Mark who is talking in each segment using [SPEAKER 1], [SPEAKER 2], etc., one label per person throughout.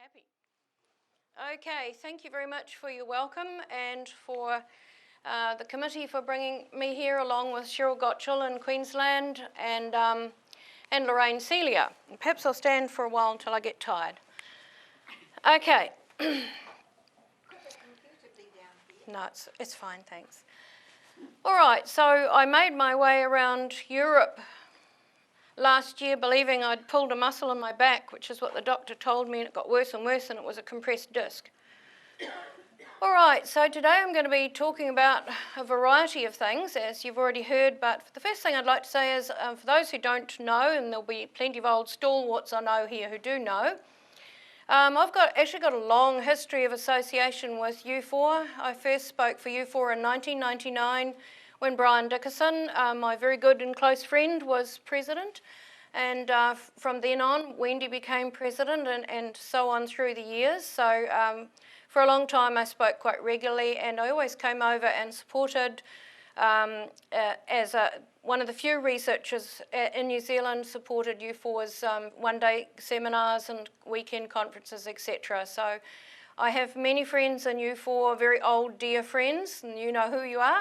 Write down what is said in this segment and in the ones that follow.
[SPEAKER 1] happy. Okay, thank you very much for your welcome and for the committee for bringing me here along with Cheryl Gottschall in Queensland and Lorraine Celia. Perhaps I'll stand for a while until I get tired. Okay. No, it's fine, thanks. All right, so I made my way around Europe last year believing I'd pulled a muscle in my back, which is what the doctor told me, and it got worse and worse, and it was a compressed disc. All right, so today I'm going to be talking about a variety of things, as you've already heard, but the first thing I'd like to say is, for those who don't know, and there'll be plenty of old stalwarts I know here who do know, I've actually got a long history of association with U4. I first spoke for U4 in 1999 when Brian Dickerson, my very good and close friend, was president. And from then on, Wendy became president and so on through the years. So for a long time, I spoke quite regularly, and I always came over and supported as one of the few researchers in New Zealand supported U4's one-day seminars and weekend conferences, etc. So I have many friends in U4, very old, dear friends, and you know who you are.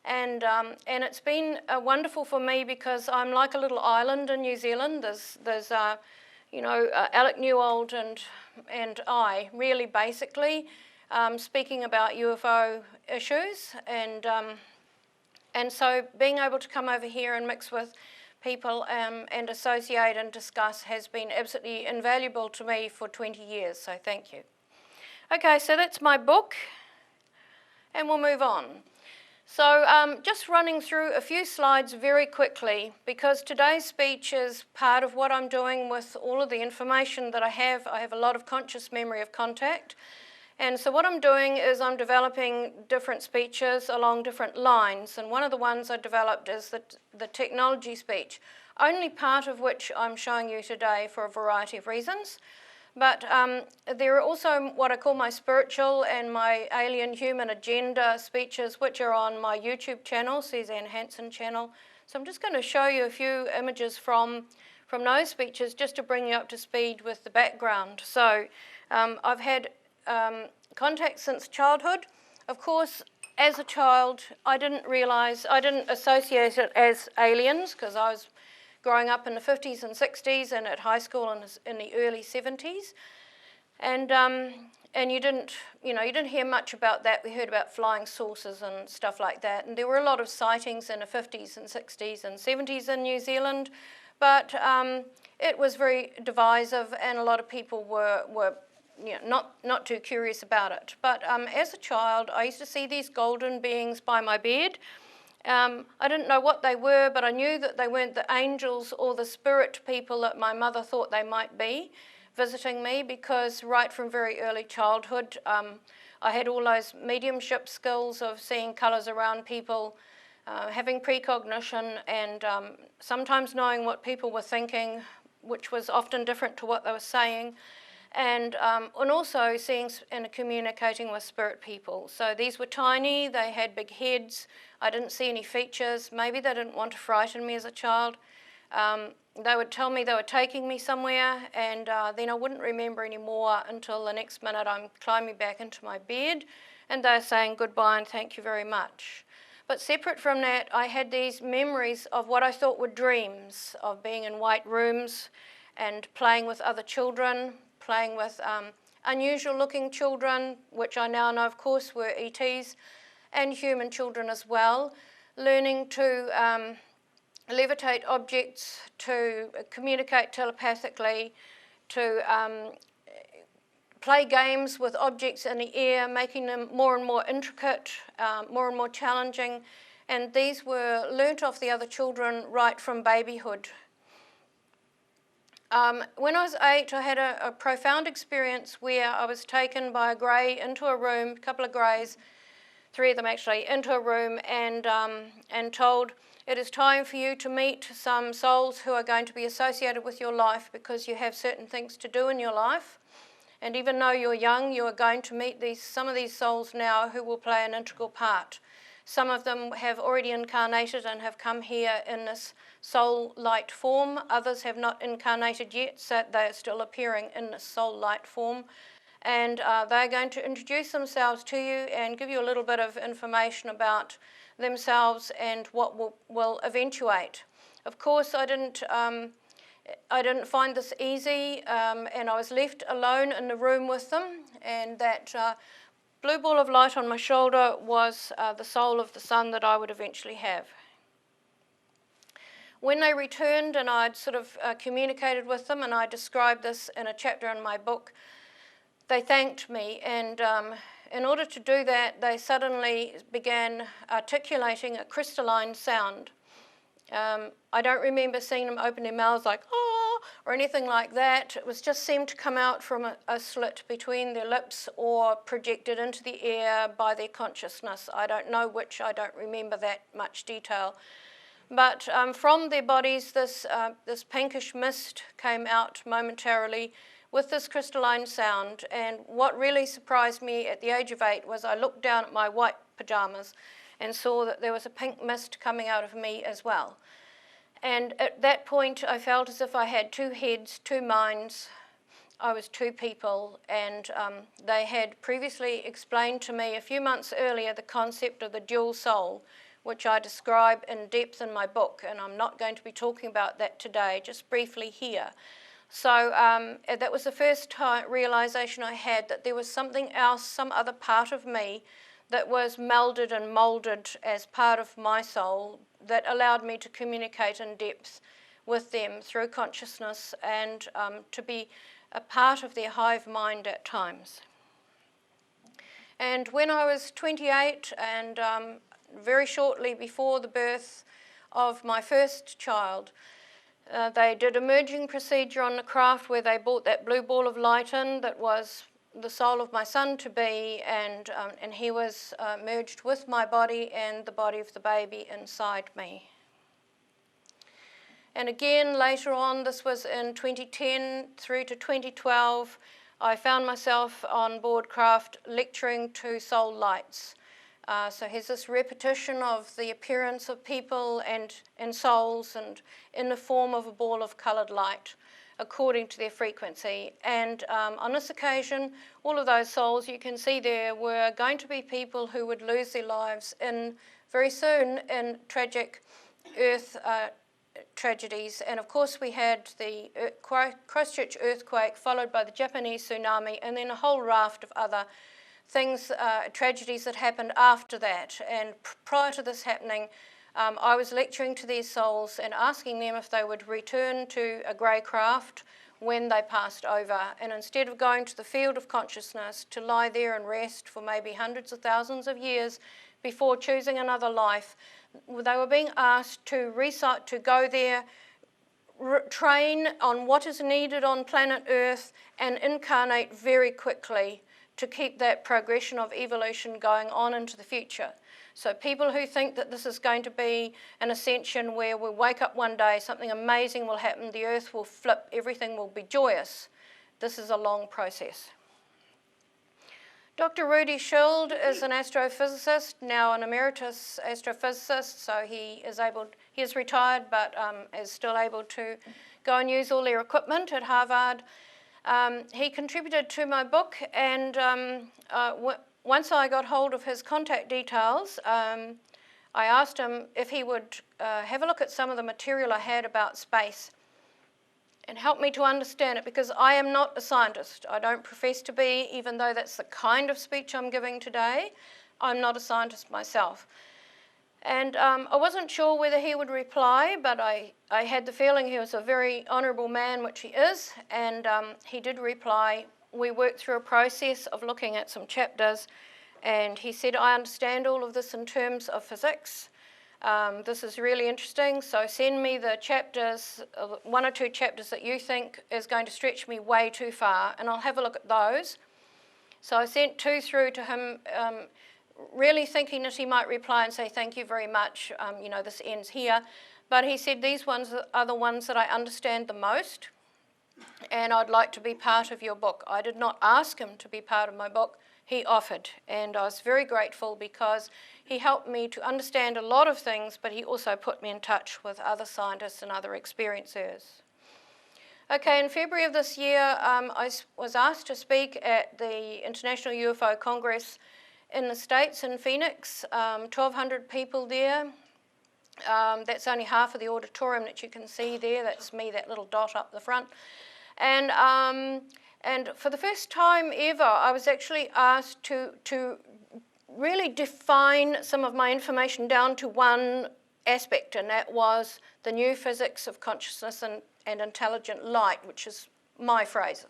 [SPEAKER 1] And it's been wonderful for me because I'm like a little island in New Zealand. There's Alec Newold and I really basically speaking about UFO issues, and so being able to come over here and mix with people and associate and discuss has been absolutely invaluable to me for 20 years, so thank you. Okay, so that's my book, and we'll move on. So just running through a few slides very quickly, because today's speech is part of what I'm doing with all of the information that I have. I have a lot of conscious memory of contact. And so what I'm doing is I'm developing different speeches along different lines. And one of the ones I developed is the technology speech, only part of which I'm showing you today for a variety of reasons. But there are also what I call my spiritual and my alien human agenda speeches, which are on my YouTube channel, Suzy Hansen channel. So I'm just going to show you a few images from those speeches just to bring you up to speed with the background. So I've had contact since childhood. Of course, as a child, I didn't associate it as aliens because I was growing up in the 50s and 60s and at high school in the early 70s. And you didn't hear much about that. We heard about flying saucers and stuff like that. And there were a lot of sightings in the 50s and 60s and 70s in New Zealand, but it was very divisive and a lot of people were not too curious about it. But as a child, I used to see these golden beings by my bed. I didn't know what they were, but I knew that they weren't the angels or the spirit people that my mother thought they might be visiting me, because right from very early childhood, I had all those mediumship skills of seeing colours around people, having precognition, and sometimes knowing what people were thinking, which was often different to what they were saying. And also seeing and communicating with spirit people. So these were tiny, they had big heads, I didn't see any features. Maybe they didn't want to frighten me as a child. They would tell me they were taking me somewhere, and then I wouldn't remember anymore until the next minute I'm climbing back into my bed and they're saying goodbye and thank you very much. But separate from that, I had these memories of what I thought were dreams, of being in white rooms and playing with other children, playing with unusual looking children, which I now know of course were ETs, and human children as well, learning to levitate objects, to communicate telepathically, to play games with objects in the air, making them more and more intricate, more and more challenging, and these were learnt off the other children right from babyhood. When I was 8, I had a profound experience where I was taken by a grey into a room, a couple of greys, 3 of them actually, into a room and told, it is time for you to meet some souls who are going to be associated with your life because you have certain things to do in your life. And even though you're young, you are going to meet some of these souls now who will play an integral part. Some of them have already incarnated and have come here in this soul light form. Others have not incarnated yet, so they are still appearing in this soul light form. And they're going to introduce themselves to you and give you a little bit of information about themselves and what will eventuate. Of course, I didn't find this easy, and I was left alone in the room with them, and that blue ball of light on my shoulder was the soul of the son that I would eventually have. When they returned and I'd sort of communicated with them, and I described this in a chapter in my book, they thanked me, and in order to do that, they suddenly began articulating a crystalline sound. I don't remember seeing them open their mouths like, oh, or anything like that. It was just seemed to come out from a slit between their lips or projected into the air by their consciousness. I don't know which, I don't remember that much detail. But from their bodies, this pinkish mist came out momentarily with this crystalline sound. And what really surprised me at the age of 8 was I looked down at my white pajamas and saw that there was a pink mist coming out of me as well. And at that point, I felt as if I had two heads, two minds. I was two people, and they had previously explained to me a few months earlier the concept of the dual soul, which I describe in depth in my book, and I'm not going to be talking about that today, just briefly here. So that was the first realization I had that there was something else, some other part of me that was melded and moulded as part of my soul that allowed me to communicate in depth with them through consciousness and to be a part of their hive mind at times. And when I was 28 and very shortly before the birth of my first child, they did a merging procedure on the craft where they brought that blue ball of light in that was the soul of my son to be, and he was merged with my body and the body of the baby inside me. And again, later on, this was in 2010 through to 2012, I found myself on board craft lecturing to soul lights. So here's this repetition of the appearance of people and souls and in the form of a ball of coloured light according to their frequency. And on this occasion, all of those souls you can see there were going to be people who would lose their lives very soon in tragic earth tragedies. And of course we had the Christchurch Earthquake followed by the Japanese tsunami and then a whole raft of other things, tragedies that happened after that. And prior to this happening, I was lecturing to these souls and asking them if they would return to a grey craft when they passed over. And instead of going to the field of consciousness to lie there and rest for maybe hundreds of thousands of years before choosing another life, they were being asked to go there, train on what is needed on planet Earth and incarnate very quickly to keep that progression of evolution going on into the future. So people who think that this is going to be an ascension where we'll wake up one day, something amazing will happen, the earth will flip, everything will be joyous. This is a long process. Dr. Rudy Schild is an astrophysicist, now an emeritus astrophysicist, so he is retired but is still able to go and use all their equipment at Harvard. He contributed to my book, and once I got hold of his contact details, I asked him if he would have a look at some of the material I had about space and help me to understand it, because I am not a scientist. I don't profess to be, even though that's the kind of speech I'm giving today. I'm not a scientist myself. And I wasn't sure whether he would reply, but I had the feeling he was a very honourable man, which he is, and he did reply. We worked through a process of looking at some chapters, and he said, I understand all of this in terms of physics. This is really interesting, so send me the chapters, one or two chapters that you think is going to stretch me way too far, and I'll have a look at those. So I sent 2 through to him, really thinking that he might reply and say, thank you very much, this ends here. But he said these ones are the ones that I understand the most. and I'd like to be part of your book. I did not ask him to be part of my book. He offered, and I was very grateful because he helped me to understand a lot of things, but he also put me in touch with other scientists and other experiencers. Okay, in February of this year, I was asked to speak at the International UFO Congress in the States in Phoenix, 1,200 people there. That's only half of the auditorium that you can see there. That's me, that little dot up the front. And for the first time ever, I was actually asked to really define some of my information down to one aspect, and that was the new physics of consciousness and intelligent light, which is my phrase.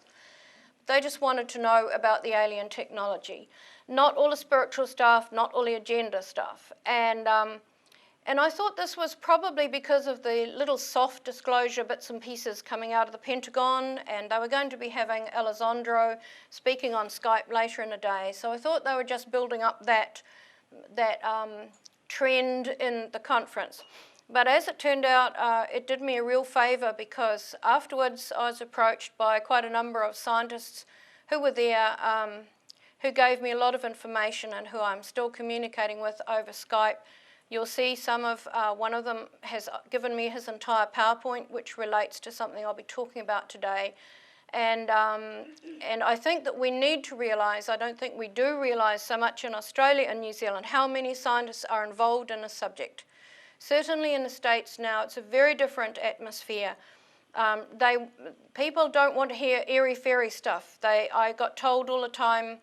[SPEAKER 1] They just wanted to know about the alien technology. Not all the spiritual stuff, not all the agenda stuff. And I thought this was probably because of the little soft disclosure bits and pieces coming out of the Pentagon, and they were going to be having Alessandro speaking on Skype later in the day. So I thought they were just building up that trend in the conference. But as it turned out, it did me a real favour, because afterwards I was approached by quite a number of scientists who were there, who gave me a lot of information and who I'm still communicating with over Skype. You'll see one of them has given me his entire PowerPoint, which relates to something I'll be talking about today. And I think that we need to realise, I don't think we do realise so much in Australia and New Zealand, how many scientists are involved in a subject. Certainly in the States now, it's a very different atmosphere. People don't want to hear airy-fairy stuff. I got told all the time,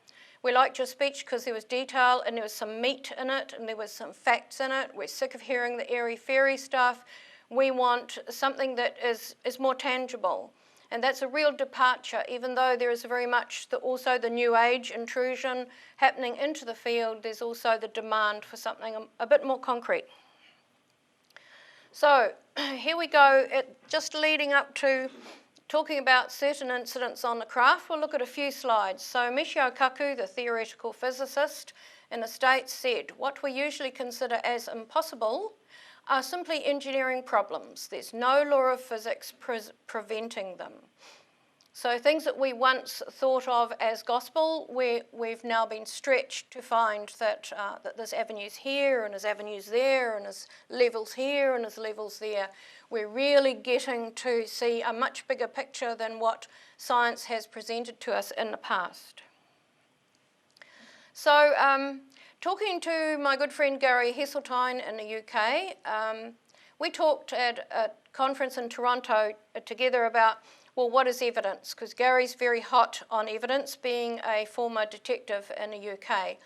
[SPEAKER 1] we liked your speech because there was detail and there was some meat in it and there was some facts in it. We're sick of hearing the airy-fairy stuff. We want something that is more tangible. And that's a real departure, even though there is very much also the new age intrusion happening into the field. There's also the demand for something a bit more concrete. So here we go, just leading up to talking about certain incidents on the craft. We'll look at a few slides. So Michio Kaku, the theoretical physicist in the States, said, what we usually consider as impossible are simply engineering problems. There's no law of physics preventing them. So things that we once thought of as gospel, we've now been stretched to find that there's avenues here and there's avenues there and there's levels here and there's levels there. We're really getting to see a much bigger picture than what science has presented to us in the past. So talking to my good friend Gary Heseltine in the UK, we talked at a conference in Toronto together about, well, what is evidence? Because Gary's very hot on evidence, being a former detective in the UK.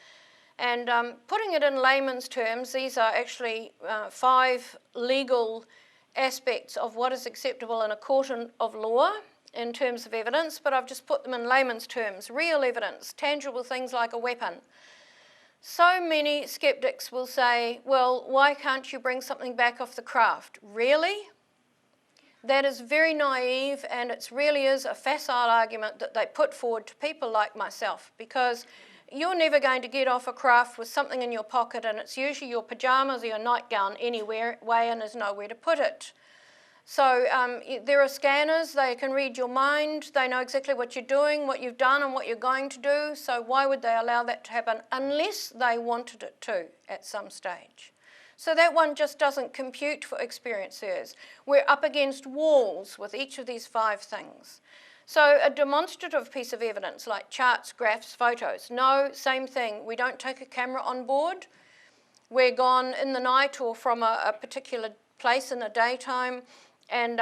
[SPEAKER 1] And putting it in layman's terms, these are actually 5 legal aspects of what is acceptable in a court of law in terms of evidence, but I've just put them in layman's terms. Real evidence, tangible things like a weapon. So many skeptics will say, well, why can't you bring something back off the craft? Really? That is very naive, and it really is a facile argument that they put forward to people like myself, because you're never going to get off a craft with something in your pocket, and it's usually your pajamas or your nightgown anyway, and there's nowhere to put it. So there are scanners, they can read your mind, they know exactly what you're doing, what you've done and what you're going to do, so why would they allow that to happen unless they wanted it to at some stage? So that one just doesn't compute for experiencers. We're up against walls with each of these 5 things. So a demonstrative piece of evidence like charts, graphs, photos. No, same thing. We don't take a camera on board. We're gone in the night or from a particular place in the daytime, and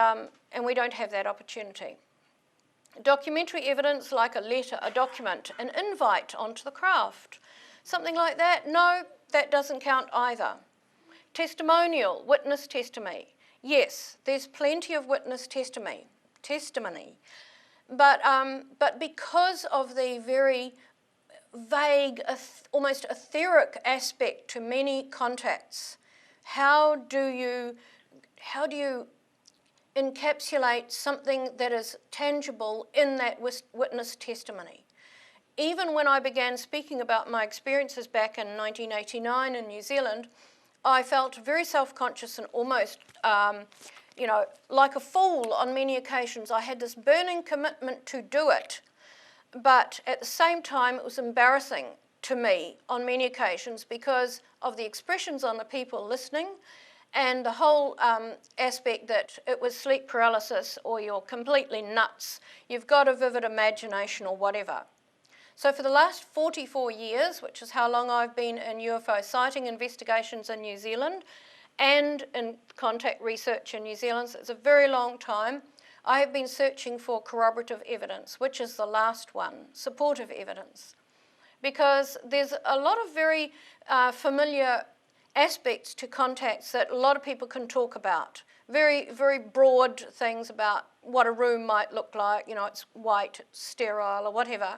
[SPEAKER 1] we don't have that opportunity. Documentary evidence like a letter, a document, an invite onto the craft. Something like that, no, that doesn't count either. Testimonial, witness testimony. Yes, there's plenty of witness testimony. But because of the very vague, almost etheric aspect to many contacts, how do you encapsulate something that is tangible in that witness testimony? Even when I began speaking about my experiences back in 1989 in New Zealand, I felt very self-conscious and almost you know, like a fool on many occasions. I had this burning commitment to do it, but at the same time it was embarrassing to me on many occasions because of the expressions on the people listening and the whole aspect that it was sleep paralysis or you're completely nuts, you've got a vivid imagination or whatever. So for the last 44 years, which is how long I've been in UFO sighting investigations in New Zealand and in contact research in New Zealand, so it's a very long time, I have been searching for corroborative evidence, which is the last one, supportive evidence. Because there's a lot of very familiar aspects to contacts that a lot of people can talk about. Very, very broad things about what a room might look like, you know, it's white, it's sterile or whatever.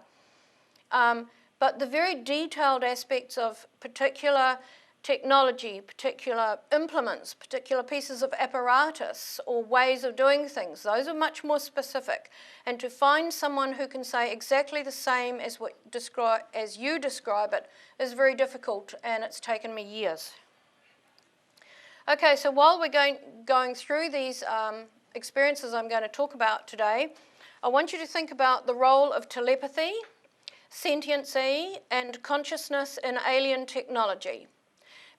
[SPEAKER 1] But the very detailed aspects of particular technology, particular implements, particular pieces of apparatus or ways of doing things, those are much more specific. And to find someone who can say exactly the same as as you describe it is very difficult, and it's taken me years. Okay, so while we're going through these experiences I'm going to talk about today, I want you to think about the role of telepathy, sentiency, and consciousness in alien technology.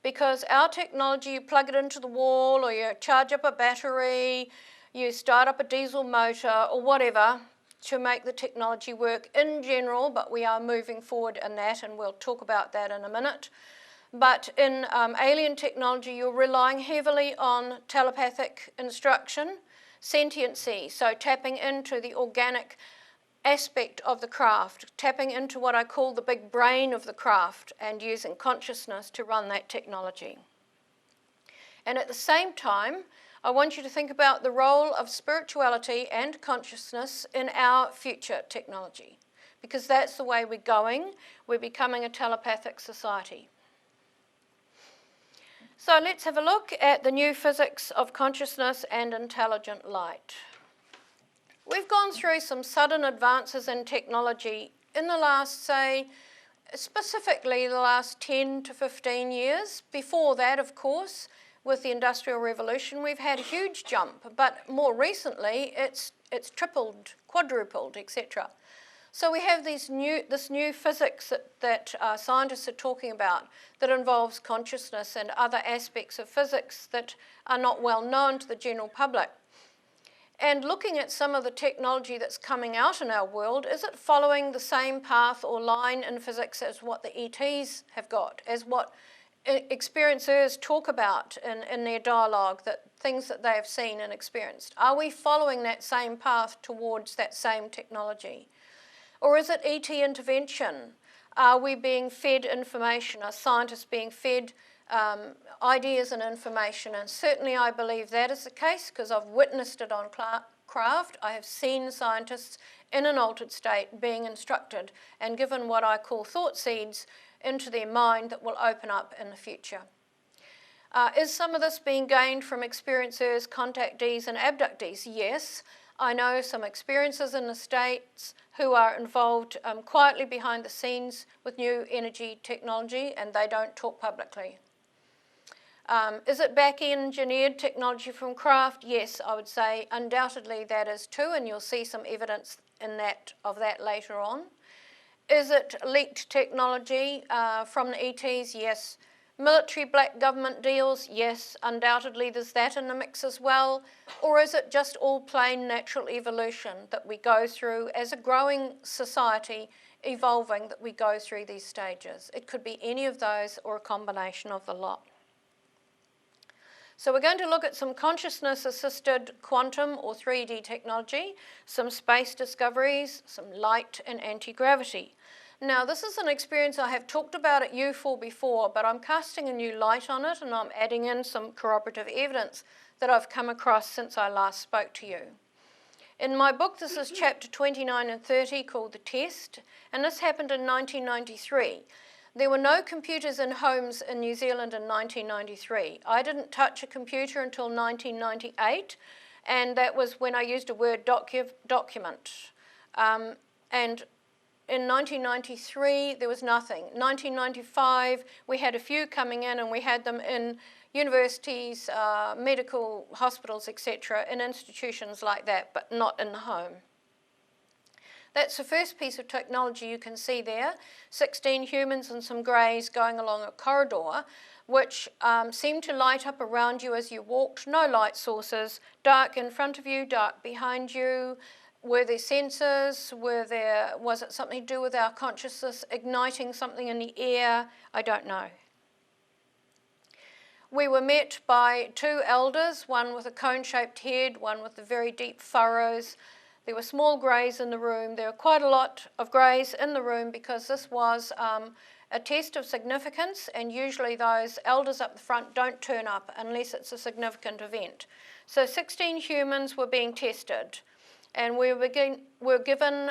[SPEAKER 1] Because our technology, you plug it into the wall or you charge up a battery, you start up a diesel motor or whatever to make the technology work in general, but we are moving forward in that and we'll talk about that in a minute. But in alien technology, you're relying heavily on telepathic instruction, sentiency, so tapping into the organic aspect of the craft, tapping into what I call the big brain of the craft and using consciousness to run that technology. And at the same time, I want you to think about the role of spirituality and consciousness in our future technology, because that's the way we're going. We're becoming a telepathic society. So let's have a look at the new physics of consciousness and intelligent light. We've gone through some sudden advances in technology in the last, say, specifically the last 10 to 15 years. Before that, of course, with the Industrial Revolution, we've had a huge jump, but more recently it's tripled, quadrupled, etc. So we have this new physics that scientists are talking about that involves consciousness and other aspects of physics that are not well known to the general public. And looking at some of the technology that's coming out in our world, is it following the same path or line in physics as what the ETs have got, as what experiencers talk about in their dialogue, that things that they have seen and experienced? Are we following that same path towards that same technology? Or is it ET intervention? Are we being fed information? Are scientists being fed ideas and information? And certainly I believe that is the case because I've witnessed it on craft. I have seen scientists in an altered state being instructed and given what I call thought seeds into their mind that will open up in the future. Is some of this being gained from experiencers, contactees and abductees? Yes. I know some experiencers in the States who are involved quietly behind the scenes with new energy technology, and they don't talk publicly. Is it back-engineered technology from craft? Yes, I would say undoubtedly that is too, and you'll see some evidence of that later on. Is it leaked technology from the ETs? Yes. Military black government deals? Yes, undoubtedly there's that in the mix as well. Or is it just all plain natural evolution that we go through as a growing society, evolving, that we go through these stages? It could be any of those or a combination of the lot. So we're going to look at some consciousness-assisted quantum or 3D technology, some space discoveries, some light and anti-gravity. Now, this is an experience I have talked about at U4 before, but I'm casting a new light on it and I'm adding in some corroborative evidence that I've come across since I last spoke to you. In my book, this is chapter 29 and 30 called The Test, and this happened in 1993. There were no computers in homes in New Zealand in 1993. I didn't touch a computer until 1998, and that was when I used a Word document. And in 1993, there was nothing. 1995, we had a few coming in, and we had them in universities, medical hospitals, etc., in institutions like that, but not in the home. That's the first piece of technology you can see there, 16 humans and some greys going along a corridor, which seemed to light up around you as you walked, no light sources, dark in front of you, dark behind you. Were there sensors? Was it something to do with our consciousness igniting something in the air? I don't know. We were met by two elders, one with a cone-shaped head, one with the very deep furrows. There were small greys in the room. There were quite a lot of greys in the room because this was a test of significance, and usually those elders up the front don't turn up unless it's a significant event. So 16 humans were being tested, and we were given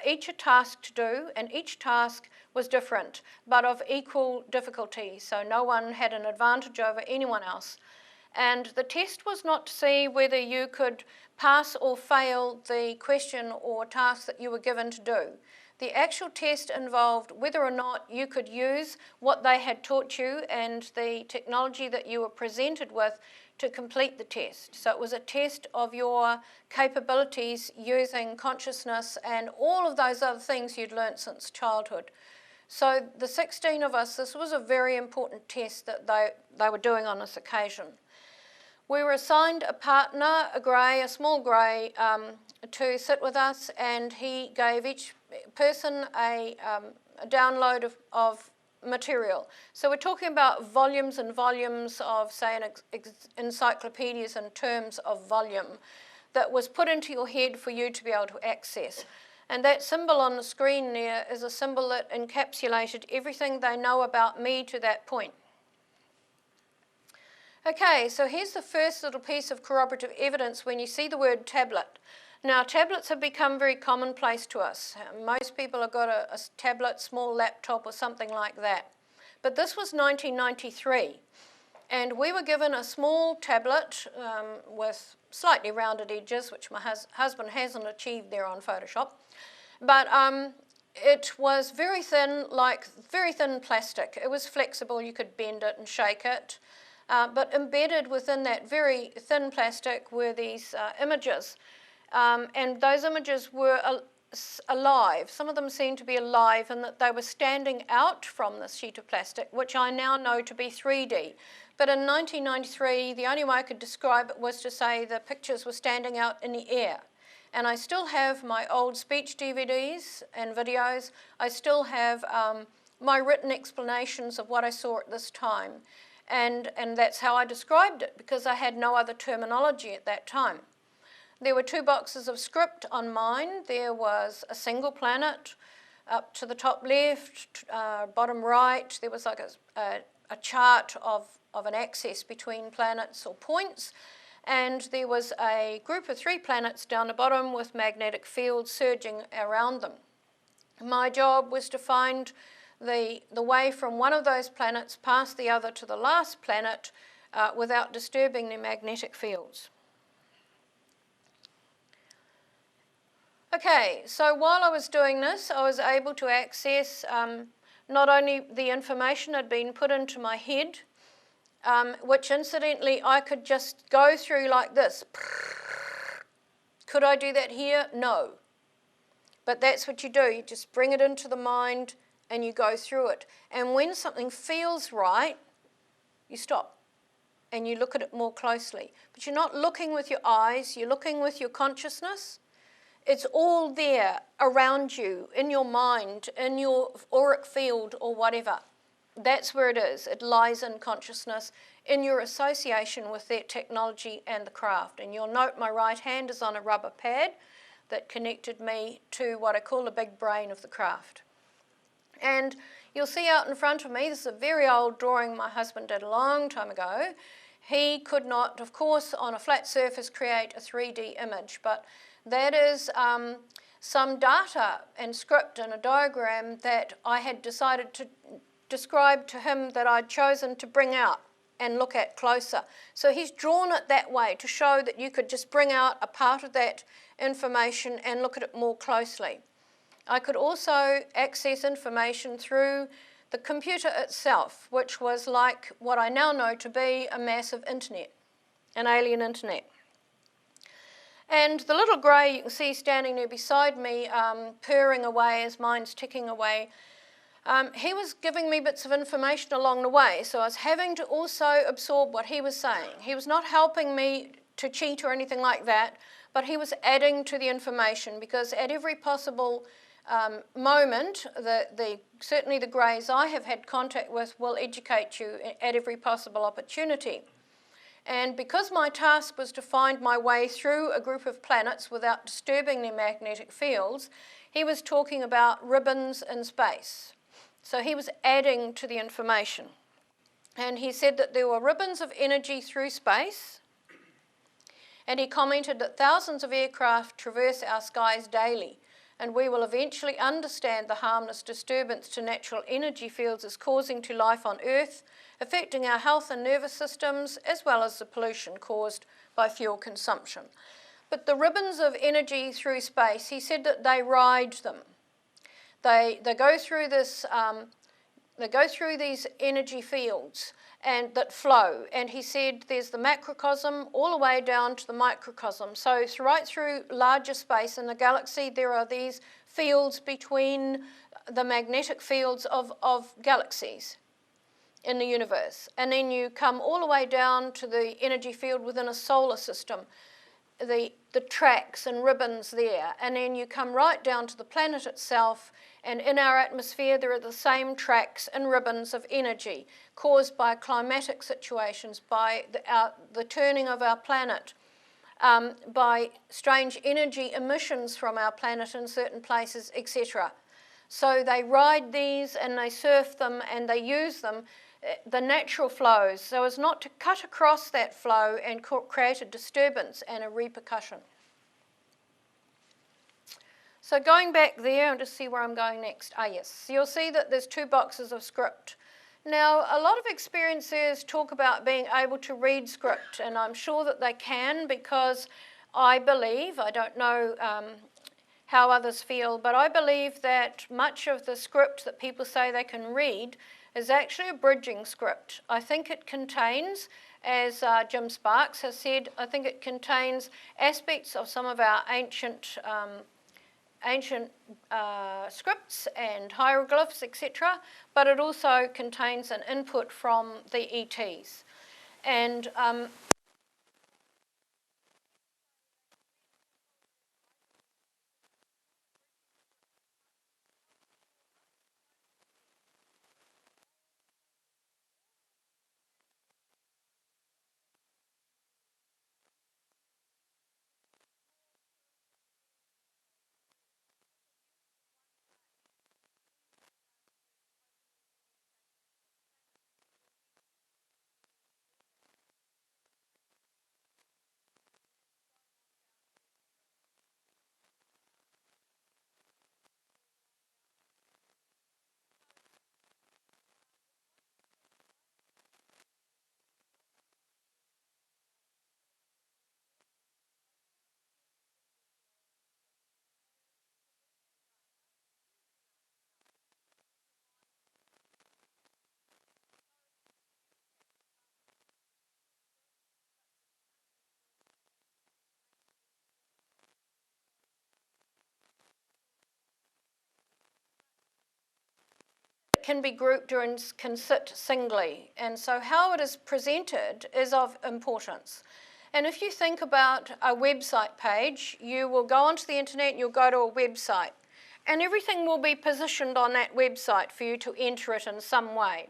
[SPEAKER 1] each a task to do, and each task was different, but of equal difficulty, so no one had an advantage over anyone else. And the test was not to see whether you could pass or fail the question or task that you were given to do. The actual test involved whether or not you could use what they had taught you and the technology that you were presented with to complete the test. So it was a test of your capabilities using consciousness and all of those other things you'd learnt since childhood. So the 16 of us, this was a very important test that they were doing on this occasion. We were assigned a partner, a small grey, to sit with us, and he gave each person a download of material. So we're talking about volumes and volumes of, say, encyclopedias in terms of volume that was put into your head for you to be able to access. And that symbol on the screen there is a symbol that encapsulated everything they know about me to that point. Okay, so here's the first little piece of corroborative evidence when you see the word tablet. Now, tablets have become very commonplace to us. Most people have got a tablet, small laptop or something like that. But this was 1993, and we were given a small tablet with slightly rounded edges, which my husband hasn't achieved there on Photoshop. But it was very thin, like very thin plastic. It was flexible, you could bend it and shake it. But embedded within that very thin plastic were these images. And those images were alive. Some of them seemed to be alive in that they were standing out from this sheet of plastic, which I now know to be 3D. But in 1993, the only way I could describe it was to say the pictures were standing out in the air. And I still have my old speech DVDs and videos. I still have my written explanations of what I saw at this time. And that's how I described it, because I had no other terminology at that time. There were 2 boxes of script on mine. There was a single planet up to the top left, bottom right. There was like a chart of an axis between planets or points. And there was a group of 3 planets down the bottom with magnetic fields surging around them. My job was to find the way from one of those planets past the other to the last planet without disturbing their magnetic fields. Okay, so while I was doing this, I was able to access not only the information that had been put into my head, which incidentally I could just go through like this. Could I do that here? No. But that's what you do. You just bring it into the mind and you go through it. And when something feels right, you stop and you look at it more closely. But you're not looking with your eyes, you're looking with your consciousness. It's all there around you, in your mind, in your auric field or whatever. That's where it is. It lies in consciousness, in your association with that technology and the craft. And you'll note my right hand is on a rubber pad that connected me to what I call the big brain of the craft. And you'll see out in front of me, this is a very old drawing my husband did a long time ago. He could not, of course, on a flat surface create a 3D image, but that is some data and script and a diagram that I had decided to describe to him that I'd chosen to bring out and look at closer. So he's drawn it that way to show that you could just bring out a part of that information and look at it more closely. I could also access information through the computer itself, which was like what I now know to be a massive internet, an alien internet. And the little grey you can see standing there beside me, purring away as mine's ticking away, he was giving me bits of information along the way, so I was having to also absorb what he was saying. He was not helping me to cheat or anything like that, but he was adding to the information, because at every possible moment, certainly the greys I have had contact with will educate you at every possible opportunity. And because my task was to find my way through a group of planets without disturbing their magnetic fields, he was talking about ribbons in space. So he was adding to the information. And he said that there were ribbons of energy through space, and he commented that thousands of aircraft traverse our skies daily, and we will eventually understand the harmless disturbance to natural energy fields is causing to life on Earth, affecting our health and nervous systems, as well as the pollution caused by fuel consumption. But the ribbons of energy through space, he said that they ride them. They go through this. They go through these energy fields and that flow. And he said there's the macrocosm all the way down to the microcosm. So right through larger space in the galaxy, there are these fields between the magnetic fields of galaxies in the universe. And then you come all the way down to the energy field within a solar system, the tracks and ribbons there. And then you come right down to the planet itself, and in our atmosphere there are the same tracks and ribbons of energy caused by climatic situations, by the turning of our planet, by strange energy emissions from our planet in certain places, etc. So they ride these and they surf them and they use them, the natural flows, so as not to cut across that flow and create a disturbance and a repercussion. So going back there, and just see where I'm going next. Yes. So you'll see that there's 2 boxes of script. Now, a lot of experiencers talk about being able to read script, and I'm sure that they can, because I believe, I don't know how others feel, but I believe that much of the script that people say they can read is actually a bridging script. I think it contains, as Jim Sparks has said, I think it contains aspects of some of our ancient scripts and hieroglyphs, etc., but it also contains an input from the ETs. And can be grouped or can sit singly, and so how it is presented is of importance. And if you think about a website page, you will go onto the internet and you'll go to a website, and everything will be positioned on that website for you to enter it in some way.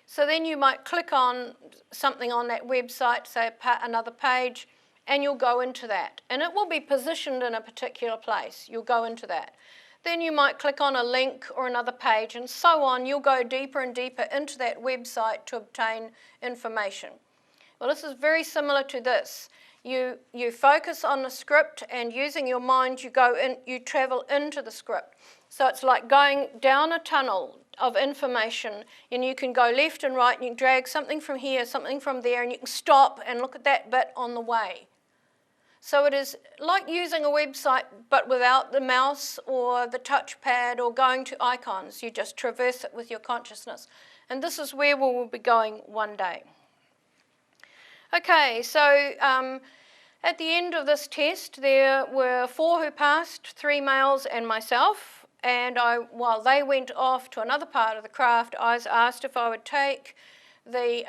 [SPEAKER 1] So then you might click on something on that website, say another page, and you'll go into that, and it will be positioned in a particular place. You'll go into that. Then you might click on a link or another page, and so on. You'll go deeper and deeper into that website to obtain information. Well, this is very similar to this. You focus on the script, and using your mind, you travel into the script. So it's like going down a tunnel of information, and you can go left and right, and you can drag something from here, something from there, and you can stop and look at that bit on the way. So it is like using a website but without the mouse or the touchpad or going to icons. You just traverse it with your consciousness. And this is where we will be going one day. Okay, so at the end of this test, there were 4 who passed, 3 males and myself. And while they went off to another part of the craft, I was asked if I would take the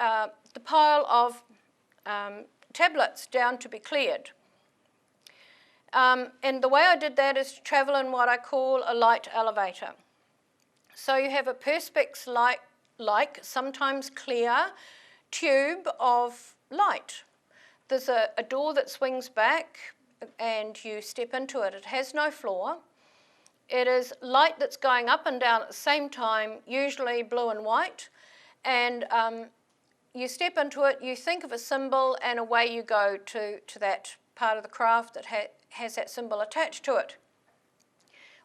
[SPEAKER 1] pile of tablets down to be cleared. And the way I did that is to travel in what I call a light elevator. So you have a perspex-like, sometimes clear, tube of light. There's a door that swings back and you step into it. It has no floor. It is light that's going up and down at the same time, usually blue and white. And you step into it, you think of a symbol, and away you go to that part of the craft that has that symbol attached to it.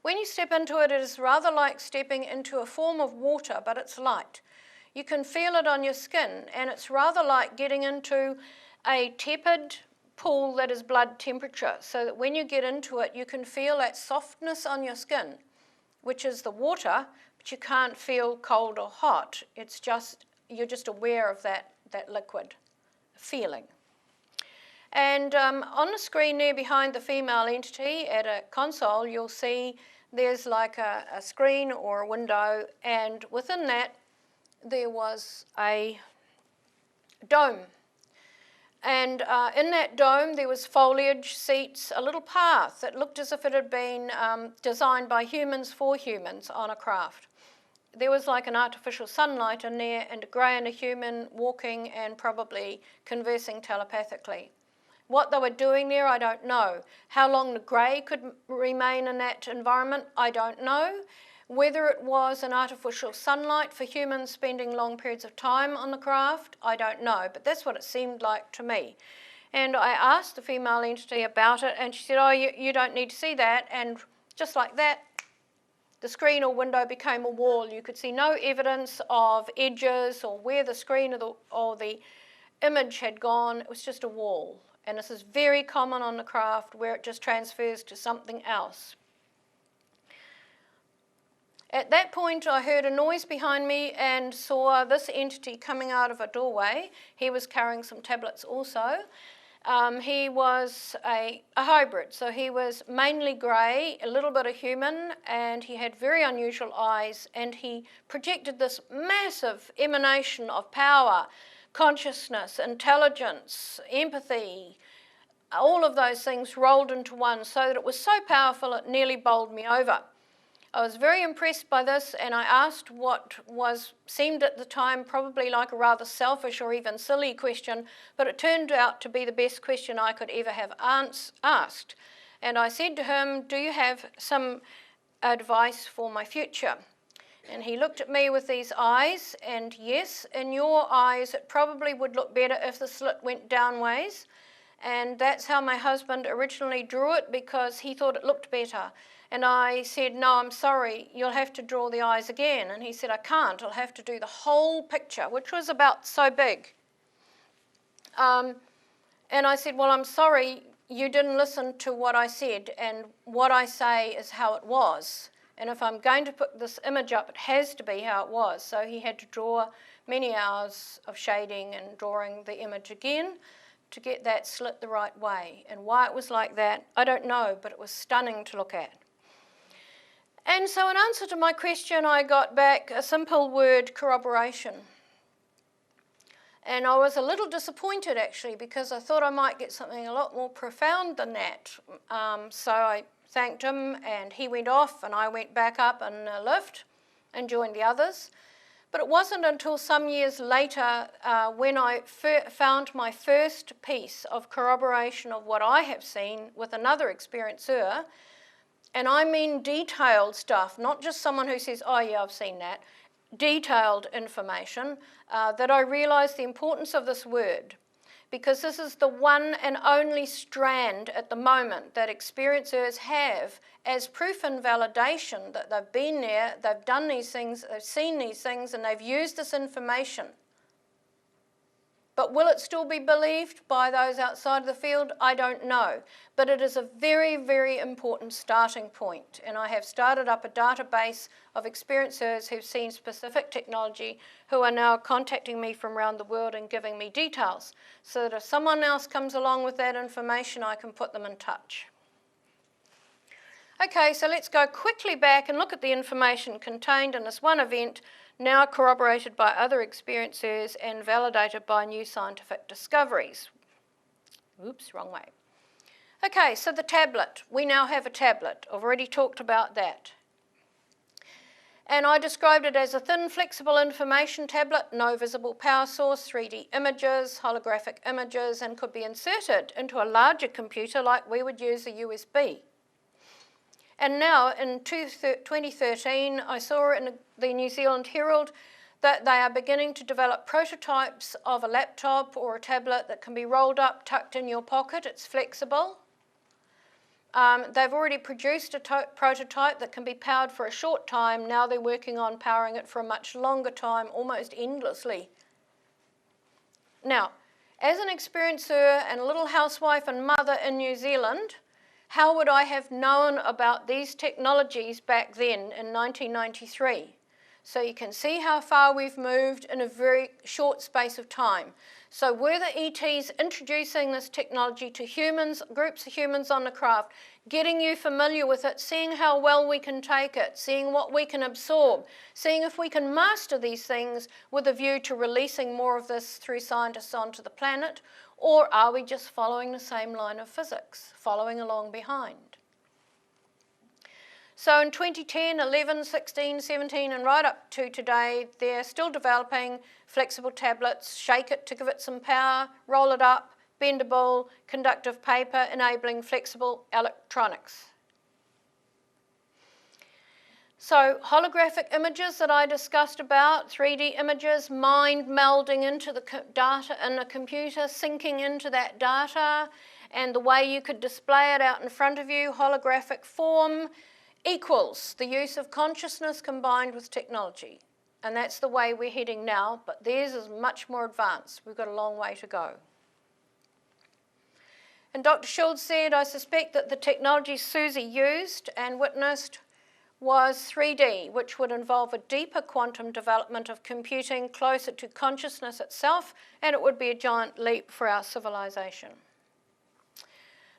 [SPEAKER 1] When you step into it, it is rather like stepping into a form of water, but it's light. You can feel it on your skin, and it's rather like getting into a tepid pool that is blood temperature, so that when you get into it, you can feel that softness on your skin, which is the water, but you can't feel cold or hot. It's just, you're just aware of that liquid feeling. And on the screen there behind the female entity at a console, you'll see there's like a screen or a window, and within that there was a dome. And in that dome there was foliage, seats, a little path that looked as if it had been designed by humans for humans on a craft. There was like an artificial sunlight in there, and a grey and a human walking and probably conversing telepathically. What they were doing there, I don't know. How long the grey could remain in that environment, I don't know. Whether it was an artificial sunlight for humans spending long periods of time on the craft, I don't know. But that's what it seemed like to me. And I asked the female entity about it, and she said, oh, you don't need to see that. And just like that, the screen or window became a wall. You could see no evidence of edges or where the screen or the image had gone. It was just a wall. And this is very common on the craft, where it just transfers to something else. At that point, I heard a noise behind me and saw this entity coming out of a doorway. He was carrying some tablets also. He was a hybrid, so he was mainly grey, a little bit of human, and he had very unusual eyes, and he projected this massive emanation of power, consciousness, intelligence, empathy, all of those things rolled into one, so that it was so powerful it nearly bowled me over. I was very impressed by this, and I asked what seemed at the time probably like a rather selfish or even silly question, but it turned out to be the best question I could ever have asked. And I said to him, do you have some advice for my future? And he looked at me with these eyes, and yes, in your eyes it probably would look better if the slit went downways. And that's how my husband originally drew it, because he thought it looked better. And I said, no, I'm sorry, you'll have to draw the eyes again. And he said, I can't, I'll have to do the whole picture, which was about so big. And I said, well, I'm sorry, you didn't listen to what I said, and what I say is how it was. And if I'm going to put this image up, it has to be how it was. So he had to draw many hours of shading and drawing the image again to get that slit the right way. And why it was like that, I don't know, but it was stunning to look at. And so in answer to my question, I got back a simple word, corroboration. And I was a little disappointed, actually, because I thought I might get something a lot more profound than that. So I thanked him, and he went off, and I went back up in a lift and joined the others. But it wasn't until some years later when I found my first piece of corroboration of what I have seen with another experiencer. And I mean detailed stuff, not just someone who says, oh yeah, I've seen that. Detailed information, that I realised the importance of this word, because this is the one and only strand at the moment that experiencers have as proof and validation that they've been there, they've done these things, they've seen these things, and they've used this information But will it still be believed by those outside of the field? I don't know. But it is a very, very important starting point. And I have started up a database of experiencers who've seen specific technology who are now contacting me from around the world and giving me details, so that if someone else comes along with that information, I can put them in touch. Okay, so let's go quickly back and look at the information contained in this one event, now corroborated by other experiencers and validated by new scientific discoveries. Oops, wrong way. Okay, so the tablet. We now have a tablet. I've already talked about that. And I described it as a thin, flexible information tablet, no visible power source, 3D images, holographic images, and could be inserted into a larger computer like we would use a USB. And now, in 2013, I saw in the New Zealand Herald that they are beginning to develop prototypes of a laptop or a tablet that can be rolled up, tucked in your pocket. It's flexible. They've already produced a prototype that can be powered for a short time. Now they're working on powering it for a much longer time, almost endlessly. Now, as an experiencer and a little housewife and mother in New Zealand, how would I have known about these technologies back then in 1993? So you can see how far we've moved in a very short space of time. So were the ETs introducing this technology to humans, groups of humans on the craft, getting you familiar with it, seeing how well we can take it, seeing what we can absorb, seeing if we can master these things with a view to releasing more of this through scientists onto the planet? Or are we just following the same line of physics, following along behind? So in 2010, 11, 16, 17, and right up to today, they're still developing flexible tablets, shake it to give it some power, roll it up, bendable, conductive paper, enabling flexible electronics. So holographic images that I discussed about, 3D images, mind melding into the data in a computer, syncing into that data, and the way you could display it out in front of you, holographic form, equals the use of consciousness combined with technology. And that's the way we're heading now, but theirs is much more advanced. We've got a long way to go. And Dr. Schultz said, I suspect that the technology Suzy used and witnessed was 3D, which would involve a deeper quantum development of computing closer to consciousness itself, and it would be a giant leap for our civilization.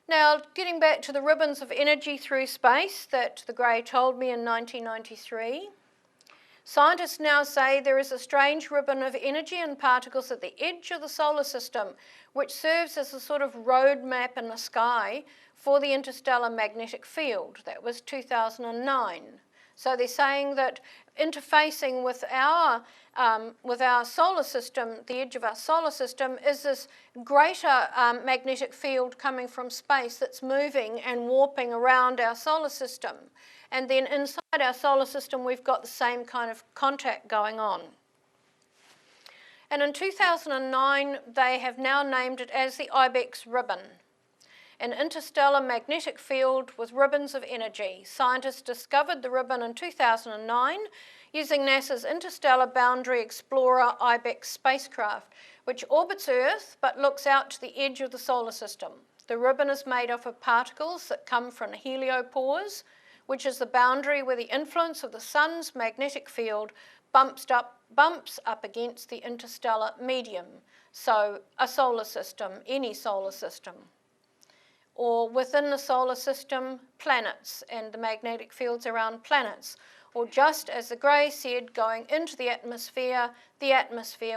[SPEAKER 1] Now, getting back to the ribbons of energy through space that the Gray told me in 1993, scientists now say there is a strange ribbon of energy and particles at the edge of the solar system, which serves as a sort of roadmap in the sky for the interstellar magnetic field. That was 2009. So they're saying that interfacing with our solar system, the edge of our solar system, is this greater magnetic field coming from space that's moving and warping around our solar system. And then inside our solar system, we've got the same kind of contact going on. And in 2009, they have now named it as the Ibex Ribbon, an interstellar magnetic field with ribbons of energy. Scientists discovered the ribbon in 2009 using NASA's Interstellar Boundary Explorer Ibex spacecraft, which orbits Earth but looks out to the edge of the solar system. The ribbon is made up of particles that come from heliopause, which is the boundary where the influence of the sun's magnetic field bumps up against the interstellar medium. So a solar system, any solar system. Or within the solar system, planets and the magnetic fields around planets. Or just as the Gray said, going into the atmosphere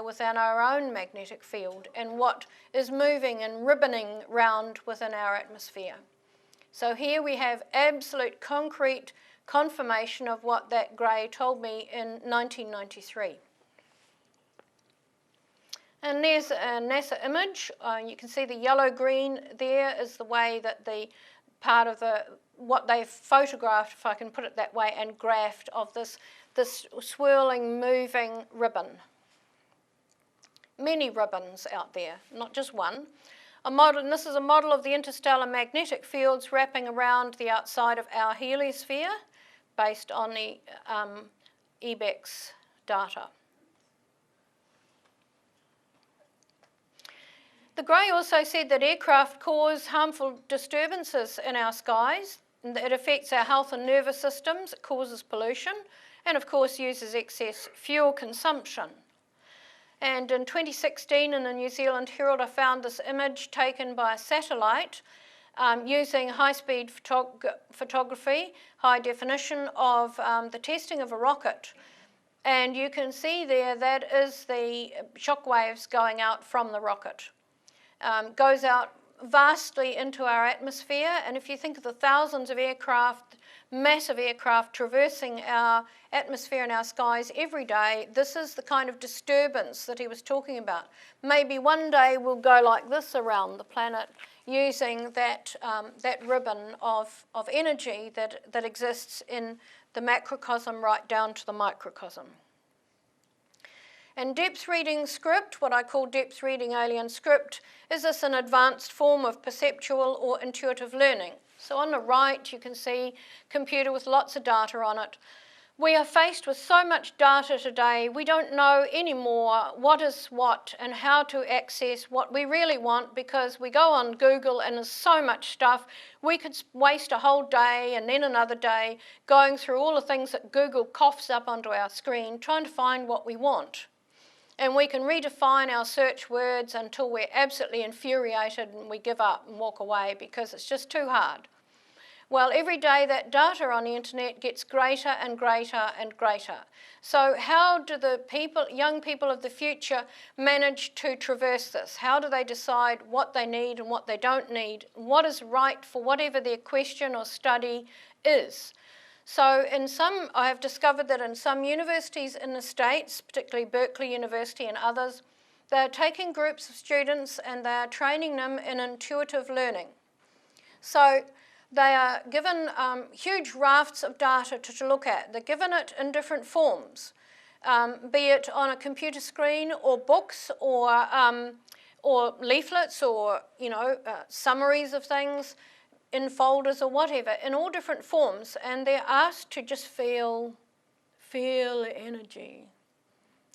[SPEAKER 1] within our own magnetic field and what is moving and ribboning round within our atmosphere. So here we have absolute concrete confirmation of what that Gray told me in 1993. And there's a NASA image. You can see the yellow-green there is the way that the part of what they've photographed, if I can put it that way, and graphed of this swirling, moving ribbon. Many ribbons out there, not just one. And this is a model of the interstellar magnetic fields wrapping around the outside of our heliosphere based on the Ibex data. The grey also said that aircraft cause harmful disturbances in our skies. It affects our health and nervous systems, it causes pollution, and of course uses excess fuel consumption. And in 2016 in the New Zealand Herald, I found this image taken by a satellite using high-speed photography, high definition of the testing of a rocket. And you can see there that is the shock waves going out from the rocket. Goes out vastly into our atmosphere, and if you think of the thousands of aircraft, massive aircraft traversing our atmosphere and our skies every day, this is the kind of disturbance that he was talking about. Maybe one day we'll go like this around the planet using that ribbon of energy that exists in the macrocosm right down to the microcosm. And depth reading script, what I call depth reading alien script, is this an advanced form of perceptual or intuitive learning? So on the right you can see computer with lots of data on it. We are faced with so much data today, we don't know anymore what is what and how to access what we really want, because we go on Google and there's so much stuff. We could waste a whole day and then another day going through all the things that Google coughs up onto our screen trying to find what we want. And we can redefine our search words until we're absolutely infuriated and we give up and walk away because it's just too hard. Well, every day that data on the internet gets greater and greater and greater. So how do the young people of the future manage to traverse this? How do they decide what they need and what they don't need? What is right for whatever their question or study is? So I have discovered that in some universities in the States, particularly Berkeley University and others, they're taking groups of students and they're training them in intuitive learning. So they are given huge rafts of data to look at. They're given it in different forms, be it on a computer screen or books or leaflets or summaries of things in folders or whatever, in all different forms, and they're asked to just feel the energy.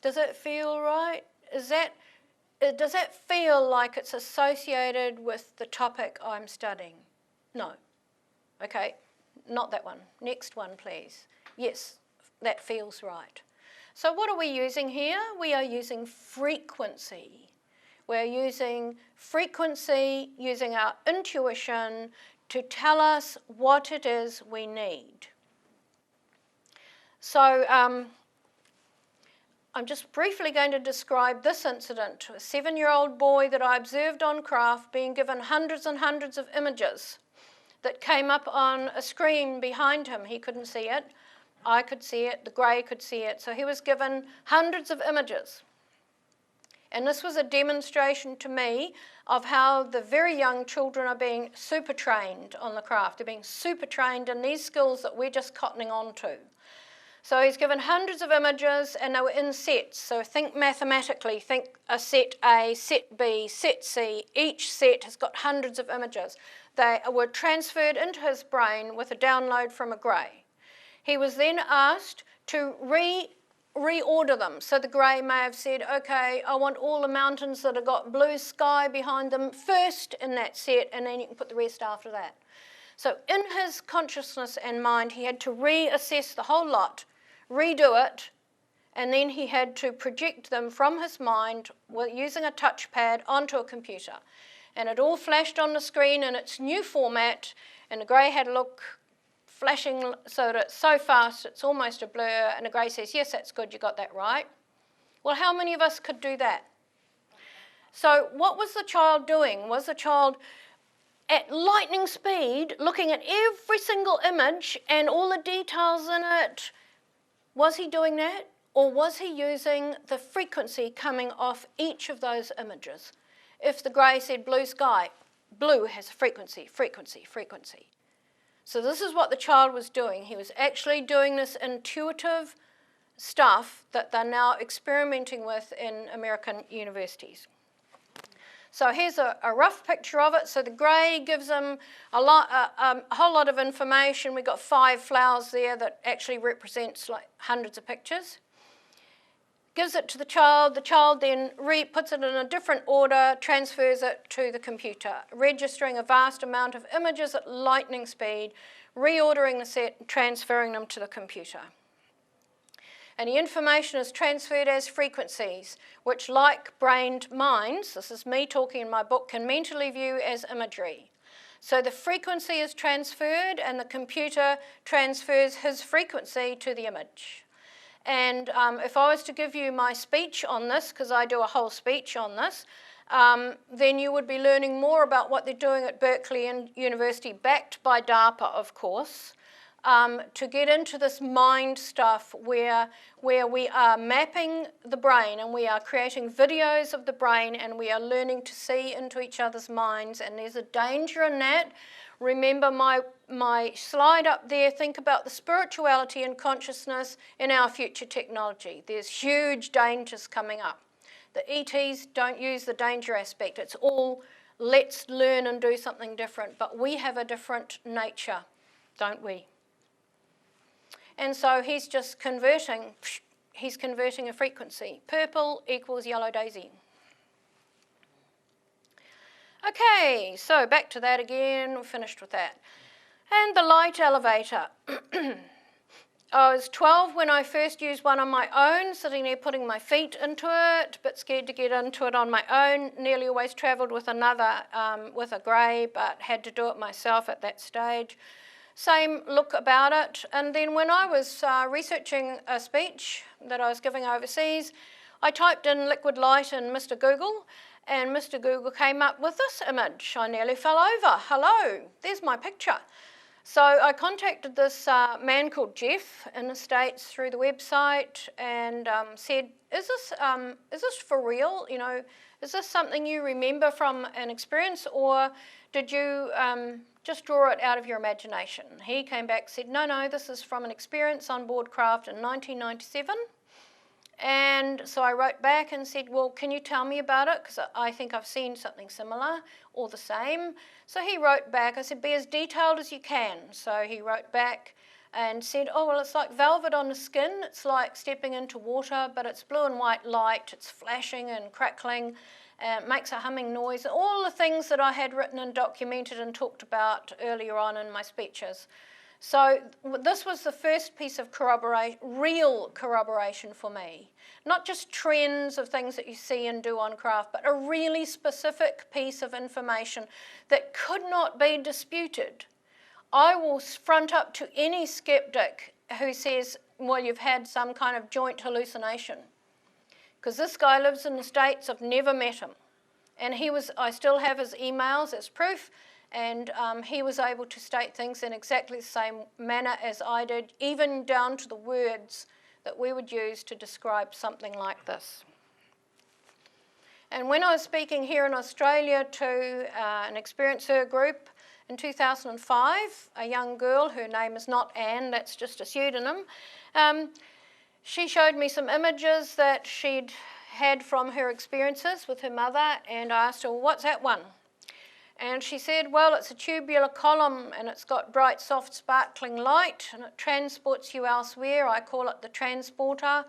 [SPEAKER 1] Does it feel right? Does that feel like it's associated with the topic I'm studying? No. Okay, not that one. Next one, please. Yes, that feels right. So what are we using here? We are using frequency. We're using frequency, using our intuition to tell us what it is we need. So I'm just briefly going to describe this incident. A 7-year-old boy that I observed on craft being given hundreds and hundreds of images that came up on a screen behind him. He couldn't see it. I could see it. The grey could see it. So he was given hundreds of images. And this was a demonstration to me of how the very young children are being super trained on the craft. They're being super trained in these skills that we're just cottoning on to. So he's given hundreds of images and they were in sets. So think mathematically, think a set A, set B, set C. Each set has got hundreds of images. They were transferred into his brain with a download from a grey. He was then asked to reorder them. So the grey may have said, okay, I want all the mountains that have got blue sky behind them first in that set, and then you can put the rest after that. So in his consciousness and mind, he had to reassess the whole lot, redo it, and then he had to project them from his mind using a touchpad onto a computer. And it all flashed on the screen in its new format, and the grey had a look flashing so that it's so fast it's almost a blur, and the grey says, yes, that's good, you got that right. Well, how many of us could do that? So what was the child doing? Was the child at lightning speed looking at every single image and all the details in it? Was he doing that? Or was he using the frequency coming off each of those images? If the grey said blue sky, blue has a frequency, frequency, frequency. So this is what the child was doing. He was actually doing this intuitive stuff that they're now experimenting with in American universities. So here's a rough picture of it. So the grey gives them a whole lot of information. We've got 5 flowers there that actually represents like hundreds of pictures. gives it to the child then puts it in a different order, transfers it to the computer, registering a vast amount of images at lightning speed, reordering the set, and transferring them to the computer. And the information is transferred as frequencies, which, like brained minds, this is me talking in my book, can mentally view as imagery. So the frequency is transferred and the computer transfers his frequency to the image. And if I was to give you my speech on this, because I do a whole speech on this, then you would be learning more about what they're doing at Berkeley University, backed by DARPA, of course, to get into this mind stuff where we are mapping the brain and we are creating videos of the brain and we are learning to see into each other's minds, and there's a danger in that. Remember my slide up there, think about the spirituality and consciousness in our future technology. There's huge dangers coming up. The ETs don't use the danger aspect. It's all let's learn and do something different, but we have a different nature, don't we? And so he's just converting a frequency. Purple equals yellow daisy. Okay, so back to that again, we're finished with that. And the light elevator. I was 12 when I first used one on my own, sitting there putting my feet into it, a bit scared to get into it on my own. Nearly always travelled with another, with a grey, but had to do it myself at that stage. Same look about it. And then when I was researching a speech that I was giving overseas, I typed in liquid light in Mr. Google, and Mr. Google came up with this image. I nearly fell over. Hello, there's my picture. So I contacted this man called Jeff in the States through the website and said, is this for real? You know, is this something you remember from an experience, or did you just draw it out of your imagination? He came back and said, no, this is from an experience on board craft in 1997. And so I wrote back and said, well, can you tell me about it? Because I think I've seen something similar or the same. So he wrote back. I said, be as detailed as you can. So he wrote back and said, oh, well, it's like velvet on the skin. It's like stepping into water, but it's blue and white light. It's flashing and crackling. It makes a humming noise. All the things that I had written and documented and talked about earlier on in my speeches. So this was the first piece of real corroboration for me. Not just trends of things that you see and do on craft, but a really specific piece of information that could not be disputed. I will front up to any skeptic who says, well, you've had some kind of joint hallucination. Because this guy lives in the States, I've never met him. And I still have his emails as proof. And he was able to state things in exactly the same manner as I did, even down to the words that we would use to describe something like this. And when I was speaking here in Australia to an experiencer group in 2005, a young girl, her name is not Anne, that's just a pseudonym, she showed me some images that she'd had from her experiences with her mother, and I asked her, well, what's that one? And she said, well, it's a tubular column and it's got bright, soft, sparkling light and it transports you elsewhere. I call it the transporter.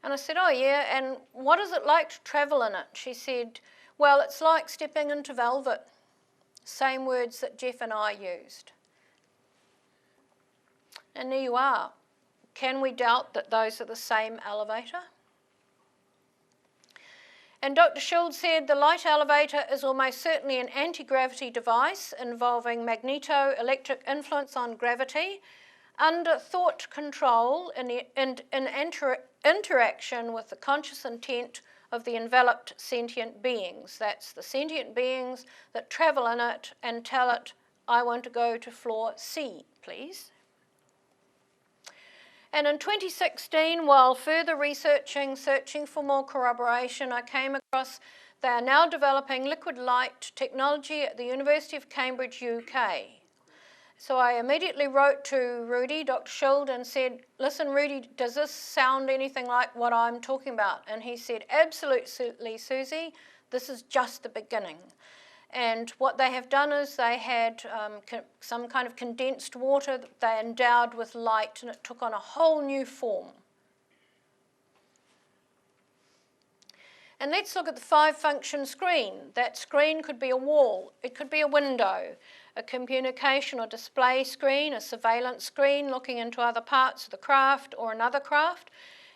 [SPEAKER 1] And I said, oh, yeah, and what is it like to travel in it? She said, well, it's like stepping into velvet. Same words that Jeff and I used. And there you are. Can we doubt that those are the same elevator? And Dr. Schuld said the light elevator is almost certainly an anti-gravity device involving magneto-electric influence on gravity under thought control in interaction with the conscious intent of the enveloped sentient beings. That's the sentient beings that travel in it and tell it, I want to go to floor C, please. And in 2016, while further searching for more corroboration, I came across they are now developing liquid light technology at the University of Cambridge, UK. So I immediately wrote to Rudy, Dr. Schuld, and said, listen, Rudy, does this sound anything like what I'm talking about? And he said, absolutely, Suzy, this is just the beginning. And what they have done is they had some kind of condensed water that they endowed with light, and it took on a whole new form. And let's look at the 5-function screen. That screen could be a wall, it could be a window, a communication or display screen, a surveillance screen looking into other parts of the craft or another craft.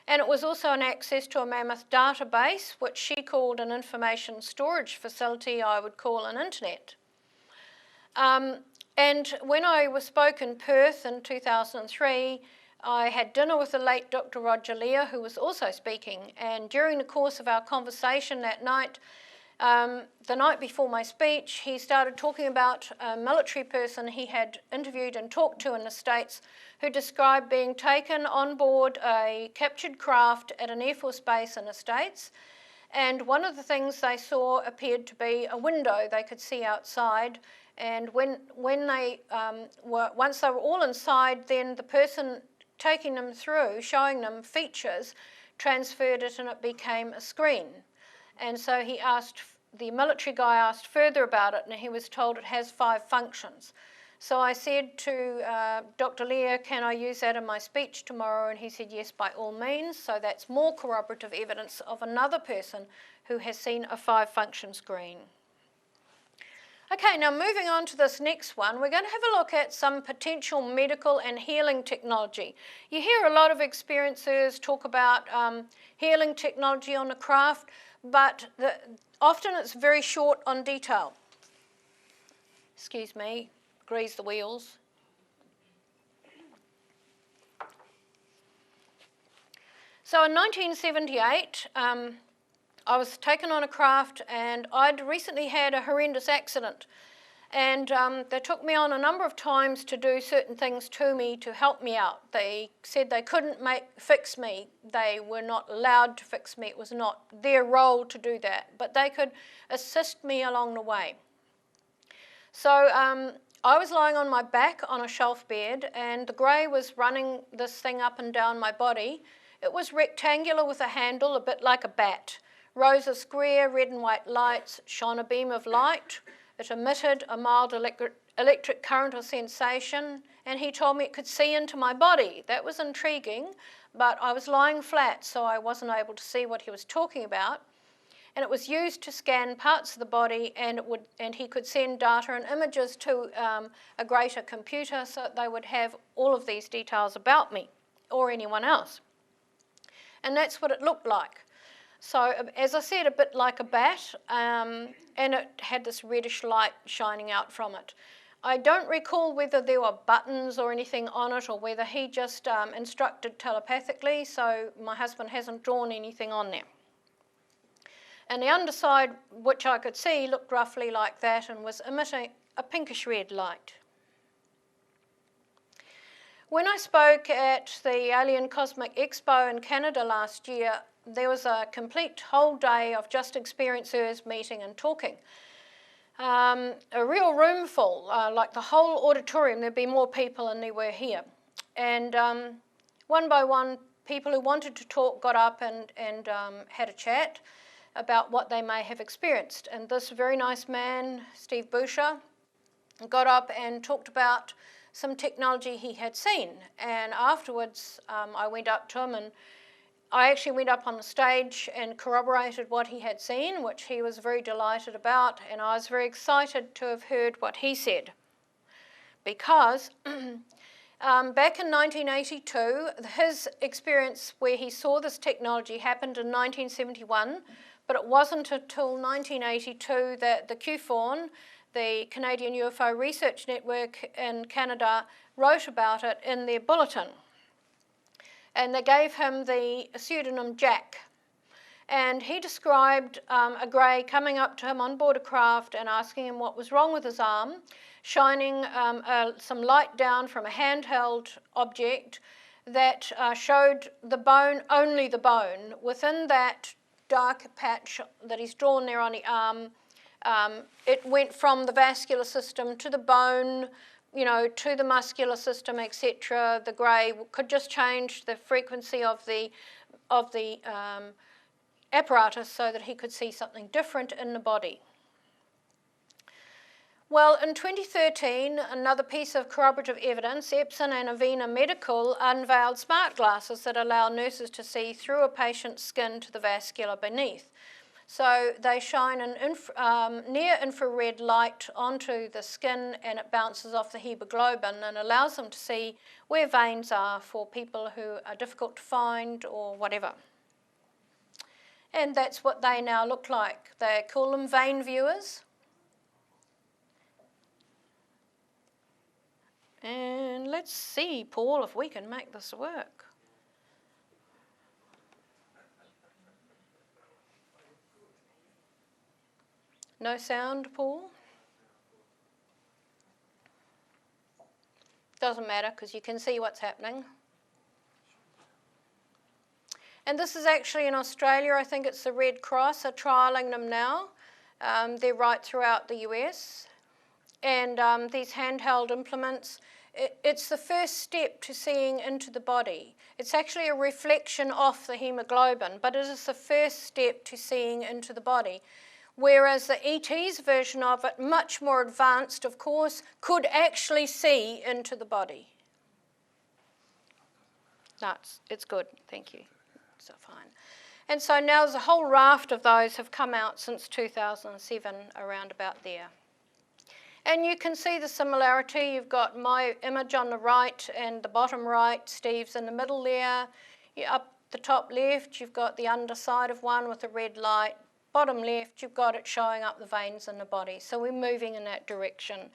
[SPEAKER 1] And it was also an access to a mammoth database, which she called an information storage facility, I would call an internet. And when I spoke in Perth in 2003, I had dinner with the late Dr. Roger Lear, who was also speaking, and during the course of our conversation that night, the night before my speech, he started talking about a military person he had interviewed and talked to in the States who described being taken on board a captured craft at an Air Force base in the States, and one of the things they saw appeared to be a window they could see outside. And when they once they were all inside, then the person taking them through, showing them features, transferred it and it became a screen. And so the military guy asked further about it, and he was told it has 5 functions. So I said to Dr. Lear, can I use that in my speech tomorrow? And he said, yes, by all means. So that's more corroborative evidence of another person who has seen a 5-function screen. Okay, now moving on to this next one, we're going to have a look at some potential medical and healing technology. You hear a lot of experiencers talk about healing technology on a craft, but often it's very short on detail. Excuse me, grease the wheels. So in 1978, I was taken on a craft and I'd recently had a horrendous accident, and they took me on a number of times to do certain things to me to help me out. They said they couldn't fix me. They were not allowed to fix me. It was not their role to do that, but they could assist me along the way. So I was lying on my back on a shelf bed, and the grey was running this thing up and down my body. It was rectangular with a handle, a bit like a bat. Rose a square red and white lights, shone a beam of light. It emitted a mild electric current or sensation, and he told me it could see into my body. That was intriguing, but I was lying flat, so I wasn't able to see what he was talking about. And it was used to scan parts of the body, and he could send data and images to a greater computer so that they would have all of these details about me or anyone else. And that's what it looked like. So, as I said, a bit like a bat, and it had this reddish light shining out from it. I don't recall whether there were buttons or anything on it, or whether he just instructed telepathically, so my husband hasn't drawn anything on there. And the underside, which I could see, looked roughly like that and was emitting a pinkish red light. When I spoke at the Alien Cosmic Expo in Canada last year, there was a complete whole day of just experiencers meeting and talking. A real room full, like the whole auditorium. There'd be more people than there were here. And one by one, people who wanted to talk got up and had a chat about what they may have experienced. And this very nice man, Steve Boucher, got up and talked about some technology he had seen. And afterwards, I went up to him, and I actually went up on the stage and corroborated what he had seen, which he was very delighted about, and I was very excited to have heard what he said. Because back in 1982, his experience where he saw this technology happened in 1971, but it wasn't until 1982 that the QFORN, the Canadian UFO Research Network in Canada, wrote about it in their bulletin. And they gave him the pseudonym Jack. And he described a grey coming up to him on board a craft and asking him what was wrong with his arm, shining some light down from a handheld object that showed the bone, only the bone. Within that dark patch that he's drawn there on the arm, it went from the vascular system to the bone, you know, to the muscular system, etc. The grey could just change the frequency of the apparatus so that he could see something different in the body. Well, in 2013, another piece of corroborative evidence, Epson and Avena Medical unveiled smart glasses that allow nurses to see through a patient's skin to the vascular beneath. So they shine an near-infrared light onto the skin, and it bounces off the hemoglobin and allows them to see where veins are for people who are difficult to find or whatever. And that's what they now look like. They call them vein viewers. And let's see, Paul, if we can make this work. No sound, Paul? Doesn't matter because you can see what's happening. And this is actually in Australia. I think it's the Red Cross are trialling them now. They're right throughout the US. And these handheld implements, it's the first step to seeing into the body. It's actually a reflection off the hemoglobin, but it is the first step to seeing into the body. Whereas the ET's version of it, much more advanced, of course, could actually see into the body. No, it's good, thank you. So fine. And so now there's a whole raft of those have come out since 2007, around about there. And you can see the similarity. You've got my image on the right and the bottom right, Steve's in the middle there. Up the top left, you've got the underside of one with a red light. Bottom left, you've got it showing up the veins in the body. So we're moving in that direction.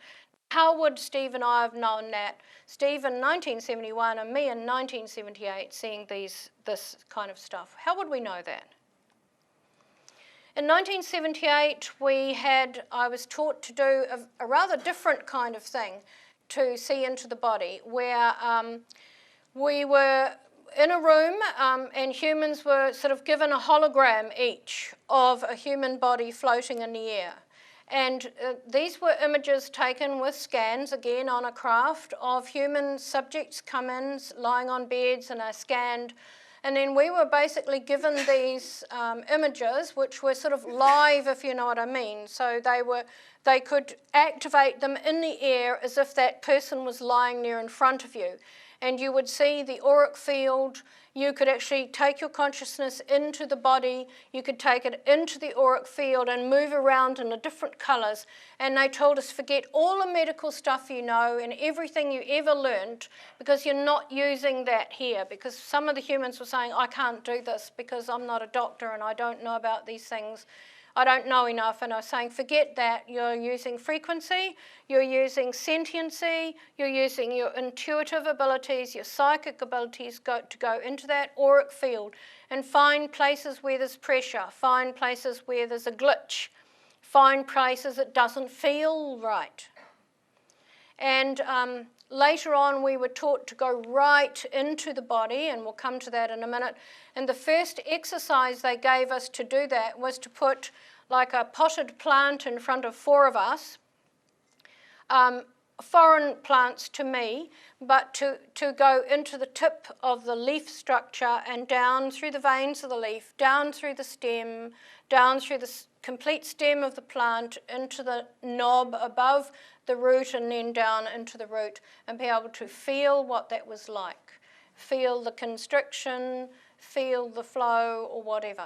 [SPEAKER 1] How would Steve and I have known that? Steve in 1971 and me in 1978 seeing this kind of stuff. How would we know that? In 1978, I was taught to do a rather different kind of thing to see into the body, where we were in a room and humans were sort of given a hologram each of a human body floating in the air. And these were images taken with scans, again on a craft, of human subjects come in, lying on beds, and are scanned. And then we were basically given these images, which were sort of live, if you know what I mean. So they could activate them in the air as if that person was lying there in front of you. And you would see the auric field. You could actually take your consciousness into the body. You could take it into the auric field and move around in the different colours. And they told us, forget all the medical stuff you know and everything you ever learned, because you're not using that here. Because some of the humans were saying, I can't do this because I'm not a doctor and I don't know about these things. I don't know enough. And I was saying, forget that. You're using frequency, you're using sentiency, you're using your intuitive abilities, your psychic abilities to go into that auric field and find places where there's pressure, find places where there's a glitch, find places it doesn't feel right. And later on, we were taught to go right into the body, and we'll come to that in a minute. And the first exercise they gave us to do that was to put like a potted plant in front of four of us, foreign plants to me, but to go into the tip of the leaf structure and down through the veins of the leaf, down through the stem, down through the complete stem of the plant, into the knob above the root, and then down into the root, and be able to feel what that was like. Feel the constriction, feel the flow, or whatever.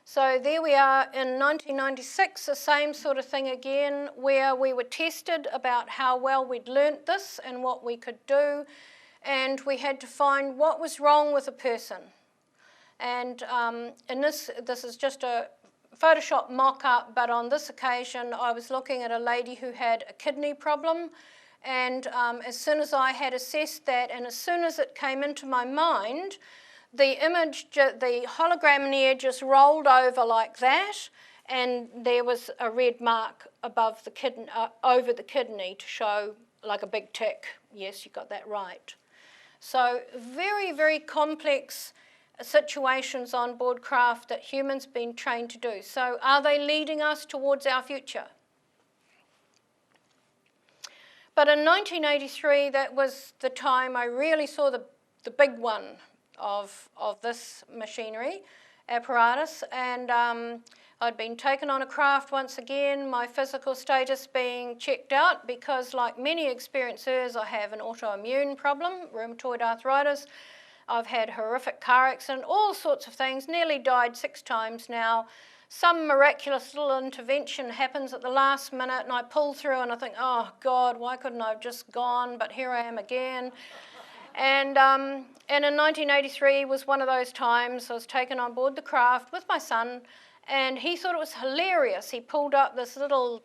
[SPEAKER 1] So there we are in 1996, the same sort of thing again, where we were tested about how well we'd learnt this and what we could do, and we had to find what was wrong with a person. And in this is just a Photoshop mock-up, but on this occasion I was looking at a lady who had a kidney problem, and as soon as I had assessed that, and as soon as it came into my mind, the image, the hologram in the air just rolled over like that, and there was a red mark above the kidney, over the kidney, to show like a big tick. Yes, you got that right. So very, very complex situations on board craft that humans have been trained to do. So are they leading us towards our future? But in 1983, that was the time I really saw the big one of this machinery apparatus, and I'd been taken on a craft once again, my physical status being checked out, because like many experiencers, I have an autoimmune problem, rheumatoid arthritis. I've had horrific car accident, all sorts of things, nearly died 6 times now. Some miraculous little intervention happens at the last minute and I pull through and I think, oh God, why couldn't I have just gone? But here I am again. And in 1983 was one of those times I was taken on board the craft with my son, and he thought it was hilarious. He pulled up this little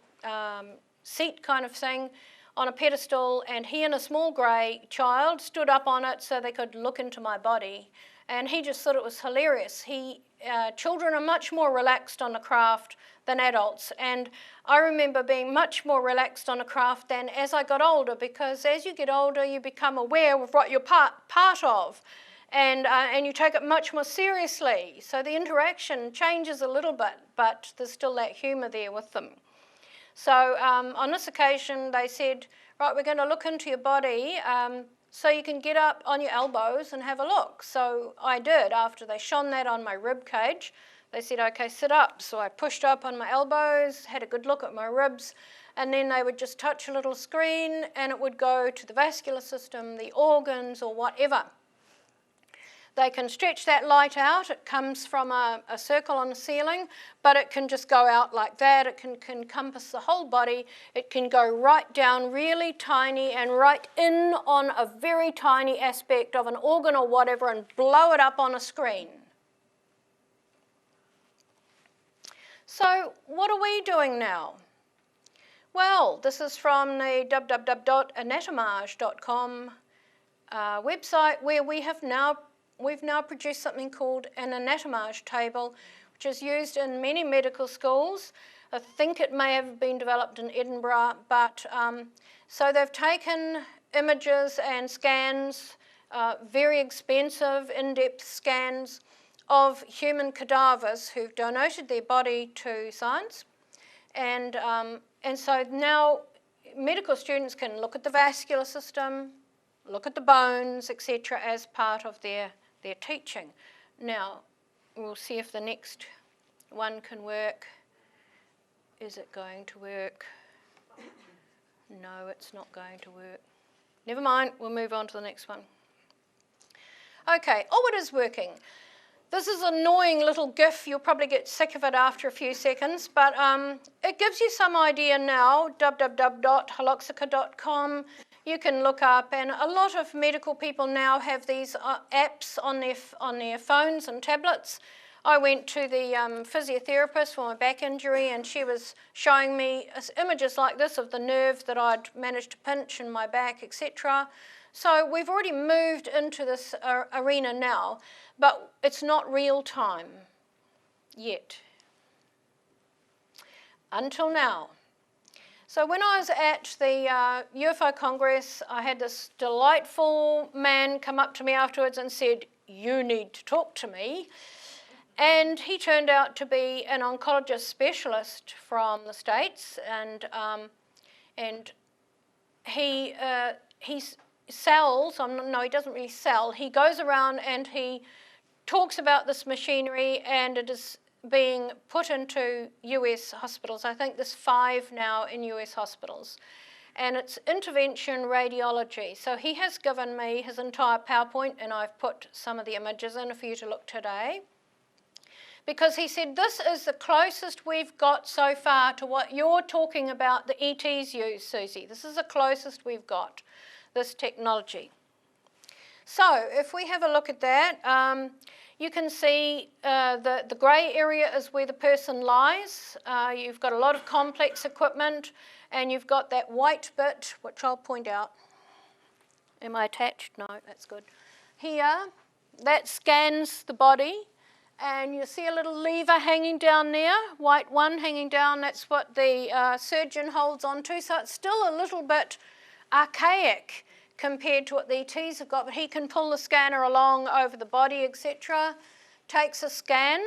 [SPEAKER 1] seat kind of thing on a pedestal, and he and a small grey child stood up on it so they could look into my body, and he just thought it was hilarious. Children are much more relaxed on a craft than adults, and I remember being much more relaxed on a craft than as I got older, because as you get older you become aware of what you're part of, and you take it much more seriously. So the interaction changes a little bit, but there's still that humour there with them. So on this occasion they said, right, we're going to look into your body so you can get up on your elbows and have a look. So I did. After they shone that on my rib cage, they said, okay, sit up. So I pushed up on my elbows, had a good look at my ribs, and then they would just touch a little screen and it would go to the vascular system, the organs, or whatever. They can stretch that light out. It comes from a circle on the ceiling, but it can just go out like that. It can encompass the whole body. It can go right down really tiny and right in on a very tiny aspect of an organ or whatever and blow it up on a screen. So what are we doing now? Well, this is from the www.anatomage.com website, where we've now produced something called an anatomage table, which is used in many medical schools. I think it may have been developed in Edinburgh, but so they've taken images and scans, very expensive, in-depth scans of human cadavers who've donated their body to science, and so now medical students can look at the vascular system, look at the bones, etc., as part of their teaching. Now, we'll see if the next one can work. Is it going to work? No, it's not going to work. Never mind, we'll move on to the next one. Okay, oh, it is working. This is an annoying little GIF. You'll probably get sick of it after a few seconds, but it gives you some idea now. www.haloxica.com. You can look up, and a lot of medical people now have these apps on their phones and tablets. I went to the physiotherapist for my back injury, and she was showing me images like this of the nerve that I'd managed to pinch in my back, etc. So we've already moved into this arena now, but it's not real time yet. Until now. So when I was at the UFO Congress, I had this delightful man come up to me afterwards and said, "You need to talk to me." And he turned out to be an oncologist specialist from the States, and he sells. No, he doesn't really sell. He goes around and he talks about this machinery, and it is being put into US hospitals. I think there's 5 now in US hospitals. And it's intervention radiology. So he has given me his entire PowerPoint, and I've put some of the images in for you to look today. Because he said, this is the closest we've got so far to what you're talking about the ETs use, Suzy. This is the closest we've got, this technology. So if we have a look at that, you can see the grey area is where the person lies. You've got a lot of complex equipment, and you've got that white bit, which I'll point out. Am I attached? No, that's good. Here, that scans the body, and you see a little lever hanging down there, white one hanging down. That's what the surgeon holds onto. So it's still a little bit archaic compared to what the ETs have got, but he can pull the scanner along over the body, etc., takes a scan,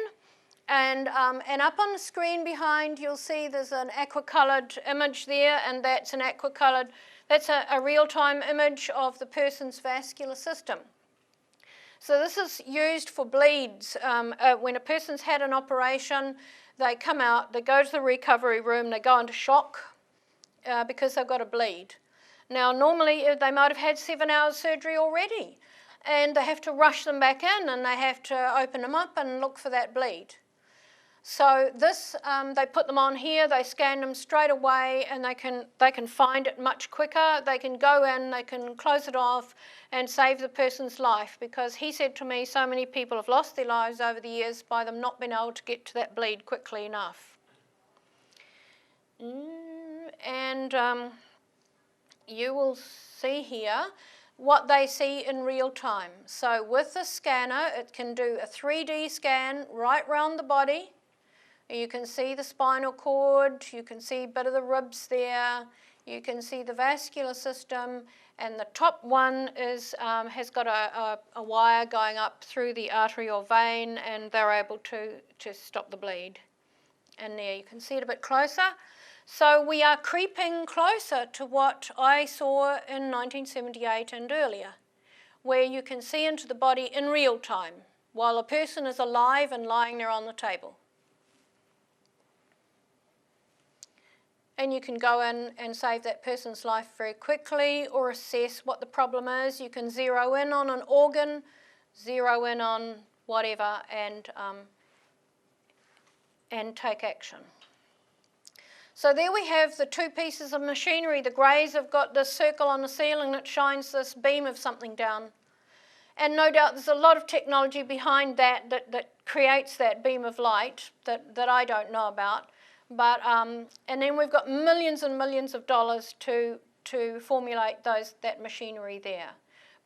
[SPEAKER 1] and up on the screen behind you'll see there's an aqua-coloured image there, and that's an aqua-coloured, that's a real-time image of the person's vascular system. So this is used for bleeds. When a person's had an operation, they come out, they go to the recovery room, they go into shock because they've got a bleed. Now, normally they might have had 7 hours surgery already, and they have to rush them back in, and they have to open them up and look for that bleed. So this, they put them on here, they scan them straight away, and they can find it much quicker. They can go in, they can close it off and save the person's life, because he said to me so many people have lost their lives over the years by them not being able to get to that bleed quickly enough. And you will see here what they see in real time. So with the scanner, it can do a 3D scan right round the body. You can see the spinal cord, you can see a bit of the ribs there, you can see the vascular system, and the top one is, has got a wire going up through the artery or vein, and they're able to stop the bleed. And there you can see it a bit closer. So we are creeping closer to what I saw in 1978 and earlier, where you can see into the body in real time, while a person is alive and lying there on the table. And you can go in and save that person's life very quickly, or assess what the problem is. You can zero in on an organ, zero in on whatever, and take action. So there we have the two pieces of machinery. The greys have got this circle on the ceiling that shines this beam of something down. And no doubt there's a lot of technology behind that creates that beam of light that I don't know about. But, and then we've got millions and millions of dollars to formulate that machinery there.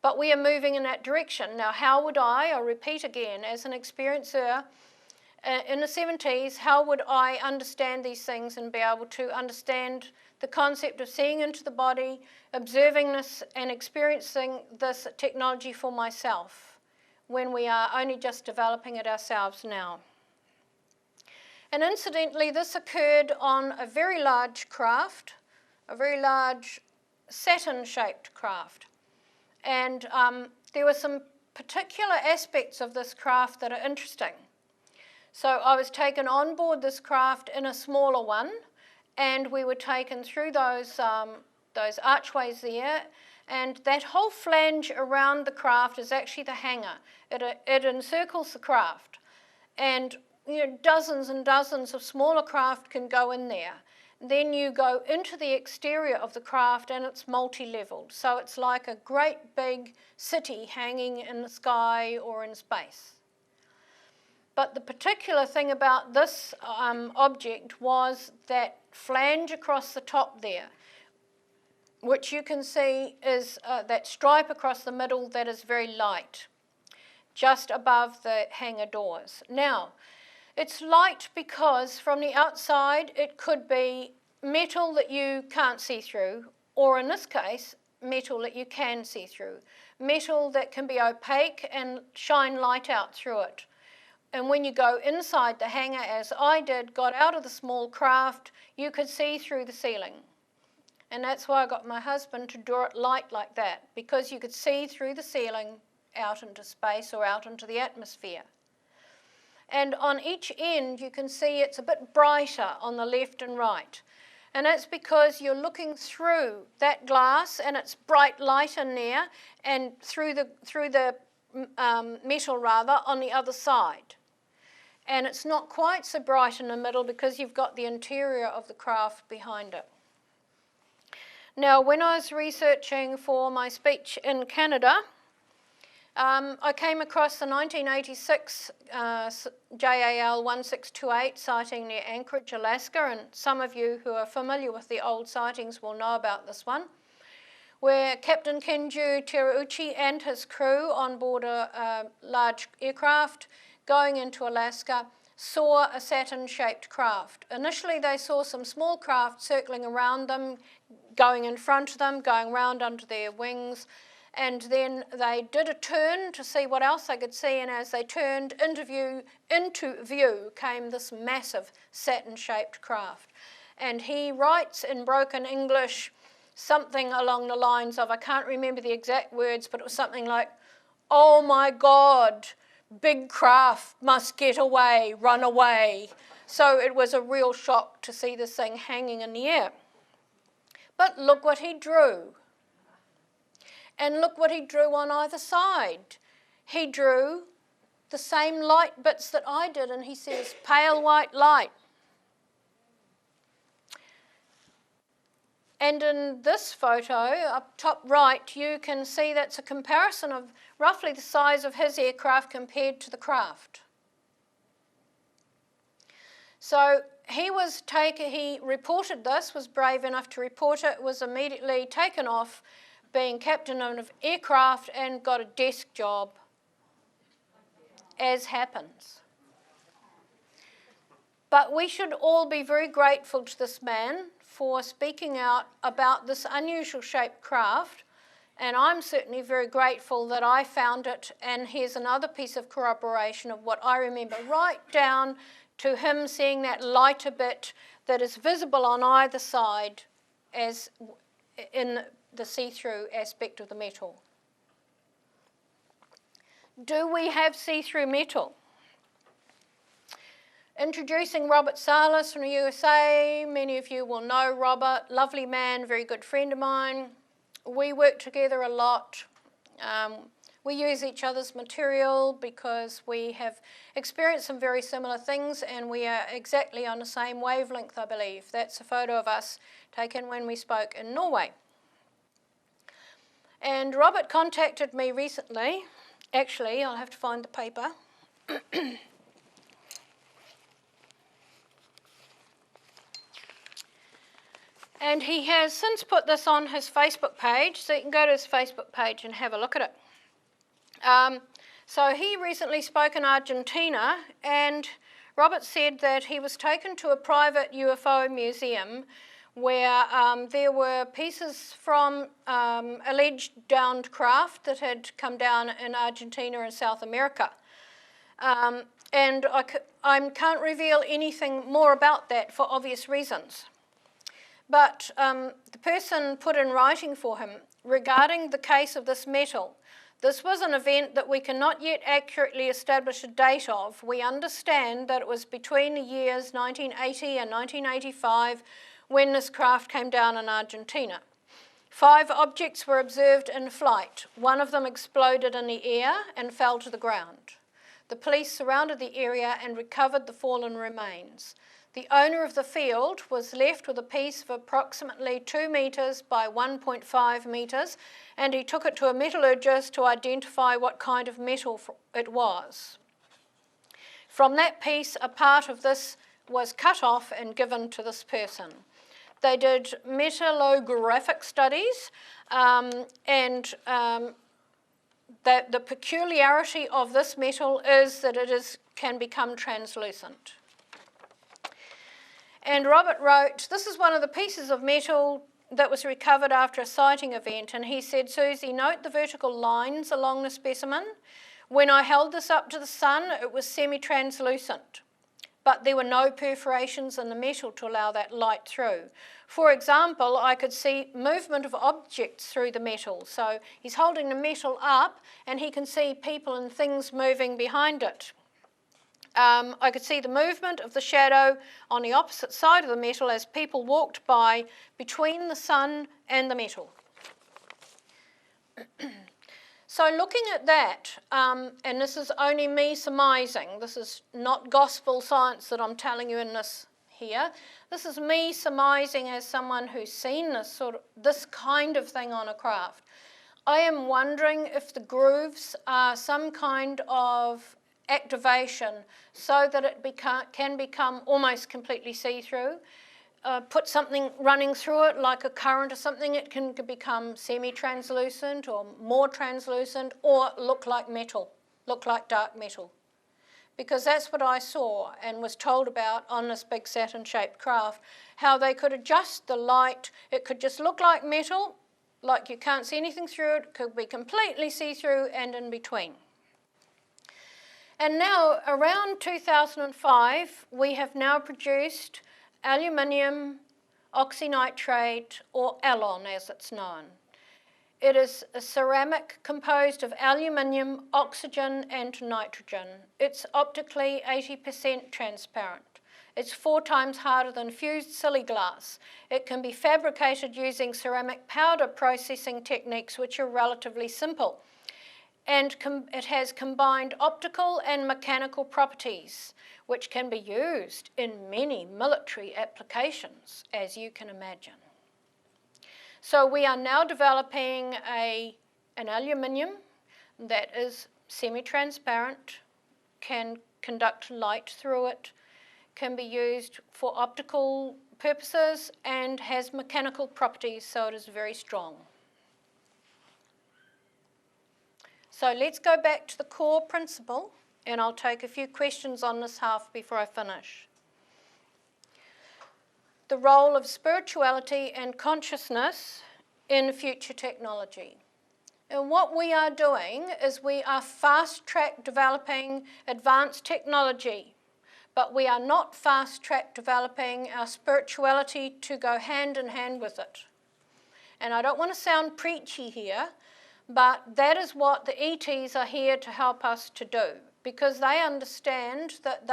[SPEAKER 1] But we are moving in that direction. Now, how would I'll repeat again, as an experiencer in the 70s, how would I understand these things and be able to understand the concept of seeing into the body, observing this and experiencing this technology for myself, when we are only just developing it ourselves now? And incidentally, this occurred on a very large craft, a very large Saturn-shaped craft. And there were some particular aspects of this craft that are interesting. So I was taken on board this craft in a smaller one, and we were taken through those archways there, and that whole flange around the craft is actually the hangar. It encircles the craft, and dozens and dozens of smaller craft can go in there. Then you go into the exterior of the craft, and it's multi-leveled. So it's like a great big city hanging in the sky or in space. But the particular thing about this object was that flange across the top there, which you can see is that stripe across the middle that is very light, just above the hangar doors. Now, it's light because from the outside it could be metal that you can't see through, or in this case, metal that you can see through. Metal that can be opaque and shine light out through it. And when you go inside the hangar, as I did, got out of the small craft, you could see through the ceiling. And that's why I got my husband to draw it light like that, because you could see through the ceiling out into space or out into the atmosphere. And on each end, you can see it's a bit brighter on the left and right. And that's because you're looking through that glass, and it's bright light in there, and through the metal rather on the other side. And it's not quite so bright in the middle because you've got the interior of the craft behind it. Now, when I was researching for my speech in Canada, I came across the 1986 JAL 1628 sighting near Anchorage, Alaska, and some of you who are familiar with the old sightings will know about this one, where Captain Kenju Terauchi and his crew on board a large aircraft going into Alaska saw a Saturn-shaped craft. Initially they saw some small craft circling around them, going in front of them, going round under their wings, and then they did a turn to see what else they could see, and as they turned into view came this massive Saturn-shaped craft. And he writes in broken English something along the lines of, I can't remember the exact words, but it was something like, "Oh my God, big craft must get away, run away." So it was a real shock to see this thing hanging in the air. But look what he drew. And look what he drew on either side. He drew the same light bits that I did, and he says, pale white light. And in this photo, up top right, you can see that's a comparison of roughly the size of his aircraft compared to the craft. So he reported this, was brave enough to report it, was immediately taken off being captain of an aircraft and got a desk job, as happens. But we should all be very grateful to this man for speaking out about this unusual shaped craft, and I'm certainly very grateful that I found it, and here's another piece of corroboration of what I remember, right down to him seeing that lighter bit that is visible on either side as in the see-through aspect of the metal. Do we have see-through metal? Introducing Robert Salas from the USA. Many of you will know Robert, lovely man, very good friend of mine. We work together a lot. We use each other's material because we have experienced some very similar things, and we are exactly on the same wavelength, I believe. That's a photo of us taken when we spoke in Norway. And Robert contacted me recently. Actually, I'll have to find the paper. And he has since put this on his Facebook page, so you can go to his Facebook page and have a look at it. So he recently spoke in Argentina, and Robert said that he was taken to a private UFO museum where there were pieces from alleged downed craft that had come down in Argentina and South America. And I can't reveal anything more about that for obvious reasons. But the person put in writing for him regarding the case of this metal. This was an event that we cannot yet accurately establish a date of. We understand that it was between the years 1980 and 1985 when this craft came down in Argentina. 5 objects were observed in flight. 1 of them exploded in the air and fell to the ground. The police surrounded the area and recovered the fallen remains. The owner of the field was left with a piece of approximately 2 metres by 1.5 metres, and he took it to a metallurgist to identify what kind of metal it was. From that piece, a part of this was cut off and given to this person. They did metallographic studies, and the peculiarity of this metal is that it can become translucent. And Robert wrote, this is one of the pieces of metal that was recovered after a sighting event, and he said, Suzy, note the vertical lines along the specimen. When I held this up to the sun, it was semi-translucent, but there were no perforations in the metal to allow that light through. For example, I could see movement of objects through the metal. So he's holding the metal up, and he can see people and things moving behind it. I could see the movement of the shadow on the opposite side of the metal as people walked by between the sun and the metal. So looking at that, and this is only me surmising, this is not gospel science that I'm telling you in this here, this is me surmising as someone who's seen this kind of thing on a craft. I am wondering if the grooves are some kind of activation so that it can become almost completely see-through. Put something running through it like a current or something, it can become semi-translucent or more translucent or look like metal, look like dark metal. Because that's what I saw and was told about on this big Saturn-shaped craft, how they could adjust the light. It could just look like metal, like you can't see anything through it, could be completely see-through and in between. And now, around 2005, we have now produced aluminium oxynitrate, or ALON as it's known. It is a ceramic composed of aluminium, oxygen and nitrogen. It's optically 80% transparent. It's 4 times harder than fused silly glass. It can be fabricated using ceramic powder processing techniques, which are relatively simple. And it has combined optical and mechanical properties, which can be used in many military applications, as you can imagine. So we are now developing an aluminium that is semi-transparent, can conduct light through it, can be used for optical purposes, and has mechanical properties, so it is very strong. So let's go back to the core principle, and I'll take a few questions on this half before I finish. The role of spirituality and consciousness in future technology. And what we are doing is we are fast-track developing advanced technology, but we are not fast-track developing our spirituality to go hand in hand with it. And I don't want to sound preachy here, but that is what the ETs are here to help us to do, because they understand that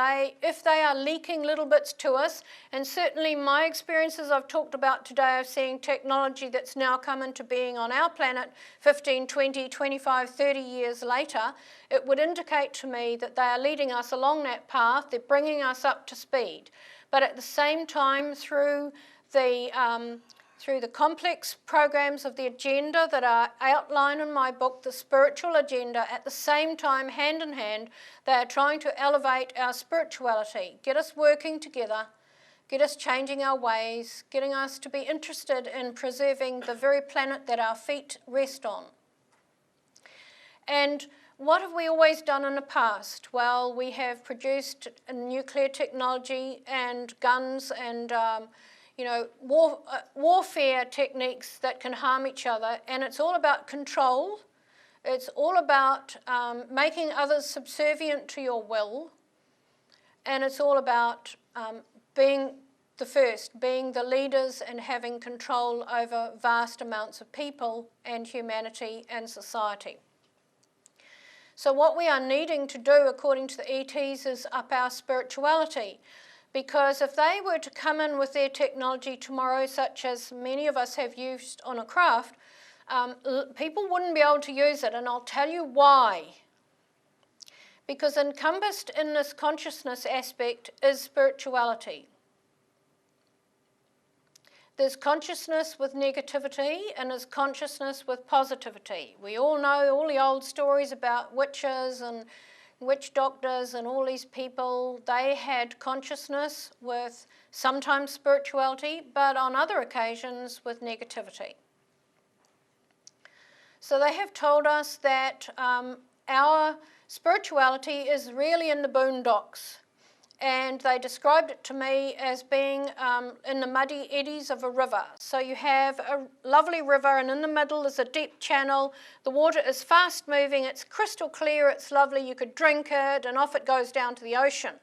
[SPEAKER 1] if they are leaking little bits to us, and certainly my experiences I've talked about today of seeing technology that's now come into being on our planet 15, 20, 25, 30 years later, it would indicate to me that they are leading us along that path, they're bringing us up to speed. But at the same time, through the complex programs of the agenda that are outlined in my book, The Spiritual Agenda, at the same time, hand in hand, they are trying to elevate our spirituality, get us working together, get us changing our ways, getting us to be interested in preserving the very planet that our feet rest on. And what have we always done in the past? Well, we have produced nuclear technology and guns and warfare techniques that can harm each other, and it's all about control. It's all about making others subservient to your will, and it's all about being the first, being the leaders and having control over vast amounts of people and humanity and society. So what we are needing to do, according to the ETs, is up our spirituality. Because if they were to come in with their technology tomorrow, such as many of us have used on a craft, people wouldn't be able to use it, and I'll tell you why. Because encompassed in this consciousness aspect is spirituality. There's consciousness with negativity and there's consciousness with positivity. We all know all the old stories about witches and witch doctors and all these people. They had consciousness with sometimes spirituality, but on other occasions with negativity. So they have told us that our spirituality is really in the boondocks, and they described it to me as being in the muddy eddies of a river. So you have a lovely river, and in the middle is a deep channel. The water is fast moving, it's crystal clear, it's lovely, you could drink it, and off it goes down to the ocean.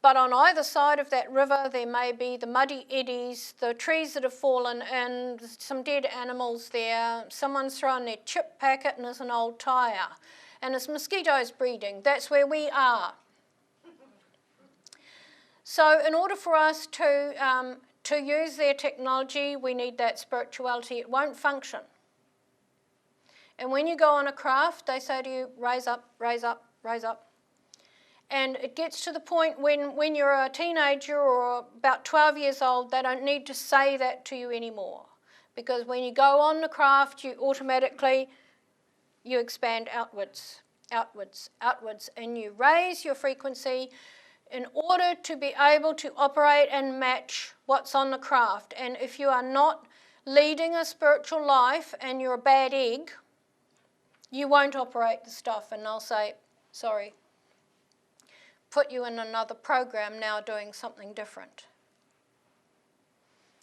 [SPEAKER 1] But on either side of that river there may be the muddy eddies, the trees that have fallen, and some dead animals there. Someone's thrown their chip packet and there's an old tyre. And there's mosquitoes breeding. That's where we are. So in order for us to use their technology, we need that spirituality. It won't function. And when you go on a craft, they say to you, raise up, raise up, raise up. And it gets to the point when you're a teenager or about 12 years old, they don't need to say that to you anymore. Because when you go on the craft, you automatically, you expand outwards, outwards, outwards, and you raise your frequency in order to be able to operate and match what's on the craft. And if you are not leading a spiritual life and you're a bad egg, you won't operate the stuff, and they'll say, sorry, put you in another program now doing something different.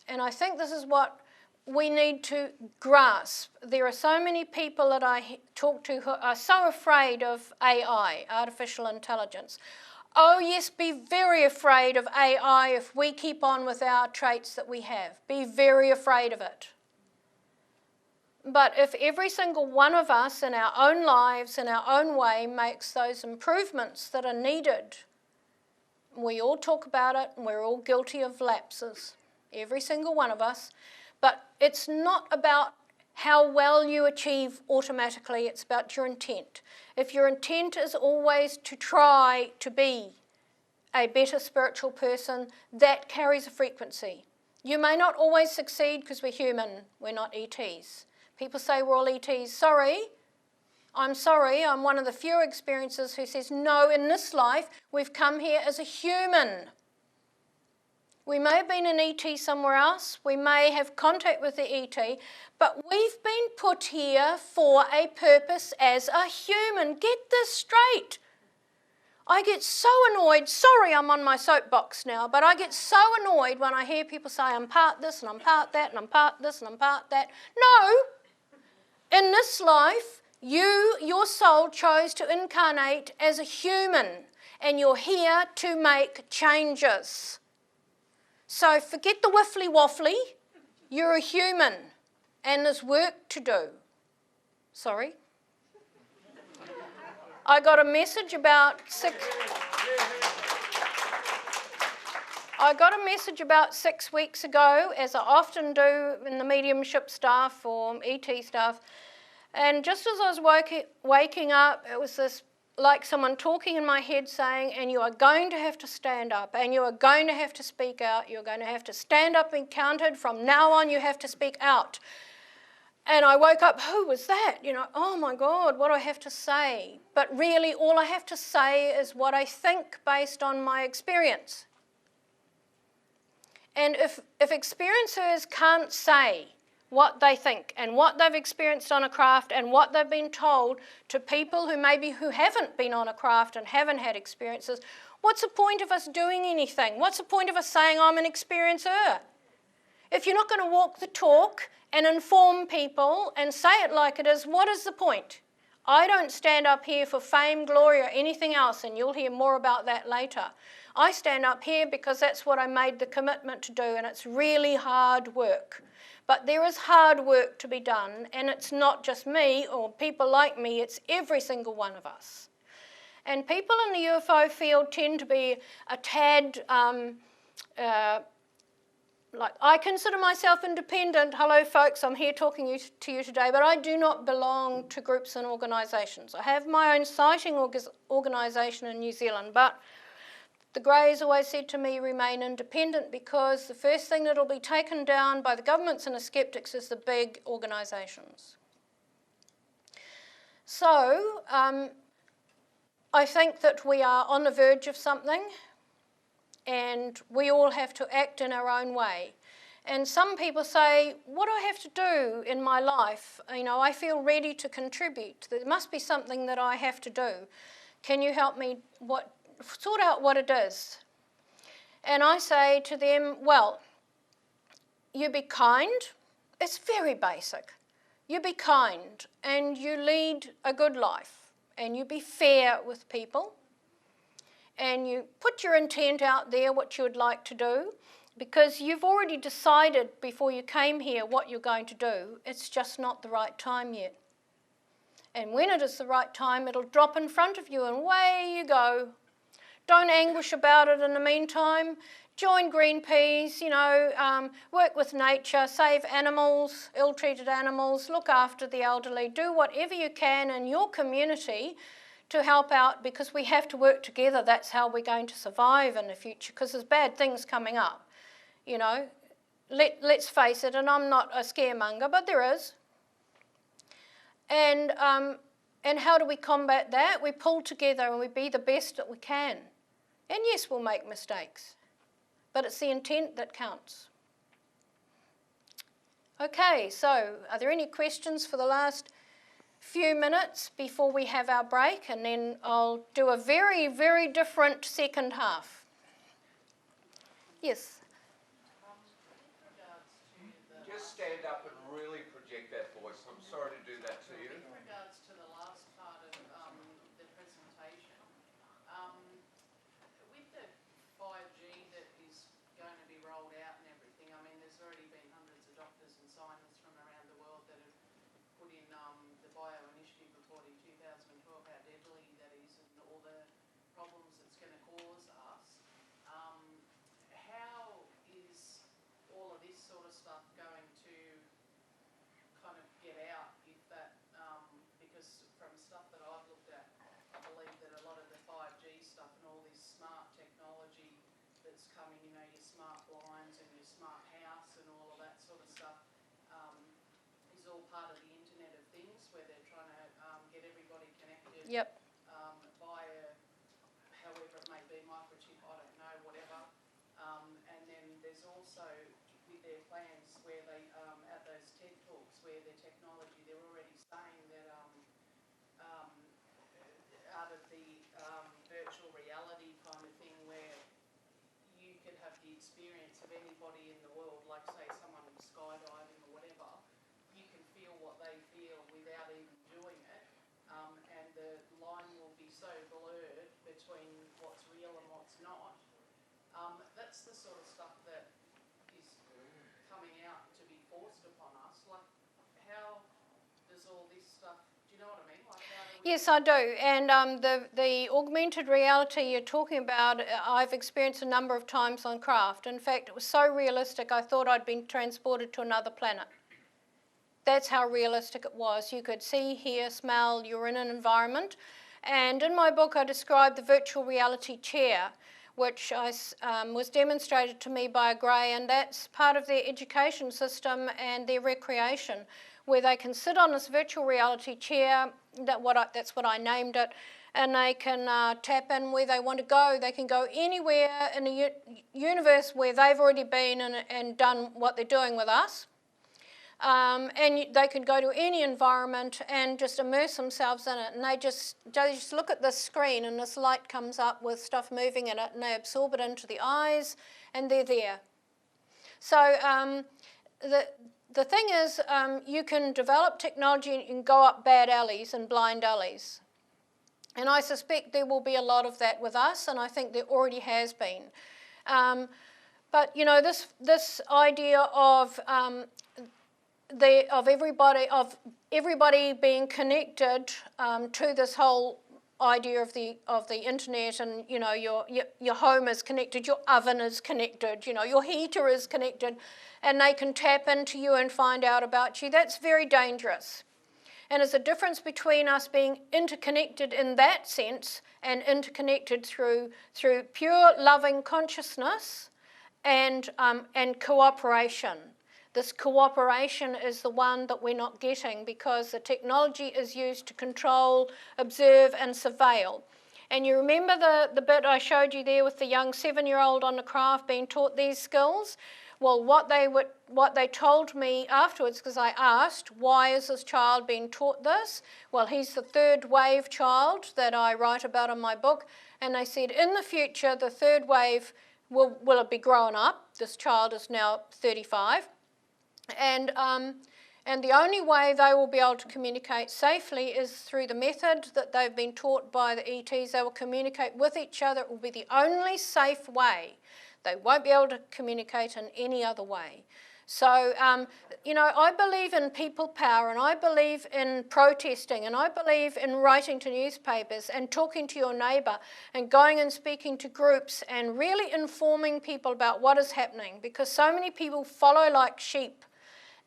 [SPEAKER 1] And I think this is what we need to grasp. There are so many people that I talk to who are so afraid of AI, artificial intelligence. Oh yes, be very afraid of AI if we keep on with our traits that we have. Be very afraid of it. But if every single one of us in our own lives, in our own way, makes those improvements that are needed We all talk about it, and we're all guilty of lapses, every single one of us. But it's not about how well you achieve automatically, it's about your intent. If your intent is always to try to be a better spiritual person, that carries a frequency. You may not always succeed because we're human, we're not ETs. People say we're all ETs. Sorry, I'm one of the few experiences who says, no, in this life, we've come here as a human. We may have been an ET somewhere else, we may have contact with the ET, but we've been put here for a purpose as a human. Get this straight. I get so annoyed, sorry I'm on my soapbox now, but I get so annoyed when I hear people say I'm part this and I'm part that and I'm part this and I'm part that. No, in this life, your soul chose to incarnate as a human and you're here to make changes. So forget the whiffly waffly, you're a human and there's work to do. Sorry. I got a message about 6 weeks ago, as I often do in the mediumship stuff or ET stuff, and just as I was waking up, it was this like someone talking in my head saying, and you are going to have to stand up, and you are going to have to speak out, you're going to have to stand up and counted, from now on you have to speak out. And I woke up, who was that? You know, oh my God, what do I have to say? But really all I have to say is what I think based on my experience. And if experiencers can't say what they think and what they've experienced on a craft and what they've been told to people who haven't been on a craft and haven't had experiences, what's the point of us doing anything? What's the point of us saying I'm an experiencer? If you're not going to walk the talk and inform people and say it like it is, what is the point? I don't stand up here for fame, glory or anything else, and you'll hear more about that later. I stand up here because that's what I made the commitment to do, and it's really hard work. But there is hard work to be done, and it's not just me or people like me, it's every single one of us. And people in the UFO field tend to be a tad, like I consider myself independent. Hello folks, I'm here talking to you today, but I do not belong to groups and organisations. I have my own sighting organisation in New Zealand, but the Greys always said to me, remain independent, because the first thing that will be taken down by the governments and the skeptics is the big organisations. So I think that we are on the verge of something, and we all have to act in our own way. And some people say, what do I have to do in my life? You know, I feel ready to contribute. There must be something that I have to do. Can you help me sort out what it is? And I say to them, well, you be kind. It's very basic. You be kind and you lead a good life and you be fair with people. And you put your intent out there, what you would like to do, because you've already decided before you came here what you're going to do. It's just not the right time yet. And when it is the right time, it'll drop in front of you and away you go. Don't anguish about it in the meantime. Join Greenpeace, you know, work with nature, save animals, ill-treated animals, look after the elderly, do whatever you can in your community to help out, because we have to work together. That's how we're going to survive in the future, because there's bad things coming up. You know, let's face it, and I'm not a scaremonger, but there is. And how do we combat that? We pull together and we be the best that we can. And yes, we'll make mistakes, but it's the intent that counts. Okay, so are there any questions for the last few minutes before we have our break, and then I'll do a very, very different second half. Yes?
[SPEAKER 2] Just stand up and really project that voice. I'm sorry to do that to you.
[SPEAKER 3] In regards to the last part of the presentation, with the 5G that is going to be rolled out and everything, I mean, there's already been hundreds of doctors and scientists from around the world that have put in the bio-initiative report in 2012, how deadly that is and all the problems it's going to cause us. coming, you know, your smart blinds and your smart house and all of that sort of stuff, is all part of the Internet of Things, where they're trying to get everybody connected.
[SPEAKER 1] Yep.
[SPEAKER 3] Via however it may be, microchip, I don't know, whatever. And then there's also with their plans where they, at those TED Talks, where their technology, they're already saying that out of the virtual reality kind of thing, where you could have the experience of anybody in the world, like say someone skydiving or whatever, you can feel what they feel without even doing it. And the line will be so blurred between what's real and what's not. That's the sort of stuff that is coming out to be forced upon us. Like, how does all this stuff, do you know what I mean? Like, how do we...
[SPEAKER 1] Yes, I do. And the augmented reality you're talking about, I've experienced a number of times on craft. In fact, it was so realistic, I thought I'd been transported to another planet. That's how realistic it was. You could see, hear, smell, you're in an environment. And in my book, I described the virtual reality chair, which was demonstrated to me by a Grey, and that's part of their education system and their recreation, where they can sit on this virtual reality chair, that's what I named it, and they can tap in where they want to go. They can go anywhere in the universe where they've already been and done what they're doing with us. And they can go to any environment and just immerse themselves in it, and they just look at this screen, and this light comes up with stuff moving in it, and they absorb it into the eyes, and they're there. So the thing is, you can develop technology and you can go up bad alleys and blind alleys, and I suspect there will be a lot of that with us, and I think there already has been. But you know, this idea of everybody being connected to this whole idea of the internet, and you know, your home is connected, your oven is connected, you know, your heater is connected, and they can tap into you and find out about you. That's very dangerous. And there's a difference between us being interconnected in that sense and interconnected through pure loving consciousness and cooperation. This cooperation is the one that we're not getting, because the technology is used to control, observe and surveil. And you remember the bit I showed you there with the young 7-year-old on the craft being taught these skills? Well, what they told me afterwards, because I asked, why is this child being taught this? Well, he's the third wave child that I write about in my book, and they said in the future the third wave will it be grown up. This child is now 35. And the only way they will be able to communicate safely is through the method that they've been taught by the ETs. They will communicate with each other. It will be the only safe way. They won't be able to communicate in any other way. So, you know, I believe in people power, and I believe in protesting, and I believe in writing to newspapers and talking to your neighbour and going and speaking to groups and really informing people about what is happening, because so many people follow like sheep,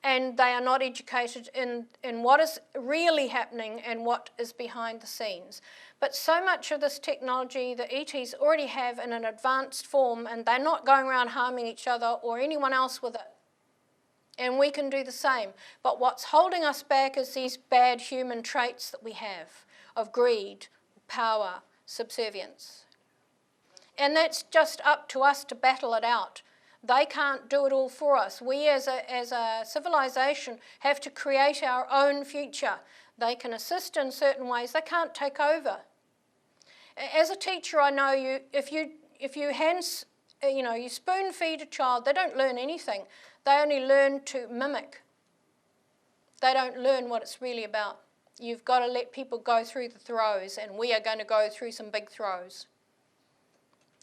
[SPEAKER 1] and they are not educated in what is really happening and what is behind the scenes. But so much of this technology the ETs already have in an advanced form, and they're not going around harming each other or anyone else with it. And we can do the same. But what's holding us back is these bad human traits that we have of greed, power, subservience. And that's just up to us to battle it out. They can't do it all for us. We as a civilization have to create our own future. They can assist in certain ways. They can't take over. As a teacher, I know if you spoon feed a child, they don't learn anything. They only learn to mimic. They don't learn what it's really about. You've got to let people go through the throes, and we are going to go through some big throes.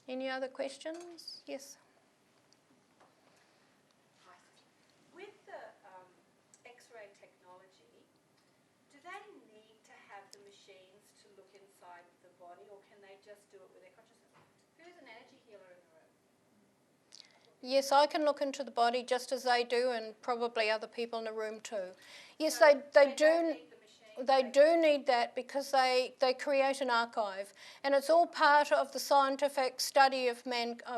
[SPEAKER 1] Any other questions? Yes.
[SPEAKER 4] With the X-ray technology, do they need to have the machines to look inside the body, or can they just do it with their consciousness? Who's an energy healer in the room?
[SPEAKER 1] Yes, I can look into the body just as they do, and probably other people in the room too. Yes,
[SPEAKER 4] So
[SPEAKER 1] they
[SPEAKER 4] don't
[SPEAKER 1] do.
[SPEAKER 4] need the machine?
[SPEAKER 1] They do need that because they create an archive, and it's all part of the scientific study of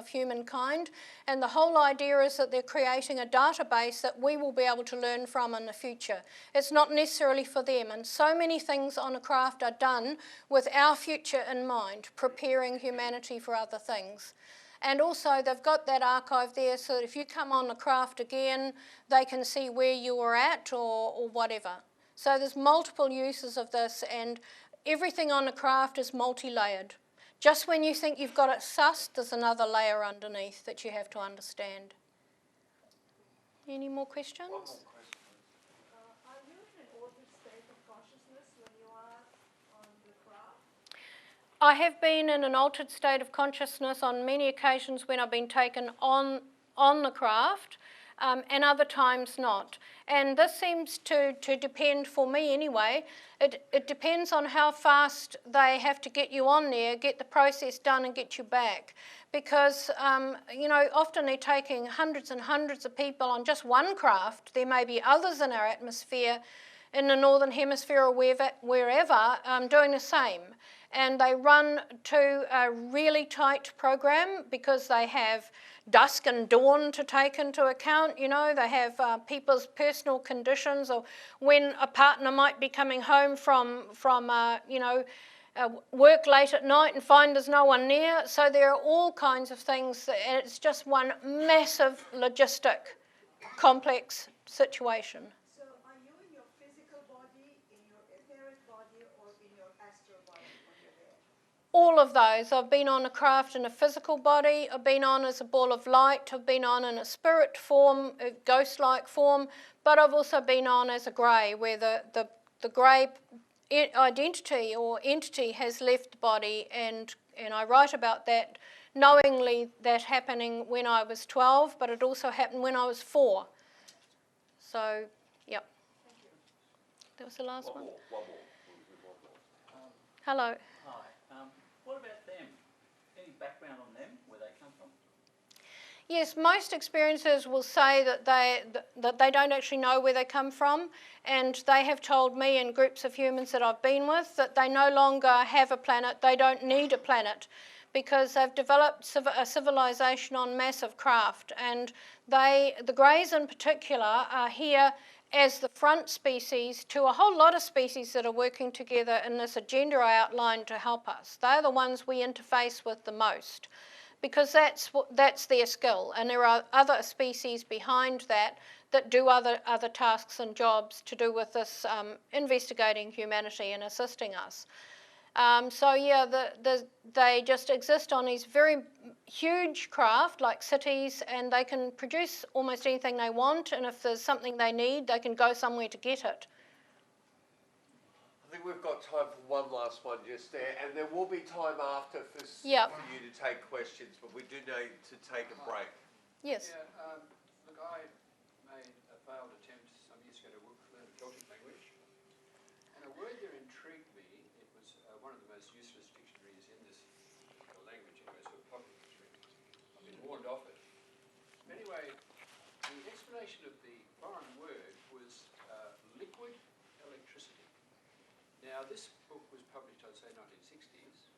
[SPEAKER 1] humankind, and the whole idea is that they're creating a database that we will be able to learn from in the future. It's not necessarily for them, and so many things on a craft are done with our future in mind, preparing humanity for other things. And also they've got that archive there so that if you come on the craft again, they can see where you were at or whatever. So there's multiple uses of this, and everything on the craft is multi-layered. Just when you think you've got it sussed, there's another layer underneath that you have to understand. Any more questions?
[SPEAKER 2] One more question.
[SPEAKER 5] Are you in an altered state of consciousness when you are on the craft?
[SPEAKER 1] I have been in an altered state of consciousness on many occasions when I've been taken on the craft, and other times not. And this seems to depend, for me anyway, it depends on how fast they have to get you on there, get the process done and get you back. Because, you know, often they're taking hundreds and hundreds of people on just one craft. There may be others in our atmosphere in the Northern Hemisphere or wherever doing the same. And they run to a really tight program because they have dusk and dawn to take into account. You know, they have people's personal conditions, or when a partner might be coming home from you know, work late at night and find there's no one near. So there are all kinds of things, and it's just one massive logistic, complex situation.
[SPEAKER 5] So are you in your physical body, in your etheric body, or in your astral body when you're there?
[SPEAKER 1] All of those. I've been on a craft in a physical body, I've been on as a ball of light, I've been on in a spirit form, a ghost-like form, but I've also been on as a grey, where the grey identity or entity has left the body, and I write about that knowingly, that happening when I was 12, but it also happened when I was 4. So, yep. That was the last one.
[SPEAKER 2] One more.
[SPEAKER 1] Hello.
[SPEAKER 6] Hi. What about them? Any background on them, where they come from?
[SPEAKER 1] Yes, most experiencers will say that they don't actually know where they come from, and they have told me in groups of humans that I've been with that they no longer have a planet, they don't need a planet, because they've developed a civilization on massive craft, and the Greys in particular are here as the front species to a whole lot of species that are working together in this agenda I outlined to help us. They're the ones we interface with the most, because that's their skill, and there are other species behind that do other tasks and jobs to do with this investigating humanity and assisting us. So yeah, they just exist on these very huge craft like cities, and they can produce almost anything they want, and if there's something they need, they can go somewhere to get it.
[SPEAKER 2] I think we've got time for one last one just there, and there will be time after for you to take questions, but we do need to take a break.
[SPEAKER 1] Yes.
[SPEAKER 7] Yeah, look, I made a failed attempt some years ago to learn the Celtic language, and a word there intrigued me. It was one of the most useless dictionaries in this language, anyway, so a public dictionary. I've been warned off it. Anyway, the explanation of the foreign word was liquid electricity. Now, this book was published, I'd say, 1960s,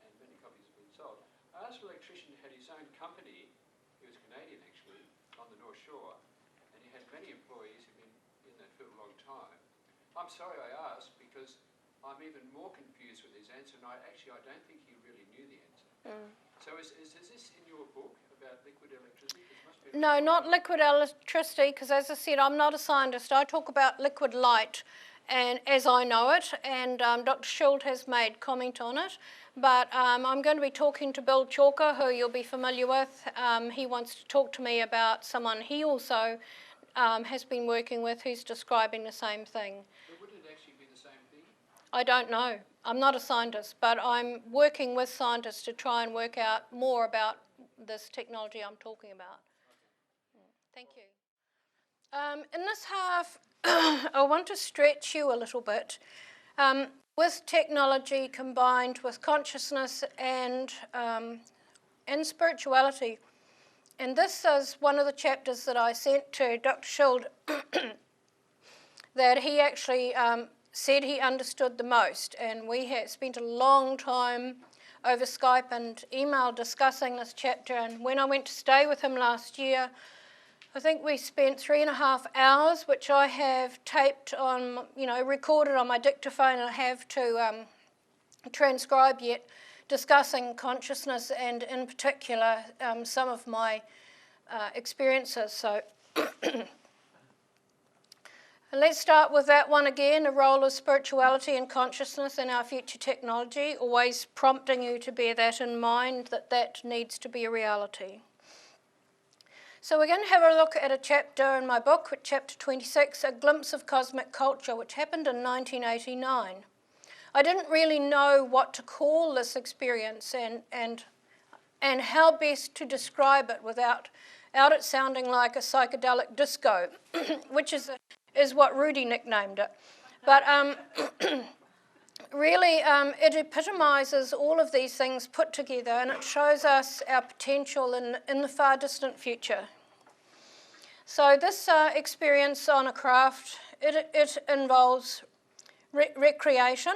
[SPEAKER 7] and many copies have been sold. Arthur Electrician had his own company. He was Canadian, actually, on the North Shore, and he had many employees who'd been in that field a long time. I'm sorry I asked, because I'm even more confused with his answer, and I don't think he really knew the answer. So is this in your book about liquid electricity?
[SPEAKER 1] No, not liquid electricity, because as I said, I'm not a scientist. I talk about liquid light, and as I know it, and Dr. Schuld has made comment on it, but I'm going to be talking to Bill Chalker, who you'll be familiar with. He wants to talk to me about someone he also has been working with who's describing the same thing.
[SPEAKER 7] But wouldn't it actually be the same thing?
[SPEAKER 1] I don't know. I'm not a scientist, but I'm working with scientists to try and work out more about this technology I'm talking about. Thank you. In this half, I want to stretch you a little bit. With technology combined with consciousness and spirituality. And this is one of the chapters that I sent to Dr. Schuld that he actually said he understood the most, and we had spent a long time over Skype and email discussing this chapter. And when I went to stay with him last year, I think we spent 3.5 hours, which I have taped on, recorded on my dictaphone, and I have to transcribe yet, discussing consciousness and in particular some of my experiences. So let's start with that one again, the role of spirituality and consciousness in our future technology, always prompting you to bear that in mind, that needs to be a reality. So we're going to have a look at a chapter in my book, chapter 26, A Glimpse of Cosmic Culture, which happened in 1989. I didn't really know what to call this experience and how best to describe it without it sounding like a psychedelic disco, which is what Rudy nicknamed it. But really, it epitomises all of these things put together, and it shows us our potential in the far distant future. So this experience on a craft, it involves recreation,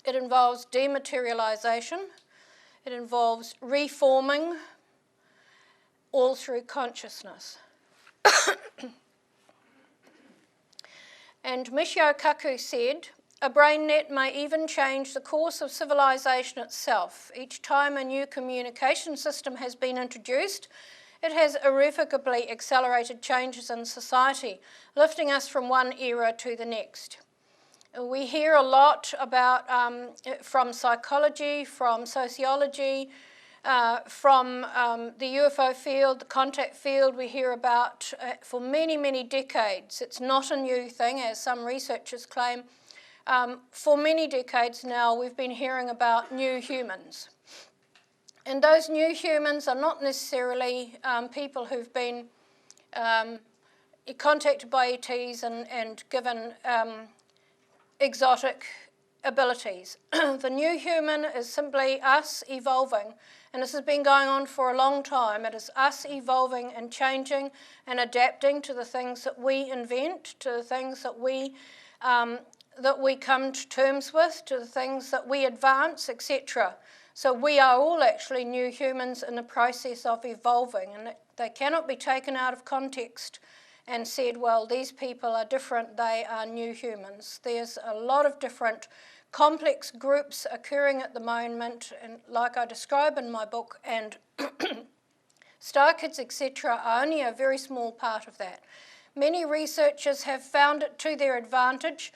[SPEAKER 1] it involves dematerialisation, it involves reforming, all through consciousness. And Michio Kaku said, a brain net may even change the course of civilization itself. Each time a new communication system has been introduced, it has irrevocably accelerated changes in society, lifting us from one era to the next. We hear a lot about, from psychology, from sociology, from the UFO field, the contact field, we hear about for many, many decades. It's not a new thing, as some researchers claim. For many decades now, we've been hearing about new humans. And those new humans are not necessarily people who've been contacted by ETs and given exotic abilities. The new human is simply us evolving, and this has been going on for a long time. It is us evolving and changing and adapting to the things that we invent, to the things that we come to terms with, to the things that we advance, etc. So we are all actually new humans in the process of evolving, and they cannot be taken out of context and said, well, these people are different, they are new humans. There's a lot of different complex groups occurring at the moment, and like I describe in my book, and star kids, etc., are only a very small part of that. Many researchers have found it to their advantage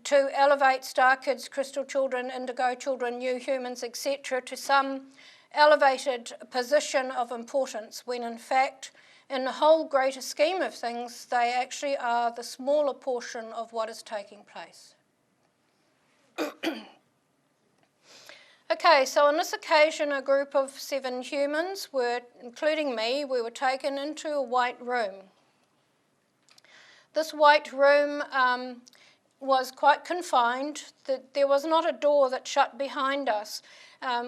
[SPEAKER 1] to elevate star kids, crystal children, indigo children, new humans, etc., to some elevated position of importance, when in fact, in the whole greater scheme of things, they actually are the smaller portion of what is taking place. Okay, so on this occasion, a group of 7 humans, including me, we were taken into a white room. This white room was quite confined. There was not a door that shut behind us.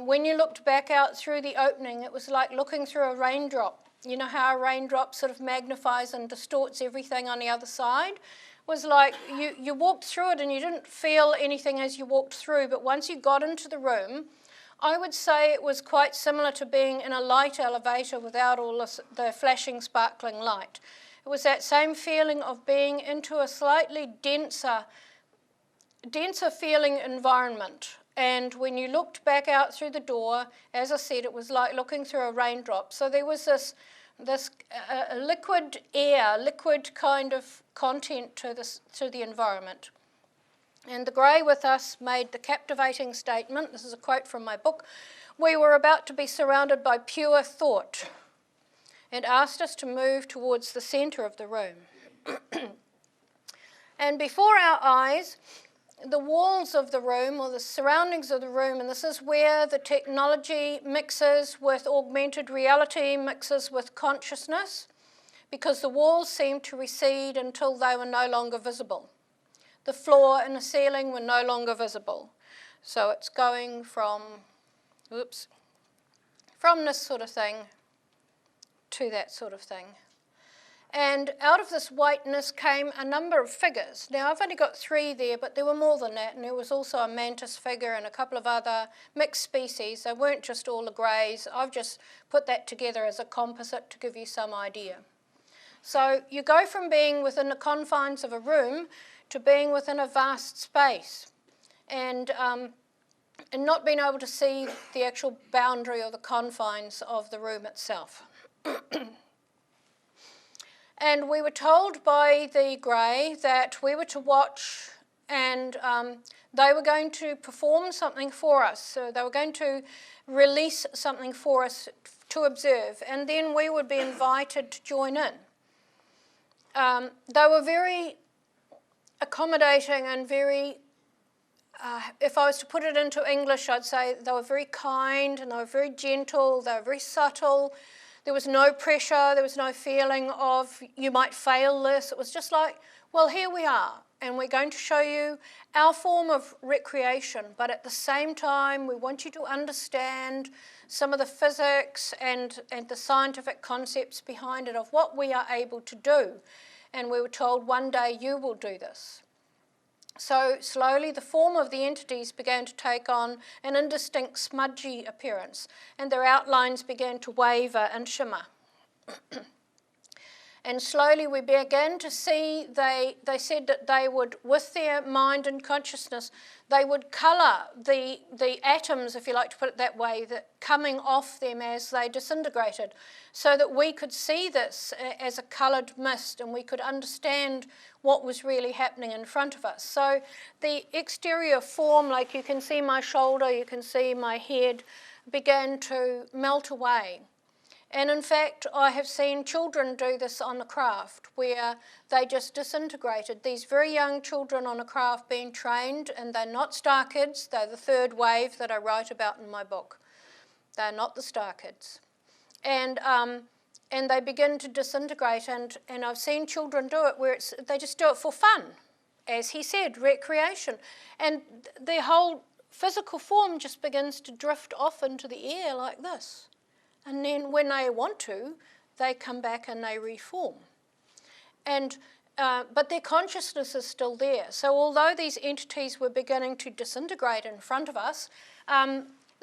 [SPEAKER 1] When you looked back out through the opening, it was like looking through a raindrop. You know how a raindrop sort of magnifies and distorts everything on the other side? It was like you walked through it and you didn't feel anything as you walked through, but once you got into the room, I would say it was quite similar to being in a light elevator without all the flashing, sparkling light. It was that same feeling of being into a slightly denser feeling environment. And when you looked back out through the door, as I said, it was like looking through a raindrop. So there was this liquid air, liquid kind of content to the environment. And the grey with us made the captivating statement, this is a quote from my book, we were about to be surrounded by pure thought, and asked us to move towards the centre of the room. And before our eyes, the walls of the room, or the surroundings of the room, and this is where the technology mixes with augmented reality, mixes with consciousness, because the walls seemed to recede until they were no longer visible. The floor and the ceiling were no longer visible. So it's going from this sort of thing to that sort of thing. And out of this whiteness came a number of figures. Now, I've only got 3 there, but there were more than that, and there was also a mantis figure and a couple of other mixed species. They weren't just all the greys. I've just put that together as a composite to give you some idea. So you go from being within the confines of a room to being within a vast space, and not being able to see the actual boundary or the confines of the room itself. And we were told by the grey that we were to watch, and they were going to perform something for us. So they were going to release something for us to observe, and then we would be invited to join in. They were very accommodating and very, if I was to put it into English, I'd say they were very kind and they were very gentle, they were very subtle. There was no pressure, there was no feeling of you might fail this. It was just like, well, here we are, and we're going to show you our form of recreation, but at the same time, we want you to understand some of the physics and the scientific concepts behind it of what we are able to do. And we were told one day you will do this. So slowly the form of the entities began to take on an indistinct smudgy appearance, and their outlines began to waver and shimmer. And slowly we began to see, they said that they would, with their mind and consciousness, they would colour the atoms, if you like to put it that way, that coming off them as they disintegrated, so that we could see this as a coloured mist and we could understand what was really happening in front of us. So the exterior form, like you can see my shoulder, you can see my head, began to melt away. And in fact, I have seen children do this on the craft, where they just disintegrated. These very young children on a craft being trained, and they're not star kids, they're the third wave that I write about in my book. They're not the star kids. And they begin to disintegrate, and I've seen children do it where they just do it for fun, as he said, recreation. And their whole physical form just begins to drift off into the air like this. And then when they want to, they come back and they reform. And but their consciousness is still there. So although these entities were beginning to disintegrate in front of us,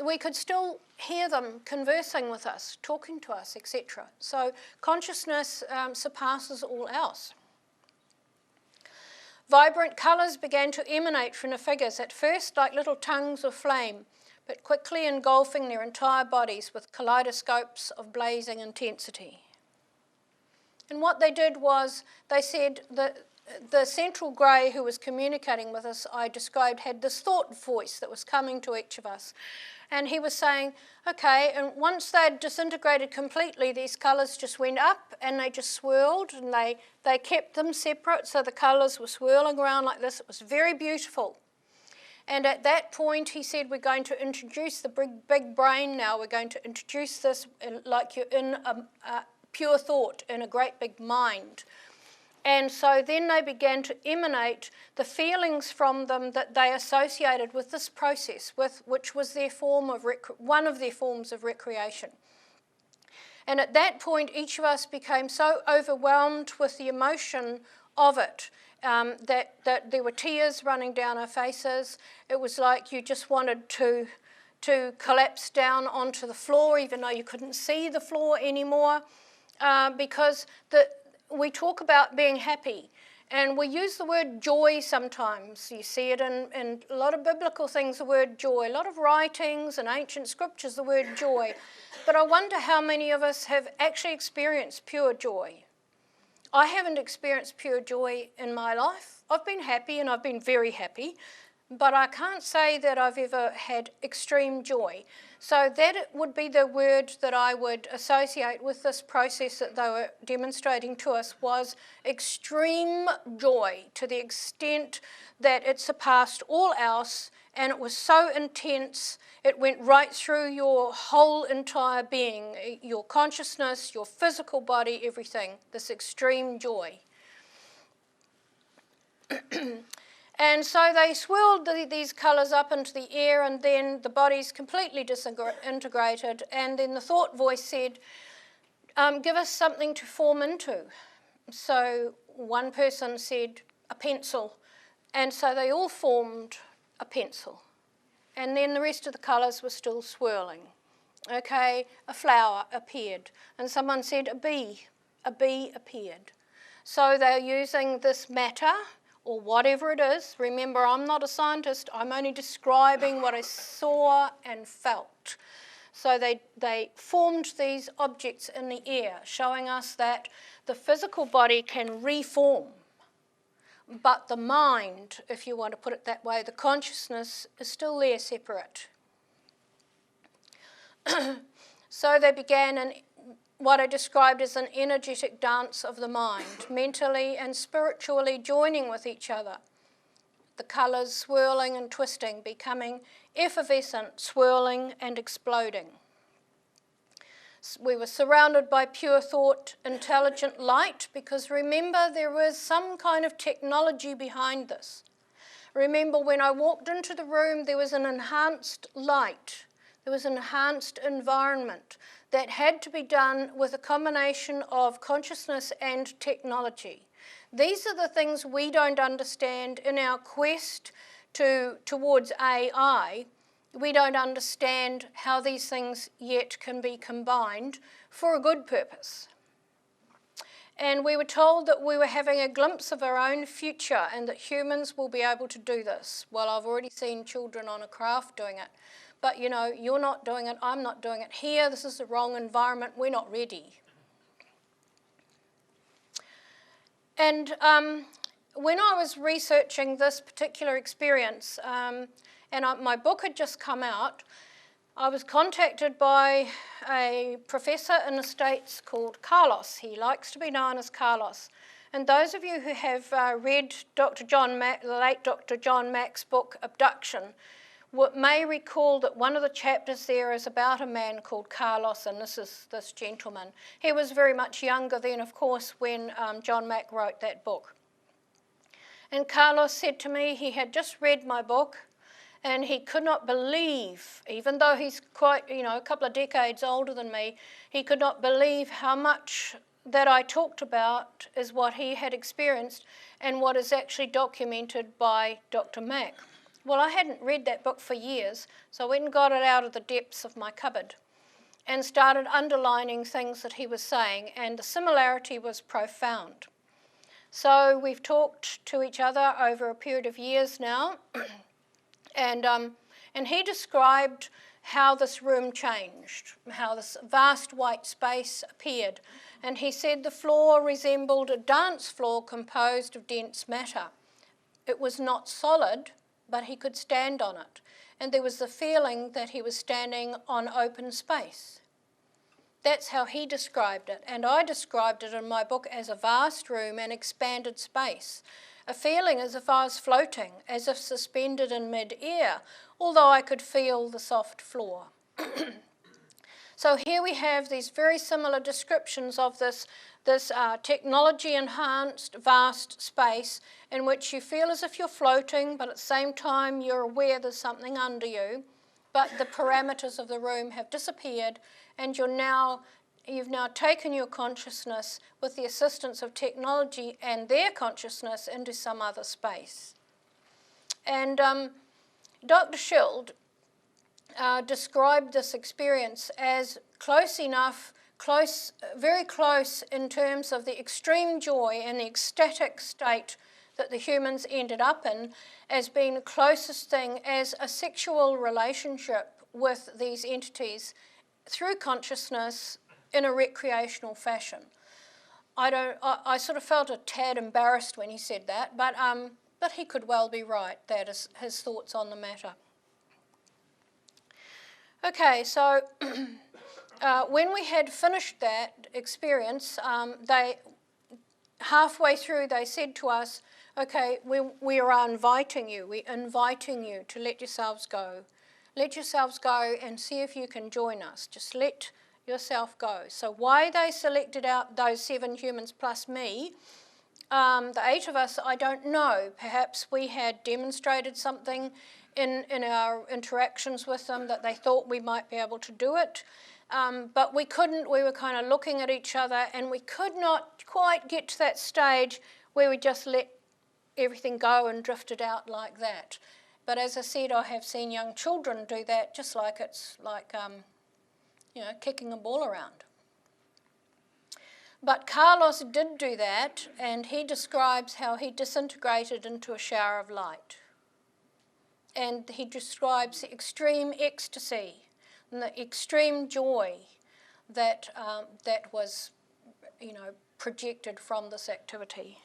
[SPEAKER 1] we could still hear them conversing with us, talking to us, etc. So consciousness surpasses all else. Vibrant colours began to emanate from the figures, at first like little tongues of flame, but quickly engulfing their entire bodies with kaleidoscopes of blazing intensity. And what they did was, they said that the central grey who was communicating with us, I described, had this thought voice that was coming to each of us. And he was saying, okay, and once they'd disintegrated completely, these colours just went up and they just swirled, and they kept them separate, so the colours were swirling around like this. It was very beautiful. And at that point, he said, we're going to introduce the big brain now. We're going to introduce this like you're in a pure thought, in a great big mind. And so then they began to emanate the feelings from them that they associated with this process, which was their form of one of their forms of recreation. And at that point, each of us became so overwhelmed with the emotion of it, that there were tears running down our faces. It was like you just wanted to collapse down onto the floor, even though you couldn't see the floor anymore, because we talk about being happy, and we use the word joy sometimes. You see it in a lot of biblical things, the word joy, a lot of writings and ancient scriptures, the word joy. But I wonder how many of us have actually experienced pure joy. I haven't experienced pure joy in my life. I've been happy, and I've been very happy, but I can't say that I've ever had extreme joy. So that would be the word that I would associate with this process that they were demonstrating to us, was extreme joy, to the extent that it surpassed all else, and it was so intense, it went right through your whole entire being, your consciousness, your physical body, everything, this extreme joy. And so they swirled these colours up into the air, and then the bodies completely disintegrated, and then the thought voice said, give us something to form into. So one person said a pencil, and so they all formed a pencil. And then the rest of the colours were still swirling. Okay, a flower appeared, and someone said a bee appeared. So they're using this matter, or whatever it is. Remember, I'm not a scientist, I'm only describing what I saw and felt. So they formed these objects in the air, showing us that the physical body can reform, but the mind, if you want to put it that way, the consciousness is still there separate. So they began what I described as an energetic dance of the mind, mentally and spiritually joining with each other. The colours swirling and twisting, becoming effervescent, swirling and exploding. We were surrounded by pure thought, intelligent light, because remember, there was some kind of technology behind this. Remember, when I walked into the room, there was an enhanced light. There was an enhanced environment that had to be done with a combination of consciousness and technology. These are the things we don't understand in our quest towards AI. We don't understand how these things yet can be combined for a good purpose. And we were told that we were having a glimpse of our own future and that humans will be able to do this. Well, I've already seen children on a craft doing it. But, you know, you're not doing it, I'm not doing it here, this is the wrong environment, we're not ready. And when I was researching this particular experience, my book had just come out, I was contacted by a professor in the States called Carlos. He likes to be known as Carlos. And those of you who have read the late Dr. John Mack's book, Abduction, may recall that one of the chapters there is about a man called Carlos, and this is this gentleman. He was very much younger then, of course, when John Mack wrote that book. And Carlos said to me he had just read my book, and he could not believe, even though he's quite, a couple of decades older than me, he could not believe how much that I talked about is what he had experienced and what is actually documented by Dr. Mack. Well, I hadn't read that book for years, so I went and got it out of the depths of my cupboard and started underlining things that he was saying, and the similarity was profound. So we've talked to each other over a period of years now, and he described how this room changed, how this vast white space appeared, and he said the floor resembled a dance floor composed of dense matter. It was not solid, but he could stand on it. And there was the feeling that he was standing on open space. That's how he described it. And I described it in my book as a vast room and expanded space. A feeling as if I was floating, as if suspended in mid-air, although I could feel the soft floor. So here we have these very similar descriptions of this technology-enhanced vast space in which you feel as if you're floating, but at the same time you're aware there's something under you, but the parameters of the room have disappeared, and you've now taken your consciousness with the assistance of technology and their consciousness into some other space. And Dr. Schild described this experience as very close in terms of the extreme joy and the ecstatic state that the humans ended up in as being the closest thing as a sexual relationship with these entities through consciousness in a recreational fashion. I sort of felt a tad embarrassed when he said that, but he could well be right. That is his thoughts on the matter. Okay, so when we had finished that experience, halfway through they said to us, okay, we are inviting you, we're inviting you to let yourselves go. Let yourselves go and see if you can join us. Just let yourself go. So why they selected out those 7 humans plus me, the 8 of us, I don't know. Perhaps we had demonstrated something in our interactions with them that they thought we might be able to do it. but we couldn't. We were kind of looking at each other, and we could not quite get to that stage where we just let everything go and drifted out like that. But as I said, I have seen young children do that, just like it's like, kicking a ball around. But Carlos did do that, and he describes how he disintegrated into a shower of light. And he describes the extreme ecstasy and the extreme joy that that was, projected from this activity.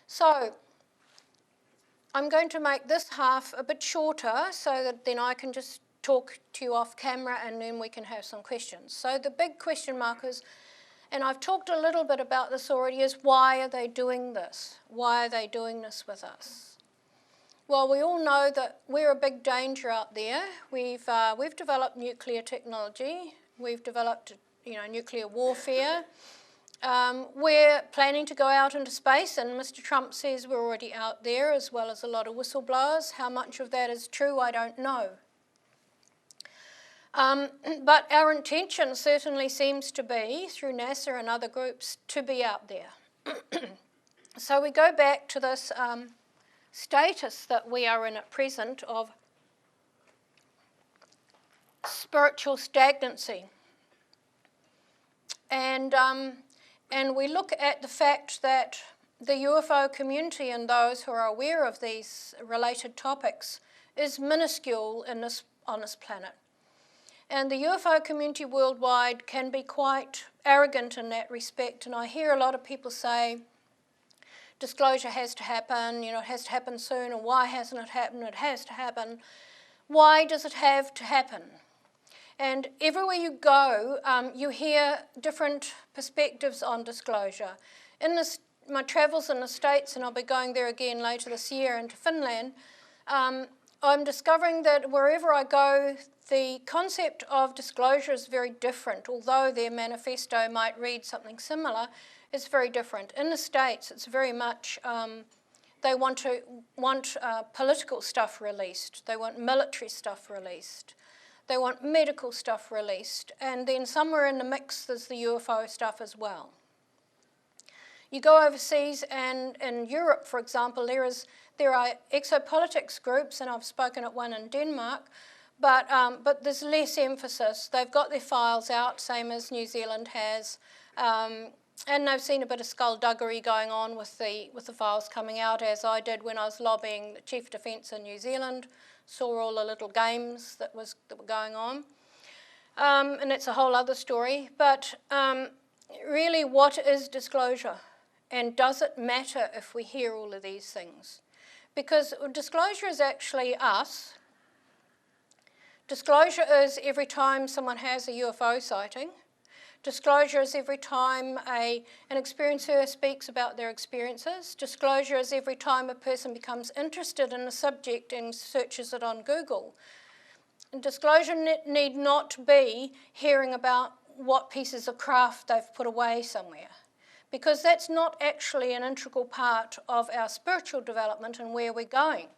[SPEAKER 1] So, I'm going to make this half a bit shorter so that then I can just talk to you off camera and then we can have some questions. So the big question mark is, and I've talked a little bit about this already, is why are they doing this? Why are they doing this with us? Well, we all know that we're a big danger out there. We've developed nuclear technology. We've developed, nuclear warfare. We're planning to go out into space, and Mr. Trump says we're already out there, as well as a lot of whistleblowers. How much of that is true, I don't know. But our intention certainly seems to be, through NASA and other groups, to be out there. So we go back to this status that we are in at present of spiritual stagnancy. And we look at the fact that the UFO community and those who are aware of these related topics is minuscule on this planet. And the UFO community worldwide can be quite arrogant in that respect. And I hear a lot of people say, disclosure has to happen, it has to happen soon, and why hasn't it happened? It has to happen. Why does it have to happen? And everywhere you go, you hear different perspectives on disclosure. In my travels in the States, and I'll be going there again later this year into Finland, I'm discovering that wherever I go, the concept of disclosure is very different. Although their manifesto might read something similar, it's very different. In the States, it's very much, they want political stuff released. They want military stuff released. They want medical stuff released. And then somewhere in the mix, there's the UFO stuff as well. You go overseas, and in Europe, for example, there are exopolitics groups, and I've spoken at one in Denmark, but there's less emphasis. They've got their files out, same as New Zealand has, and they've seen a bit of skullduggery going on with the files coming out, as I did when I was lobbying the Chief of Defence in New Zealand. Saw all the little games that were going on, and that's a whole other story. But really, what is disclosure? And does it matter if we hear all of these things? Because disclosure is actually us. Disclosure is every time someone has a UFO sighting. Disclosure is every time an experiencer speaks about their experiences. Disclosure is every time a person becomes interested in a subject and searches it on Google. And disclosure need not be hearing about what pieces of craft they've put away somewhere, because that's not actually an integral part of our spiritual development and where we're going.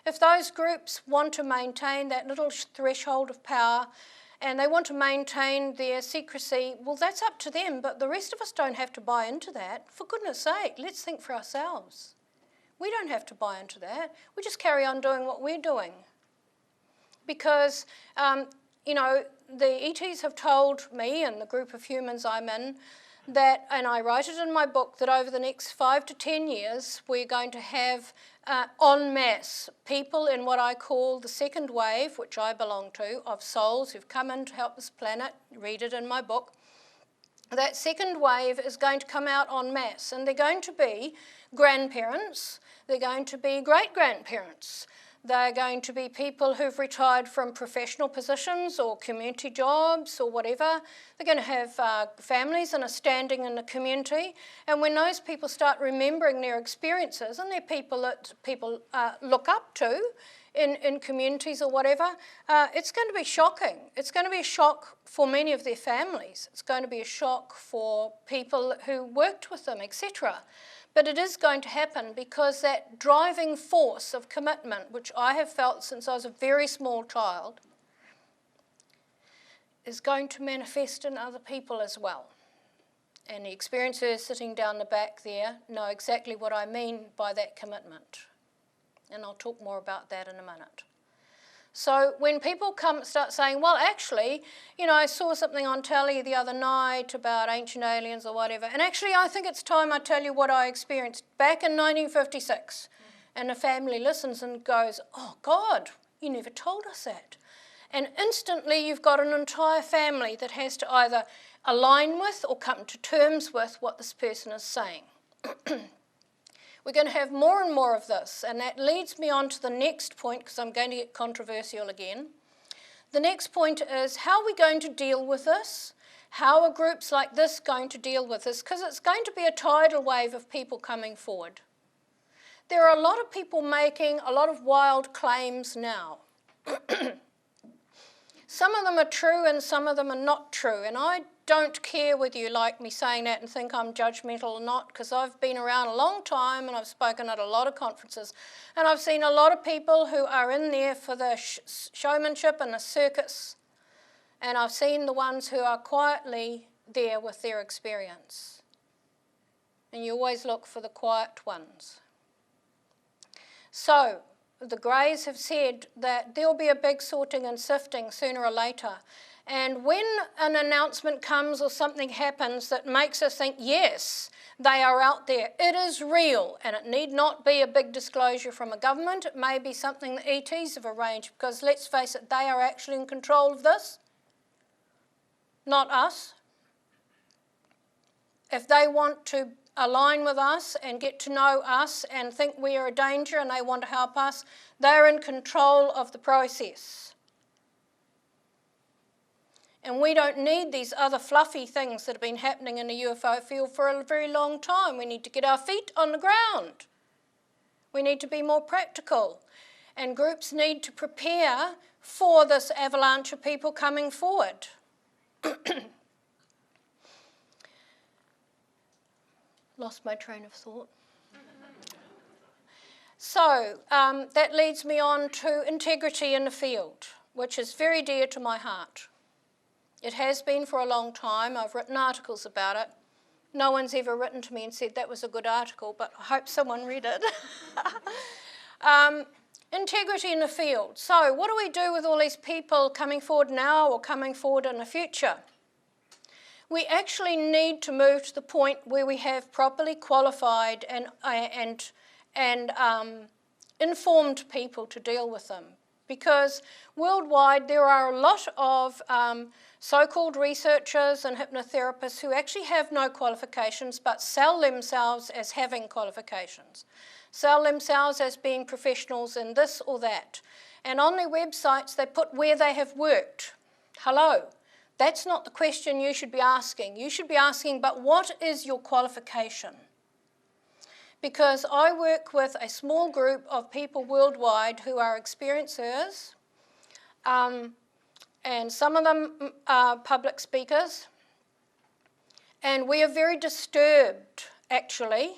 [SPEAKER 1] If those groups want to maintain that little threshold of power and they want to maintain their secrecy, well, that's up to them, but the rest of us don't have to buy into that. For goodness sake, let's think for ourselves. We don't have to buy into that. We just carry on doing what we're doing. Because, the ETs have told me and the group of humans I'm in that, and I write it in my book, that over the next 5 to 10 years, we're going to have en masse people in what I call the second wave, which I belong to, of souls who've come in to help this planet. Read it in my book. That second wave is going to come out en masse, and they're going to be grandparents, they're going to be great-grandparents, they're going to be people who've retired from professional positions or community jobs or whatever. They're going to have families and a standing in the community. And when those people start remembering their experiences, and they're people that people look up to in communities or whatever, it's going to be shocking. It's going to be a shock for many of their families. It's going to be a shock for people who worked with them, etc. But it is going to happen because that driving force of commitment, which I have felt since I was a very small child, is going to manifest in other people as well. And the experiencers sitting down the back there know exactly what I mean by that commitment. And I'll talk more about that in a minute. So when people start saying, well, actually, you know, I saw something on telly the other night about ancient aliens or whatever, and actually I think it's time I tell you what I experienced back in 1956. And the family listens and goes, oh, God, you never told us that. And instantly you've got an entire family that has to either align with or come to terms with what this person is saying. We're going to have more and more of this, and that leads me on to the next point, because I'm going to get controversial again. The next point is, how are we going to deal with this? How are groups like this going to deal with this? Because it's going to be a tidal wave of people coming forward. There are a lot of people making a lot of wild claims now. Some of them are true and some of them are not true, and I don't care whether you like me saying that and think I'm judgmental or not, because I've been around a long time and I've spoken at a lot of conferences, and I've seen a lot of people who are in there for the showmanship and the circus, and I've seen the ones who are quietly there with their experience. And you always look for the quiet ones. So, the Greys have said that there'll be a big sorting and sifting sooner or later. And when an announcement comes or something happens that makes us think, yes, they are out there, it is real, and it need not be a big disclosure from a government. It may be something the ETs have arranged, because let's face it, they are actually in control of this, not us. If they want to align with us and get to know us and think we are a danger and they want to help us, they're in control of the process. And we don't need these other fluffy things that have been happening in the UFO field for a very long time. We need to get our feet on the ground. We need to be more practical. And groups need to prepare for this avalanche of people coming forward. Lost my train of thought. So that leads me on to integrity in the field, which is very dear to my heart. It has been for a long time. I've written articles about it. No one's ever written to me and said that was a good article, but I hope someone read it. Integrity in the field. So what do we do with all these people coming forward now or coming forward in the future? We actually need to move to the point where we have properly qualified and informed people to deal with them. Because worldwide there are a lot of so-called researchers and hypnotherapists who actually have no qualifications but sell themselves as having qualifications. Sell themselves as being professionals in this or that. And on their websites they put where they have worked. Hello. That's not the question you should be asking. You should be asking, but what is your qualification? Because I work with a small group of people worldwide who are experiencers, and some of them are public speakers, and we are very disturbed, actually,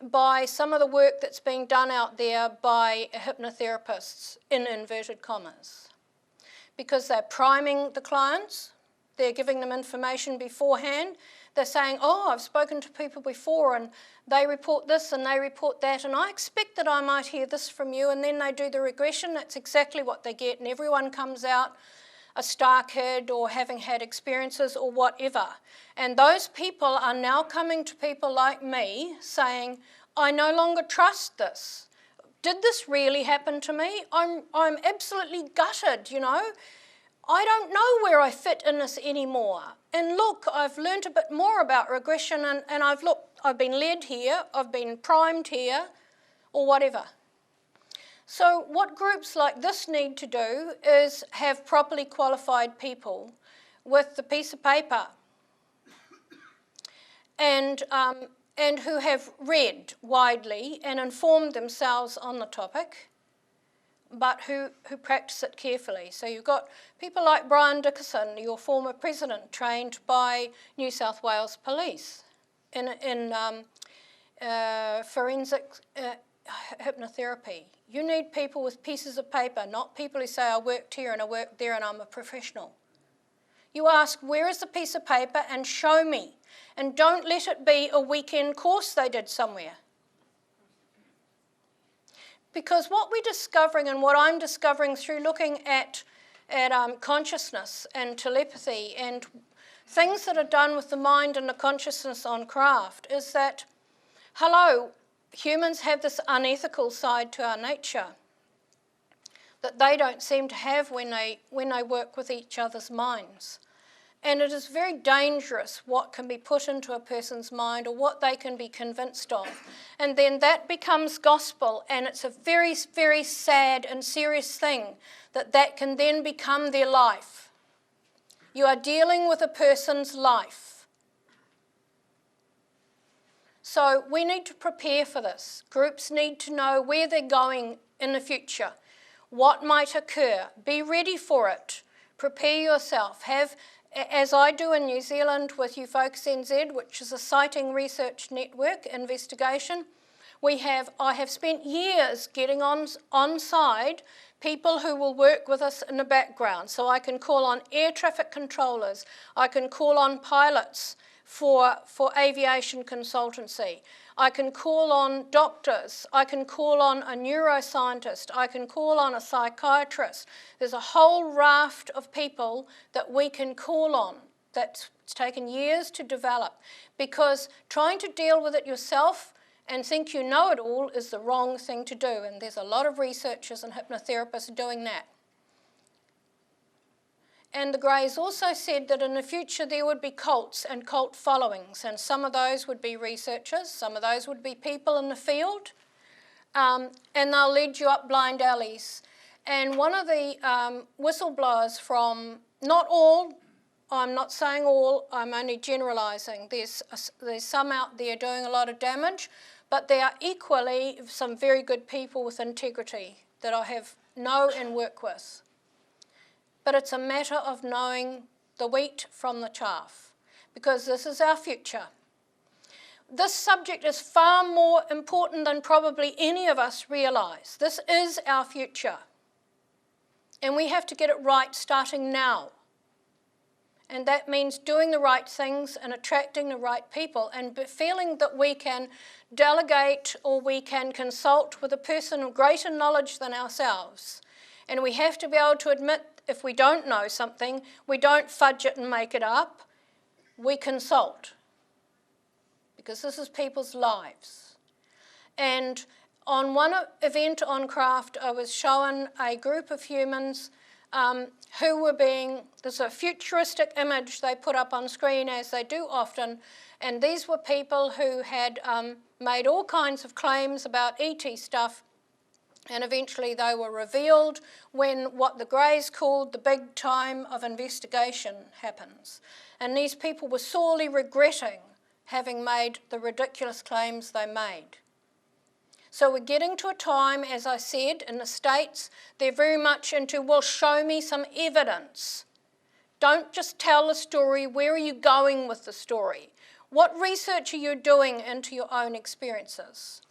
[SPEAKER 1] by some of the work that's being done out there by hypnotherapists, in inverted commas, because they're priming the clients. They're giving them information beforehand. They're saying, oh, I've spoken to people before and they report this and they report that, and I expect that I might hear this from you, and then they do the regression. That's exactly what they get, and everyone comes out a star kid or having had experiences or whatever. And those people are now coming to people like me saying, I no longer trust this. Did this really happen to me? I'm absolutely gutted, you know. I don't know where I fit in this anymore. And look, I've learned a bit more about regression and I've been led here, I've been primed here, or whatever. So what groups like this need to do is have properly qualified people with the piece of paper and who have read widely and informed themselves on the topic, but who practice it carefully. So you've got people like Brian Dickerson, your former president, trained by New South Wales Police in forensic hypnotherapy. You need people with pieces of paper, not people who say, I worked here and I worked there and I'm a professional. You ask, where is the piece of paper, and show me. And don't let it be a weekend course they did somewhere. Because what we're discovering, and what I'm discovering through looking at consciousness and telepathy and things that are done with the mind and the consciousness on craft, is that, hello, humans have this unethical side to our nature that they don't seem to have when they work with each other's minds. And it is very dangerous what can be put into a person's mind or what they can be convinced of. And then that becomes gospel, and it's a very, very sad and serious thing that can then become their life. You are dealing with a person's life. So we need to prepare for this. Groups need to know where they're going in the future, what might occur. Be ready for it. Prepare yourself. Have, as I do in New Zealand with UFOs NZ, which is a sighting research network investigation, I have spent years getting on side people who will work with us in the background. So I can call on air traffic controllers, I can call on pilots for aviation consultancy, I can call on doctors, I can call on a neuroscientist, I can call on a psychiatrist. There's a whole raft of people that we can call on that's taken years to develop, because trying to deal with it yourself and think you know it all is the wrong thing to do, and there's a lot of researchers and hypnotherapists doing that. And the Greys also said that in the future there would be cults and cult followings, and some of those would be researchers, some of those would be people in the field, and they'll lead you up blind alleys. And one of the whistleblowers from, not all, I'm not saying all, I'm only generalising, there's some out there doing a lot of damage, but there are equally some very good people with integrity that I know and work with. But it's a matter of knowing the wheat from the chaff, because this is our future. This subject is far more important than probably any of us realise. This is our future. And we have to get it right starting now. And that means doing the right things and attracting the right people, and feeling that we can delegate or we can consult with a person of greater knowledge than ourselves. And we have to be able to admit if we don't know something, we don't fudge it and make it up, we consult. Because this is people's lives. And on one event on craft, I was shown a group of humans who were there's a futuristic image they put up on screen, as they do often, and these were people who had made all kinds of claims about ET stuff, and eventually they were revealed when what the Greys called the big time of investigation happens. And these people were sorely regretting having made the ridiculous claims they made. So we're getting to a time, as I said, in the States, they're very much into, well, show me some evidence. Don't just tell the story. Where are you going with the story? What research are you doing into your own experiences?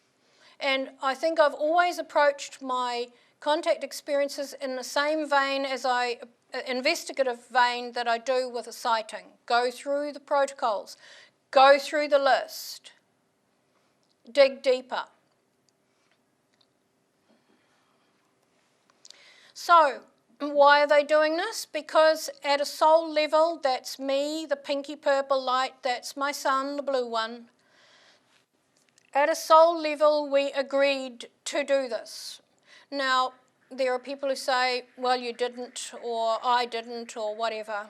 [SPEAKER 1] And I think I've always approached my contact experiences in the same vein as investigative vein that I do with a sighting. Go through the protocols, go through the list, dig deeper. So, why are they doing this? Because at a soul level, that's me, the pinky purple light, that's my son, the blue one. At a soul level, we agreed to do this. Now, there are people who say, well, you didn't, or I didn't, or whatever.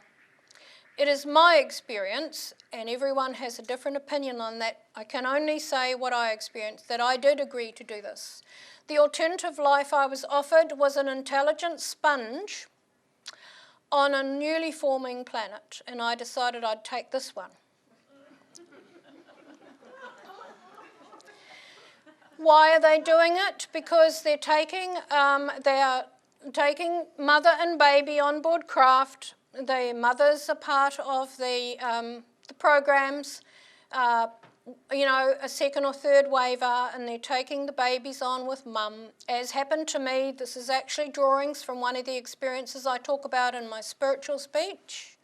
[SPEAKER 1] It is my experience, and everyone has a different opinion on that. I can only say what I experienced, that I did agree to do this. The alternative life I was offered was an intelligent sponge on a newly forming planet, and I decided I'd take this one. Why are they doing it? Because they are taking mother and baby on board craft. The mothers are part of the programs, a second or third waiver, and they're taking the babies on with mum. As happened to me, this is actually drawings from one of the experiences I talk about in my spiritual speech.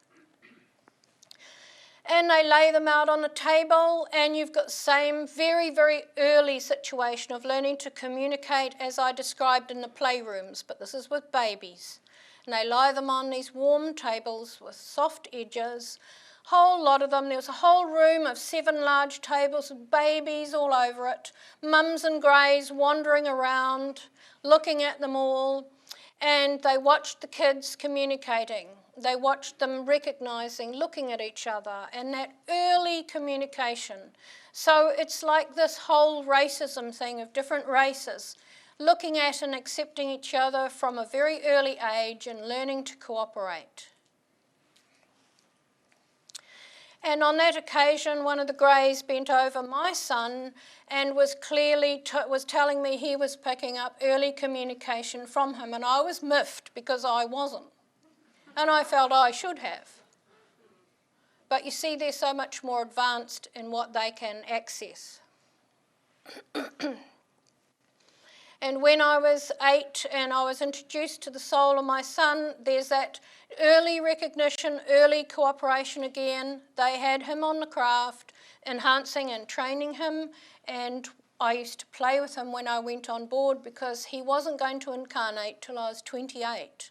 [SPEAKER 1] and they lay them out on a table, and you've got the same very, very early situation of learning to communicate as I described in the playrooms, but this is with babies. And they lie them on these warm tables with soft edges, whole lot of them. There was a whole room of 7 large tables with babies all over it, mums and greys wandering around, looking at them all, and they watched the kids communicating. They watched them recognising, looking at each other, and that early communication. So it's like this whole racism thing of different races, looking at and accepting each other from a very early age and learning to cooperate. And on that occasion, one of the greys bent over my son and was clearly telling me he was picking up early communication from him, and I was miffed because I wasn't. And I felt I should have. But you see, they're so much more advanced in what they can access. And when I was 8 and I was introduced to the soul of my son, there's that early recognition, early cooperation again. They had him on the craft, enhancing and training him, and I used to play with him when I went on board because he wasn't going to incarnate till I was 28.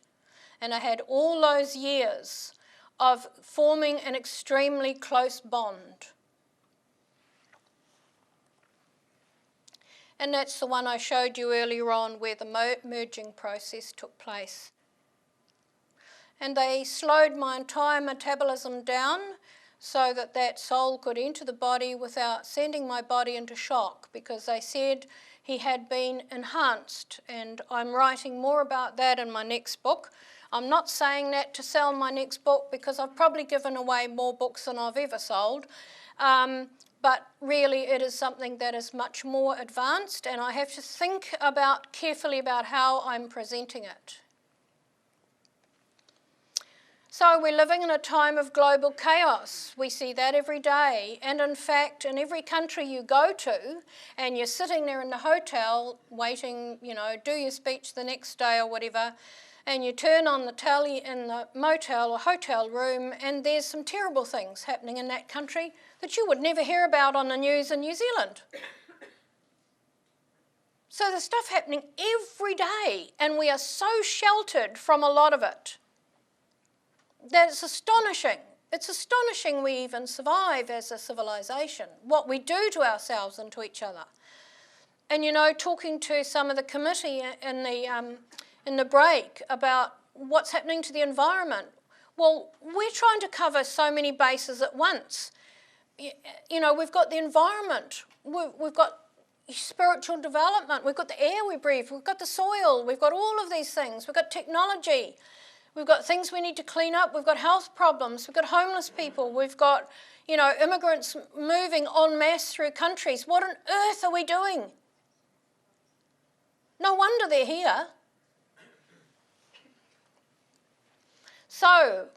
[SPEAKER 1] And I had all those years of forming an extremely close bond. And that's the one I showed you earlier on where the merging process took place. And they slowed my entire metabolism down so that that soul could enter the body without sending my body into shock, because they said he had been enhanced. And I'm writing more about that in my next book. I'm not saying that to sell my next book because I've probably given away more books than I've ever sold. But really it is something that is much more advanced, and I have to think carefully about how I'm presenting it. So we're living in a time of global chaos. We see that every day. And in fact, in every country you go to, and you're sitting there in the hotel waiting, do your speech the next day or whatever, and you turn on the telly in the motel or hotel room, and there's some terrible things happening in that country that you would never hear about on the news in New Zealand. So there's stuff happening every day, and we are so sheltered from a lot of it that it's astonishing. It's astonishing we even survive as a civilization, what we do to ourselves and to each other. And talking to some of the committee in the break about what's happening to the environment. Well, we're trying to cover so many bases at once. We've got the environment, we've got spiritual development, we've got the air we breathe, we've got the soil, we've got all of these things, we've got technology, we've got things we need to clean up, we've got health problems, we've got homeless people, we've got, immigrants moving en masse through countries. What on earth are we doing? No wonder they're here. So,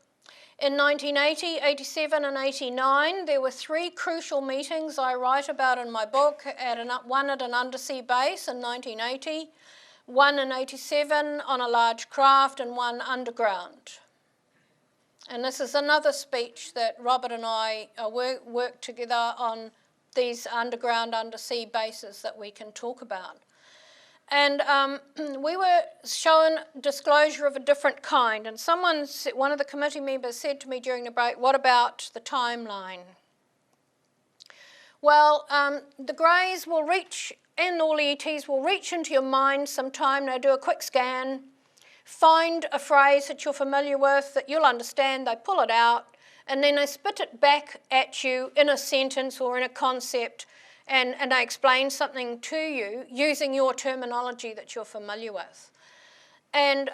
[SPEAKER 1] in 1980, 87 and 89, there were 3 crucial meetings I write about in my book, one at an undersea base in 1980, one in 87 on a large craft, and one underground. And this is another speech that Robert and I work together on these underground, undersea bases that we can talk about. And we were shown disclosure of a different kind. And one of the committee members said to me during the break, what about the timeline? Well, the greys will reach, and all the ETs will reach into your mind sometime. They do a quick scan, find a phrase that you're familiar with, that you'll understand, they pull it out, and then they spit it back at you in a sentence or in a concept, and they explain something to you using your terminology that you're familiar with. And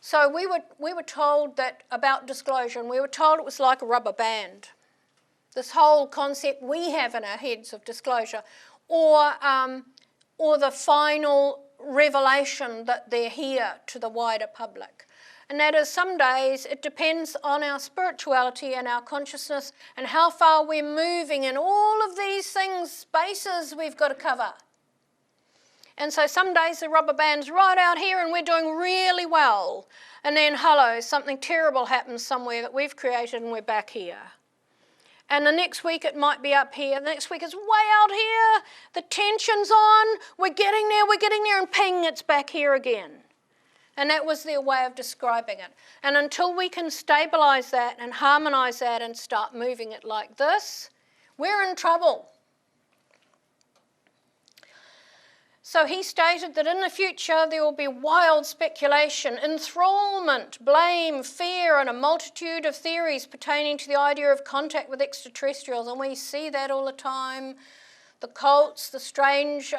[SPEAKER 1] so we were told that about disclosure, and we were told it was like a rubber band. This whole concept we have in our heads of disclosure, or the final revelation that they're here to the wider public. And that is, some days it depends on our spirituality and our consciousness and how far we're moving in all of these things, spaces we've got to cover. And so some days the rubber band's right out here and we're doing really well. And then, hello, something terrible happens somewhere that we've created and we're back here. And the next week it might be up here. The next week it's way out here. The tension's on. We're getting there, and ping, it's back here again. And that was their way of describing it. And until we can stabilise that and harmonise that and start moving it like this, we're in trouble. So he stated that in the future there will be wild speculation, enthrallment, blame, fear, and a multitude of theories pertaining to the idea of contact with extraterrestrials. And we see that all the time. The cults, the strange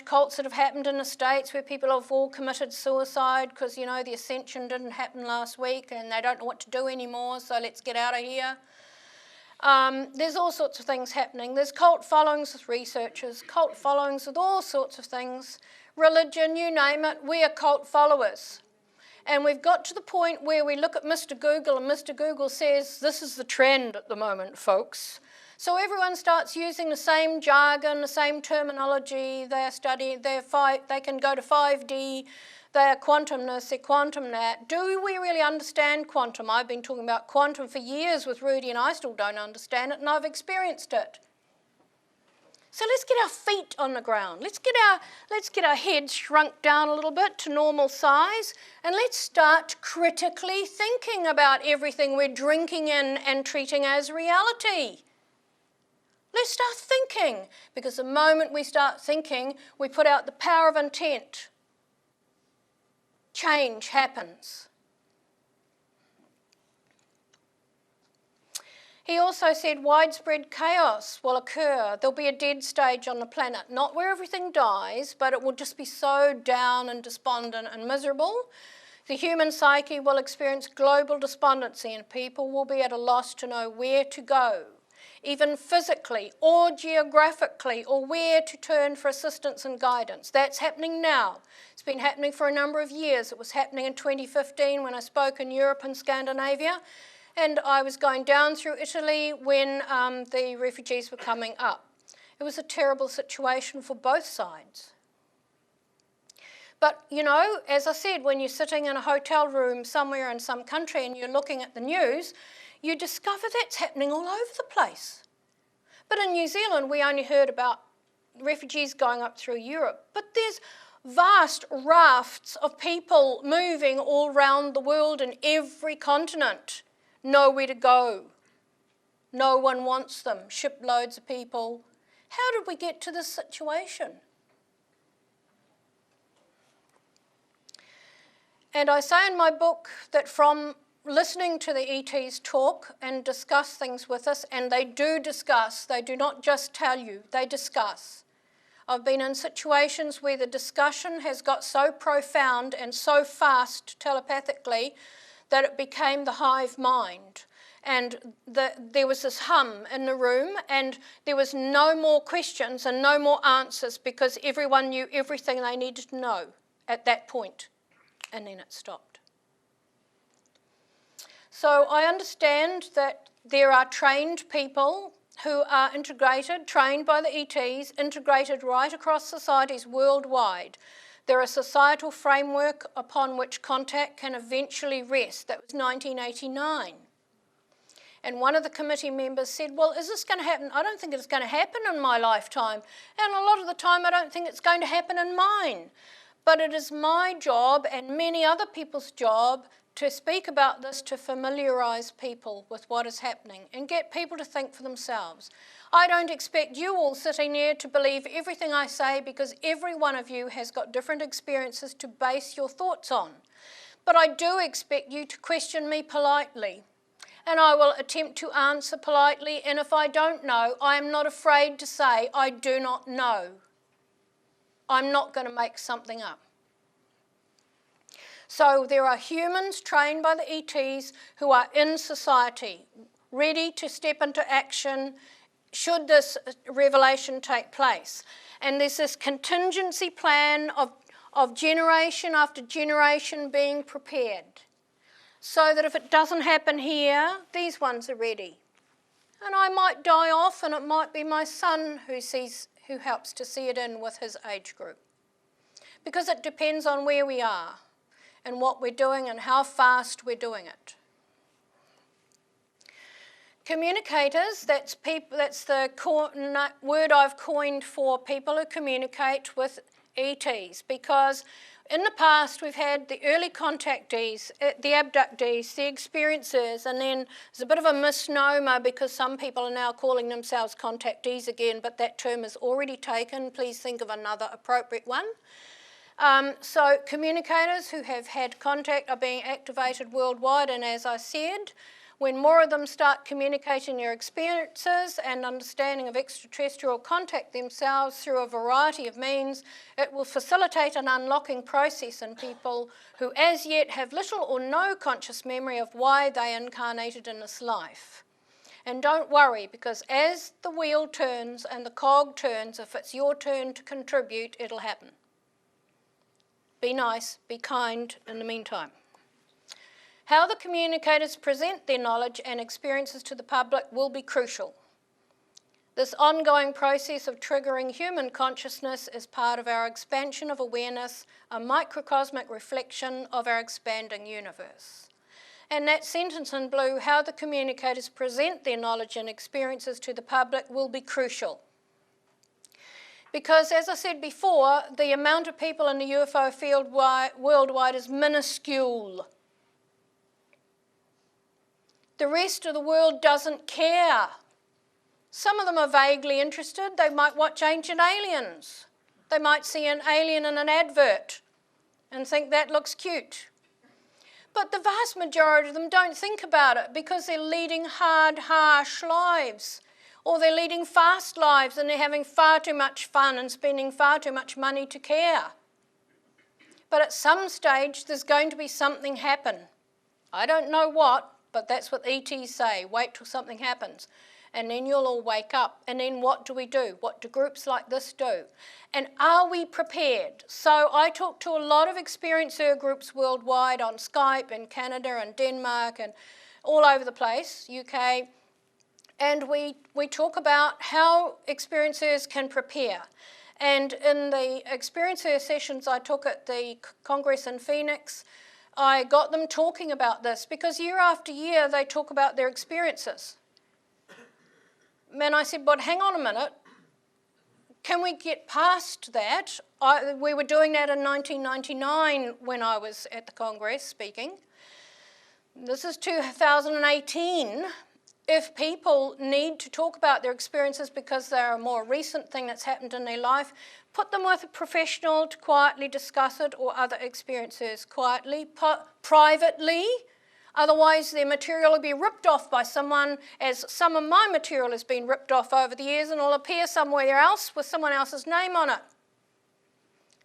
[SPEAKER 1] cults that have happened in the States where people have all committed suicide because, you know, the ascension didn't happen last week and they don't know what to do anymore, so let's get out of here. There's all sorts of things happening. There's cult followings with researchers, cult followings with all sorts of things. Religion, you name it, we are cult followers. And we've got to the point where we look at Mr. Google and Mr. Google says, this is the trend at the moment, folks. So everyone starts using the same jargon, the same terminology. They're studying, they can go to 5D, they're quantum this, they're quantum that. Do we really understand quantum? I've been talking about quantum for years with Rudy and I still don't understand it and I've experienced it. So let's get our feet on the ground. Let's get our heads shrunk down a little bit to normal size and let's start critically thinking about everything we're drinking in and treating as reality. Let's start thinking, because the moment we start thinking, we put out the power of intent. Change happens. He also said widespread chaos will occur. There'll be a dead stage on the planet, not where everything dies, but it will just be so down and despondent and miserable. The human psyche will experience global despondency and people will be at a loss to know where to go, even physically or geographically, or where to turn for assistance and guidance. That's happening now. It's been happening for a number of years. It was happening in 2015 when I spoke in Europe and Scandinavia, and I was going down through Italy when the refugees were coming up. It was a terrible situation for both sides. But, you know, as I said, when you're sitting in a hotel room somewhere in some country and you're looking at the news, you discover that's happening all over the place. But in New Zealand, we only heard about refugees going up through Europe. But there's vast rafts of people moving all around the world in every continent. Nowhere to go. No one wants them. Shiploads of people. How did we get to this situation? And I say in my book that from listening to the ETs talk and discuss things with us, and they do discuss, they do not just tell you, they discuss. I've been in situations where the discussion has got so profound and so fast telepathically that it became the hive mind. And there was this hum in the room and there was no more questions and no more answers because everyone knew everything they needed to know at that point. And then it stopped. So I understand that there are trained people who are integrated, trained by the ETs, integrated right across societies worldwide. There are societal framework upon which contact can eventually rest. That was 1989. And one of the committee members said, well, is this going to happen? I don't think it's going to happen in my lifetime. And a lot of the time I don't think it's going to happen in mine. But it is my job and many other people's job to speak about this, to familiarise people with what is happening and get people to think for themselves. I don't expect you all sitting there to believe everything I say because every one of you has got different experiences to base your thoughts on. But I do expect you to question me politely, and I will attempt to answer politely, and if I don't know, I am not afraid to say I do not know. I'm not going to make something up. So there are humans trained by the ETs who are in society, ready to step into action should this revelation take place. And there's this contingency plan of generation after generation being prepared, so that if it doesn't happen here, these ones are ready. And I might die off, and it might be my son who helps to see it in with his age group. Because it depends on where we are and what we're doing and how fast we're doing it. Communicators, that's the word I've coined for people who communicate with ETs, because in the past we've had the early contactees, the abductees, the experiencers, and then there's a bit of a misnomer because some people are now calling themselves contactees again, but that term is already taken. Please think of another appropriate one. So communicators who have had contact are being activated worldwide, and as I said, when more of them start communicating their experiences and understanding of extraterrestrial contact themselves through a variety of means, it will facilitate an unlocking process in people who as yet have little or no conscious memory of why they incarnated in this life. And don't worry, because as the wheel turns and the cog turns, if it's your turn to contribute, it'll happen. Be nice, be kind in the meantime. How the communicators present their knowledge and experiences to the public will be crucial. This ongoing process of triggering human consciousness is part of our expansion of awareness, a microcosmic reflection of our expanding universe. And that sentence in blue, how the communicators present their knowledge and experiences to the public will be crucial. Because, as I said before, the amount of people in the UFO field worldwide is minuscule. The rest of the world doesn't care. Some of them are vaguely interested. They might watch Ancient Aliens. They might see an alien in an advert and think that looks cute. But the vast majority of them don't think about it because they're leading hard, harsh lives. Or they're leading fast lives and they're having far too much fun and spending far too much money to care. But at some stage, there's going to be something happen. I don't know what, but that's what ETs say. Wait till something happens. And then you'll all wake up. And then what do we do? What do groups like this do? And are we prepared? So I talk to a lot of experiencer groups worldwide on Skype in Canada and Denmark and all over the place, UK. And we talk about how experiencers can prepare. And in the experiencer sessions I took at the Congress in Phoenix, I got them talking about this because year after year they talk about their experiences. And I said, but hang on a minute, can we get past that? We were doing that in 1999 when I was at the Congress speaking. This is 2018. If people need to talk about their experiences because they're a more recent thing that's happened in their life, put them with a professional to quietly discuss it, or other experiencers quietly, privately. Otherwise their material will be ripped off by someone, as some of my material has been ripped off over the years, and will appear somewhere else with someone else's name on it.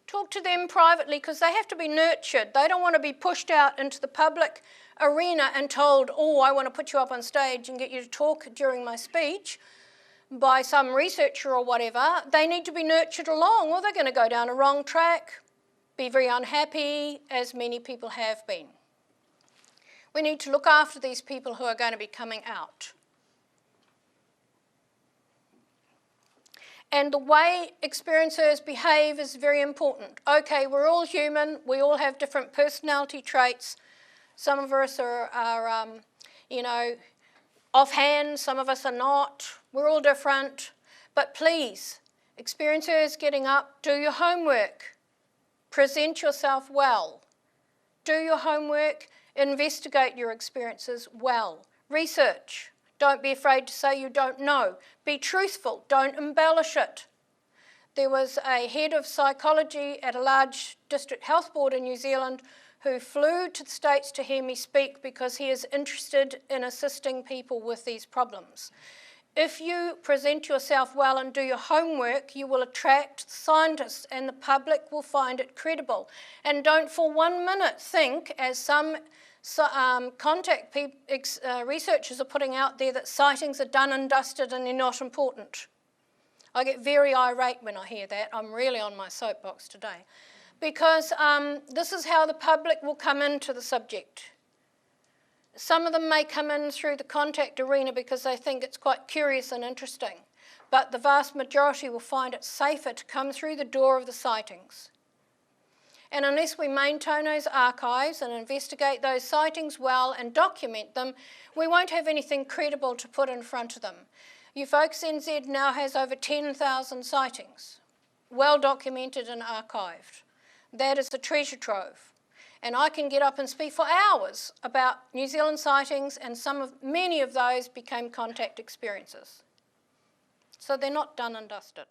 [SPEAKER 1] Talk to them privately because they have to be nurtured. They don't want to be pushed out into the public arena and told, oh, I want to put you up on stage and get you to talk during my speech by some researcher or whatever. They need to be nurtured along, or they're going to go down a wrong track, be very unhappy, as many people have been. We need to look after these people who are going to be coming out. And the way experiencers behave is very important. Okay, we're all human. We all have different personality traits. Some of us are offhand. Some of us are not. We're all different. But please, experiencers getting up, do your homework. Present yourself well. Do your homework. Investigate your experiences well. Research. Don't be afraid to say you don't know. Be truthful. Don't embellish it. There was a head of psychology at a large district health board in New Zealand who flew to the States to hear me speak because he is interested in assisting people with these problems. If you present yourself well and do your homework, you will attract scientists and the public will find it credible. And don't for 1 minute think, as some researchers are putting out there, that sightings are done and dusted and they're not important. I get very irate when I hear that. I'm really on my soapbox today. Because this is how the public will come into the subject. Some of them may come in through the contact arena because they think it's quite curious and interesting, but the vast majority will find it safer to come through the door of the sightings. And unless we maintain those archives and investigate those sightings well and document them, we won't have anything credible to put in front of them. UFOs NZ now has over 10,000 sightings, well documented and archived. That is a treasure trove. And I can get up and speak for hours about New Zealand sightings, and many of those became contact experiences. So they're not done and dusted.